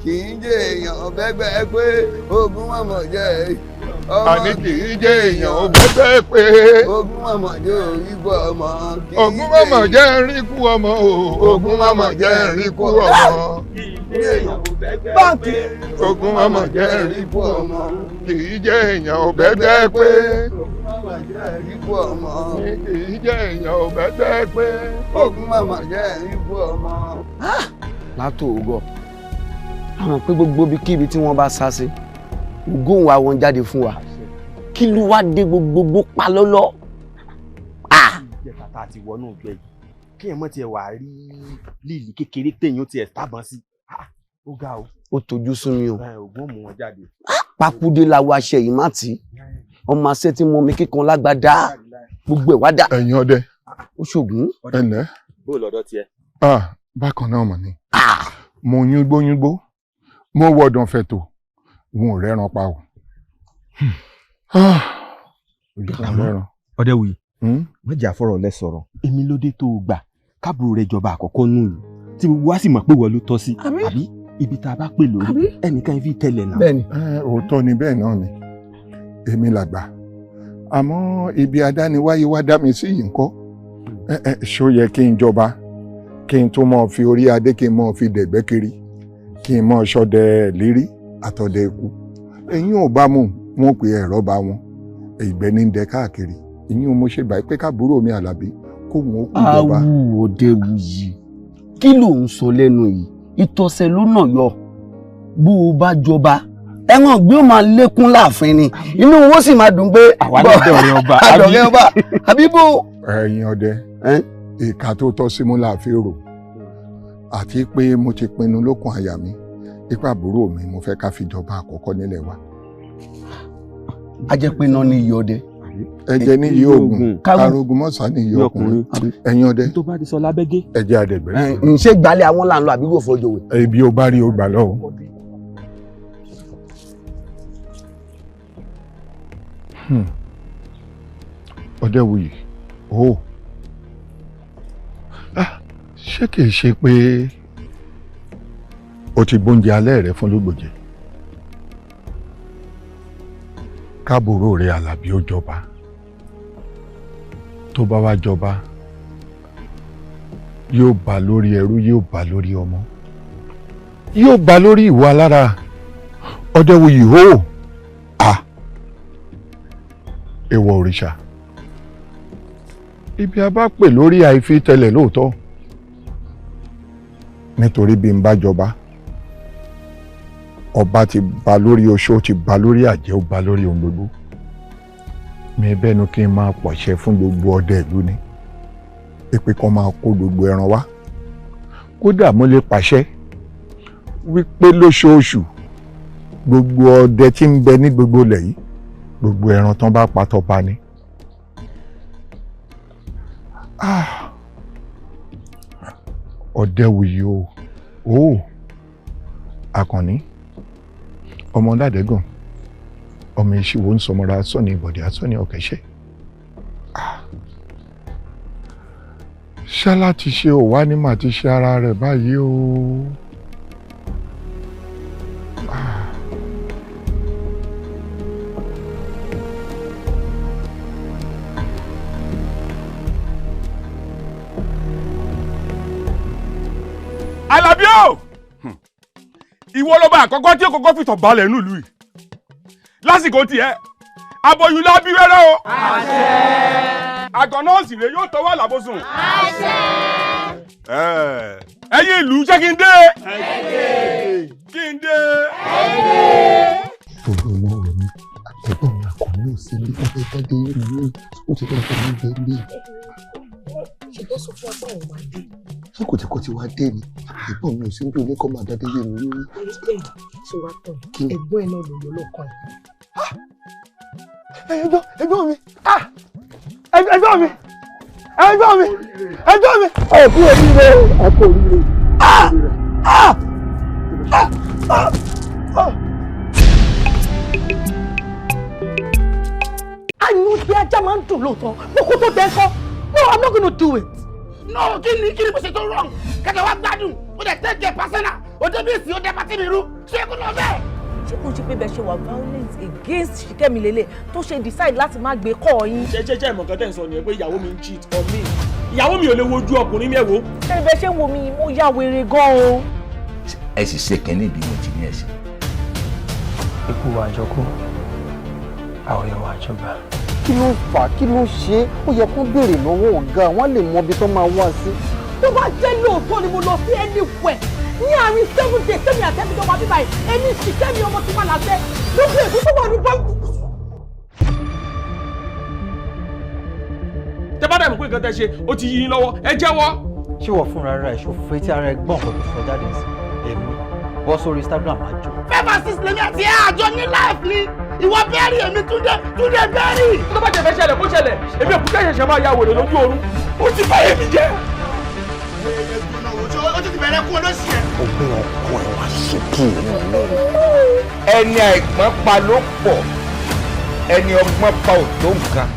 kì í jẹ́ èèyàn bẹ́ẹ̀ pé ogun mọ́mọ́ jẹ́ àní kì í jẹ́ èèyàn bẹ́ẹ̀ pé ogun mọ́mọ́ jẹ́ ríkú ọmọ ogun mọ́mọ́ jẹ́ ríkú ọmọ o ogun mọ́mọ́ jẹ́ ríkú ọmọ báńkì ogun mọ́mọ́ jẹ́ ríkú ọmọ kì í jẹ́ èèyàn bẹ́ẹ̀ pé ríkú ọmọ kì í jẹ́ èèyàn bẹ́ẹ̀ pé ogun mọ́mọ́ jẹ́ ríkú ọmọ. látòógọ àwọn pé gbogbo ibikíbi tí wọ́n bá sá sí ògùn wa wọn jáde fún wa kí ló wá dé gbogbogbò pa lọ́lọ́. ìjẹta tá a ti wọnú ọgbẹ yìí kí ẹ mọ tiẹ̀ wà rí líìlì kékeré téèyàn tiẹ̀ tábọn sí ó ga o. ó tojú sún mi o. ògùn mú wọn jáde. pakude la wa aṣẹ yìí má tì í ọmọ àṣẹ tí mo mi kíkan lágbádá gbogbo ẹ̀ wá dà. ẹ̀yin ọdẹ ó ṣògùn. ẹnlẹ́. bó lọ́dọ̀ tiẹ̀. bákan náà mọ̀ ni mo yúngbó mo wọ̀dàn fẹ̀tò wọn ò rẹ́ran pa o. Ọdẹwuyì wọ́n jà fọ̀rọ̀ lẹ sọ̀rọ̀ èmi ló dé tó o gbà káàbùrò rẹ jọba àkọ́kọ́ nù lù tí wá sì mọ̀ pé wọ́n ló tọ́ sí àbí ibi tá a bá pè lórí ẹnìkan fi tẹ̀lẹ̀ náà. bẹ́ẹ̀ni òótọ́ ni bẹ́ẹ̀ náà ni èmi làgbà àmọ́ ibi adániwáyé wá dá mi sí yìí ńkọ́ ṣó yẹ kí n jọba kí n tó mọ̀ fi orí adé kí n mọ̀ fi dẹ̀gbẹ́ kiri kí n mọ̀ ṣọdẹ lérí àtọ̀dẹ ikú ẹ̀yin ò bá mú wọn pé ẹ̀rọ bá wọn ìgbẹ́ ní dẹ káàkiri ìyín o mo ṣe báyìí pé káàbúrò mi Àlàbí kó wọn ó kú jọba. awù Ọdẹwuyì kí ló ń sọ lẹ́nu yìí ìtọ̀sẹ̀ ló nà yọ bó o bá jọba ẹ̀wọ̀n gbé ó máa lékún láàfin ni inú wọn sì máa dùn pé àwa lọ́dọ̀ ọba àdọ̀rẹ́ ọba àbí bó. ẹ̀yin ọdẹ ìka tó tọ́ sí mú láàfin rò àti pé mo ti pinnu lókun àyà mi ipa àbúrò mi mo fẹ́ ká fi jọba àkọ́kọ́ nílẹ̀ wa. a jẹ́ pé náà ní iye ọdẹ. ẹ̀jẹ̀ ní iye oògùn karogun mọ́sá ní iye ọkùnrin ẹ̀yin ọdẹ. tó bá ti sọ lábẹ́gẹ́. ẹ̀jẹ̀ àdẹ̀gbẹ́. ǹṣe gbalẹ̀ àwọn là ń lọ àbí yóò fọjọ́ wẹ̀. ibi ó bá rí o gbà lọ́wọ́. Ọdẹ́wuyì o ṣé kìí ṣe pé o ti gbóúnjẹ alẹ́ rẹ fún lógbòjẹ káàbòrò rẹ Àlàbí ó jọba tó bá wá jọba yóò bá lórí ẹrú yóò bá lórí ọmọ yóò bá lórí ìwọ alára Ọdẹ́wuyì o èèwọ̀ òrìṣà ibi a bá pè lórí àìfi tẹlẹ̀ lóòótọ́ nítorí bí n bá jọba ọba ti ba lórí oṣó ti ba lórí àjẹ́ ó ba lórí ohun gbogbo mi bẹ́nu kí n máa pọ̀ṣẹ fún gbogbo ọdẹ ìlú ni pé kán máa kó gbogbo ẹran wá kódà mo lè pàṣẹ wípé lóṣooṣù gbogbo ọdẹ tí ń bẹ ní gbogbo ilẹ̀ yìí gbogbo ẹran tán bá pa tọba ni. Ọdẹ́wuyì o Àkànní ọmọ Ládẹ́gàn ọmọ ìṣìwò ń sọmọra sọ́ni ìbọ̀dẹ̀ àsọ́ni ọ̀kẹ́ṣẹ́ ṣá láti ṣe òwá ní màá ti ṣe ara rẹ̀ báyìí o. Àlàbí o ìwọ lọba àkọ́kọ́ tí òkòkò fìtọ̀ balẹ̀ nílùú yìí lásìkò tiẹ̀ aboyún lábí rẹ́rẹ́ o. àṣẹ. àgọ́ náà sì rè yóò tọwọ́ àlàbòsùn. àṣẹ. ẹ̀yin ìlú ṣé kí n dé. kí n dé. Gbogbo ọmọ rẹ̀ mi ẹ̀gbọ́n mi Àkànní ò sí ilé ọ̀fẹ́ jáde ìlú ó ti fẹ́ẹ́ fẹ́ẹ́ bẹ́ẹ̀ lé. ṣe tó sọ fún ọgbà òun máa dé. ṣé kò tí kò ti wá dé ni ẹ̀gbọ́n mi ò sí níbi ilé kọ́ máa dáadé yé mi lórí. ṣé wàá tán ẹ̀gbọ́n ẹ̀ náà ló yọ lọ́kàn ẹ̀. ẹ̀gbọ́n mi ẹ̀gbọ́n mi ẹ kú oríire ẹ kú oríire. àyùn tí ajá máa ń dùn lóòótọ́ bókú tó tẹ́ kọ́ no I'm not gonna do it. no kí ni mo ṣe tó wrong kẹkẹ wá gbádùn ó dẹ tẹ́jẹ̀ pásánà ó débi ìsìn ó dẹ pátí mi rú ṣé kó lọ bẹ́ẹ̀. ṣé kò ṣe pé bẹ́ẹ̀ ṣe wà violent against Ṣìkẹ́mi lélẹ̀ tó ṣe decide láti má gbé kọ́ yín. ṣe ìmọ̀ kan tẹ̀ ń sọ nìyẹn pé ìyàwó mi ń cheat on me ìyàwó mi ò lè wojú ọkùnrin mi ẹ̀ wò. ṣé ibẹ̀ ṣe ń wo mi mo ya wèrè gan o. ẹ sì ṣe kẹ́ni bí mo ti ní ẹ ṣe. ikú wa àjọkú àwọn èèyàn wa àjọgbà. kí ló ń fà kí ló ń ṣe ó yẹ kó béèrè lọ́wọ́ ọ̀gá wọn lè mọ ibi tó máa wá sí. tó bá jẹ́ lóòótọ́ ni mo lọ sí anywhere ní àárín 7 days sẹ́mi àtẹ́bí tó wà bíbá yìí èmi Ṣìkẹ́mi ọmọ tí wọ́n là fẹ́ lókè èkó tó wà ní bọ́ọ̀lù. tẹ bá dàbí pé nǹkan tẹ ṣe ó ti yí yín lọ́wọ́ ẹ jẹ́wọ́. ṣé wọ́n fúnra rẹ̀ ṣòfò etí ara ẹ̀ gbọ́n kan tó sọ jáde sí èmi bọ́ sórí Instagram àjọ. fẹ́fà sísè lèmi àti àjọ ní láìpẹ́ ni ìwọ bẹ́ẹ̀rì èmi túndé bẹ́ẹ̀rì. tó bá jẹ fẹ́ ṣẹlẹ̀ kó ṣẹlẹ̀ èmi òkú kẹ́sẹ̀ ṣẹ̀ máa ya wèrè lójú oorun ó ti báyé mi jẹ́. ó ti bẹ̀rẹ̀ kú olóṣì ẹ̀. ó gbé ọkọ ẹ wá sókè nínú. ẹni àìgbọ́n pa ló pọ̀ ẹni ọgbọ́n pa ò tó nǹkan.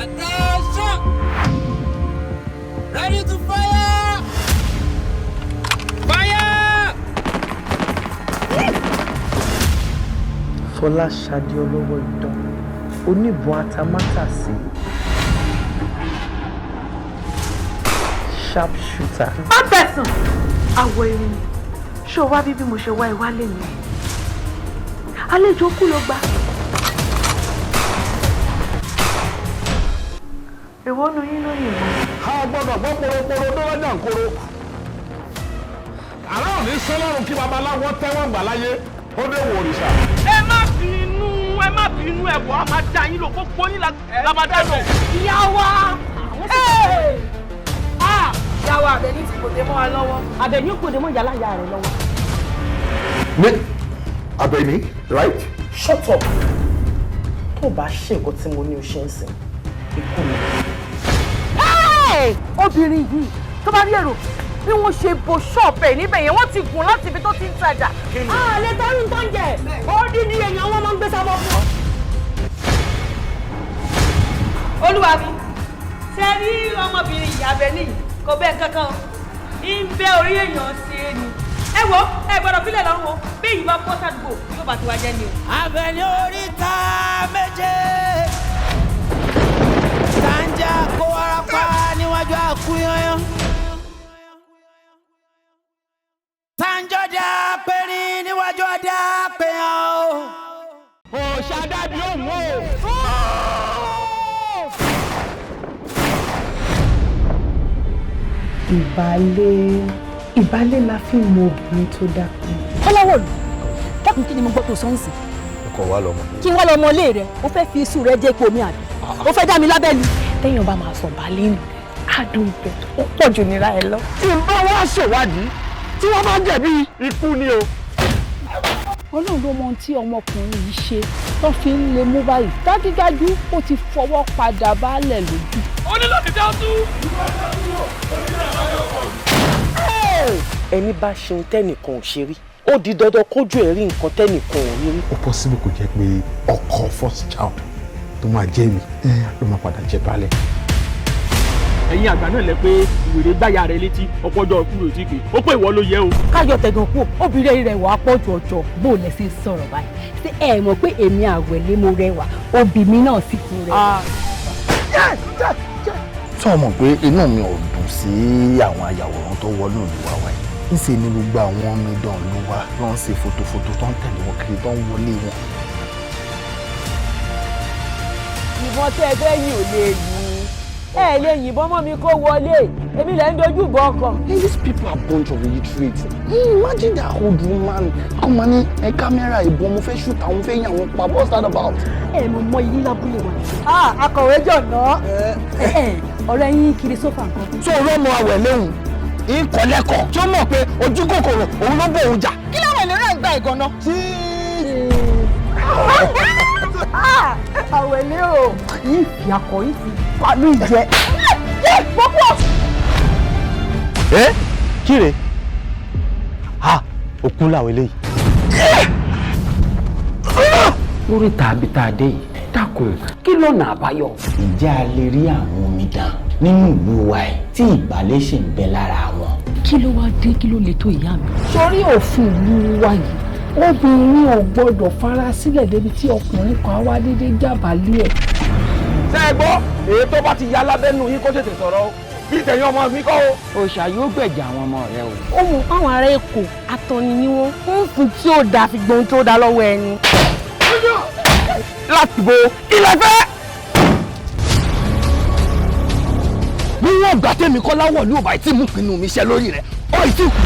Attention! Ready to fire! Fire! Fọláṣadé olówó idán oníbọn atamátàsí sharp shooter. one person. àwọ̀ erin ni ṣé o wá bí mo ṣe wá ìwálé mi àlejò kú ló gbà. èwo nu yín ló yìnbọn. a gbọ́dọ̀ gbọ́ poroporo tó wájà ń koro. àrà ò ní sọ́lọ́run kí babaláwo tẹ́wọ̀n gbà láyé ó dé wò òrìṣà. ẹ má bínú ẹ̀bùn á máa dá yín lò kó gbóyún labadá lò. ìyá wa. ìyá wa Àbẹ̀ní ti kò dé mọ́ wa lọ́wọ́. Àbẹ̀ní kò dé mọ́ ìyá láyà rẹ̀ lọ́wọ́. ní Àbẹ̀ní right. Shut up. tó o bá ṣe nǹkan tí mo ní o ṣe ń sìn ikú mi. obìnrin yìí tó bá rí èrò bí wọ́n ṣe bo ṣọ́ọ̀bù ẹ̀ níbẹ̀ yẹn wọ́n ti gùn láti ibi tó ti ń tajà. àlẹ́ tọ́rí ń tán jẹ odidi èèyàn wọn máa ń gbé sábọ́ fún ọ. olúwa mi ṣe rí ọmọbìnrin ìyàbẹ ní kò bẹ́ẹ̀ kankan ń bẹ́ orí èèyàn ṣe é ni ẹ wo ẹ gbọ́dọ̀ fílẹ̀ lọ́rùn o bí èyí bá bọ́ sádùúgbò yóò bá ti wá jẹ́ ni o. Abẹ́ni oríta méje tàǹjà kó warapa níwájú àkúyányán tàǹjọ́dá pẹ̀rin níwájú ọ̀dà pẹ̀yàn o. òṣàdàbí òun o. ìbálẹ̀ la fi mọ obìnrin tó dákú. Ọláwọ̀ lù dákun kí ni mo gbọ́ tó sọ́nsìn. ọkọ̀ wa lọ́mọ. kí wọ́n lọ mọ ilé rẹ̀ ó fẹ́ fi iṣu rẹ̀ jẹ́ ipò mi àbí ó fẹ́ dá mi lábẹ́ ni. téèyàn bá máa sọ balẹ̀ nù adùn ibẹ̀ ó pọ̀ jù nira ẹ lọ. tí n bá wá ṣèwádìí tí wọ́n bá jẹ̀bi ikú ni o. Ọlọ́run ló mọ ohun tí ọmọkùnrin yìí ṣe tó fi ń lè mú báyìí dájúdájú ó ti fọwọ́ padà baálẹ̀ lójú. ó ní láti dá tú. ẹni bá ṣeun tẹ́nìkan ò ṣe rí ó di dandan kójú ẹ̀ rí nǹkan tẹ́nìkan ò rí rí. ó possible kò jẹ́ pé ọkọ first child tó máa jẹ́ mi ló máa padà jẹ́ baálẹ̀. ẹ̀yin àgbà náà lẹ pé ìwèrè gbáyà rẹ létí ọpọjọ kúrò tí pé ó pé ìwọ ló yẹ o. káyọ̀ tẹ̀gàn kú obìnrin rẹ̀ wà á pọ̀ jù ọjọ́ bó o lẹ̀ sí sọ̀rọ̀ báyìí ṣé ẹ mọ̀ pé èmi àwẹ̀lé mo rẹwà obì mi náà sì tún rẹwà. tí wọ́n mọ̀ pé inú mi ò dùn sí àwọn ayàwòrán tó wọnú ìlú wa wáyé ńṣe ni gbogbo àwọn ọmọ idán ló wá ló ń ṣe fotofoto tó ń tẹ̀lé wọn kiri tó ń wọlé wọn. ìbọn tẹ́ ẹ fẹ́ yìn ò lè yìn ẹ lè yìnbọn mọ́ mi kó wọlé èmi lẹ́ ń dojú bọ́ ọkàn. These people are a bunch of illiterates. Imagine that old woman come on ẹ kámẹ́rà ìbọn mo fẹ́ shoot àwọn fẹ́ yàn àwọn pa what's that about. ẹ mo mọ ilé lábúlé wa. akọ̀wé jọ̀nà ọ̀rẹ́ yín kiri sófà nǹkan. tó o rọ́mọ àwẹ̀ lẹ́hùn ìkọ̀lẹ́kọ̀ tí ó mọ̀ pé ojú kòkòrò òun ló bọ̀ òun jà. kí làwọn ènìyàn ń gba ìgànnà. àwẹ̀lé o yìí fi akọ yìí fi pàlú ìjẹ. kíre òkun làwọn eléyìí. lórí tàbí tá a dé yìí dákun kí lọ́nà àbáyọ. ǹjẹ́ a lè rí àwọn omidan nínú ìlú wa ẹ̀ tí ìbálẹ̀ ṣì ń bẹ lára wọn. kí ló wá dé kí ló lè tó ìyá mi. sórí òfin ìlú wa yìí obìnrin ò gbọdọ̀ fara sílẹ̀ débi tí ọkùnrin kan wá dédé jábàálẹ̀ ẹ̀. ṣé ẹ gbọ́ èyí tó bá ti ya lábẹ́nu yín kó tètè sọ̀rọ̀ o bí tẹ̀yìn ọmọ mi kọ́ o. òòṣà yóò gbẹ̀jà àwọn ọmọ rẹ o. ó mú àwọn ará èkó atọ́ni ni wọ́n ń fún tí ó dáa fi gbóhun tó dáa lọ́wọ́ ẹni. láti bo ilẹ̀ fẹ́. bí wọ́n gbà tẹ́mi kọ́ láwọ̀ ní òbá tí mú pinnu mi ṣe lórí rẹ̀ ọ̀ ìtì kù.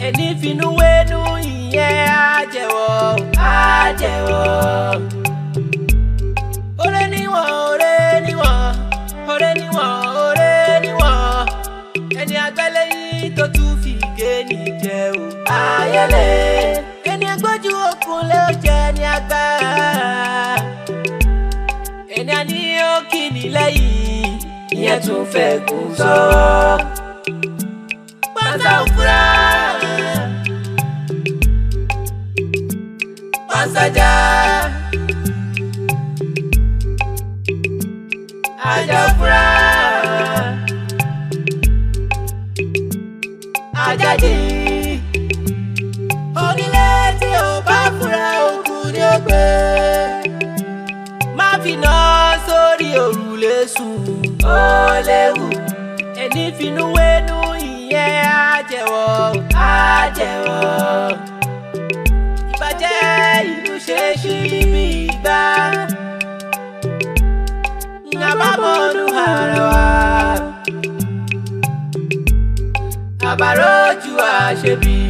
ẹni finú wénú ìyẹn á jẹ́wọ́. Ore níwọ̀n ẹni agbẹ́lẹ̀ yìí tó tún fi géènì jẹ́ o. ayẹlẹ ẹni agbójú òkun lé ó jẹ́ ní agbára ẹni àní ó kì ní lẹ́yìn ìyẹn tún fẹ́ kún sọ́wọ́. pátá òfurá pàṣẹjà ajá òfurá ajájì onílé tí ó bá fura òkú ni ó gbé má fi ná sórí òrùlé sùn ó léwu ẹni finú wénú ìyẹn á jẹ́wọ́ ìbàjẹ́ ìlú ṣe ṣí bí ìgbà abamonu harawa abaroju àṣebí.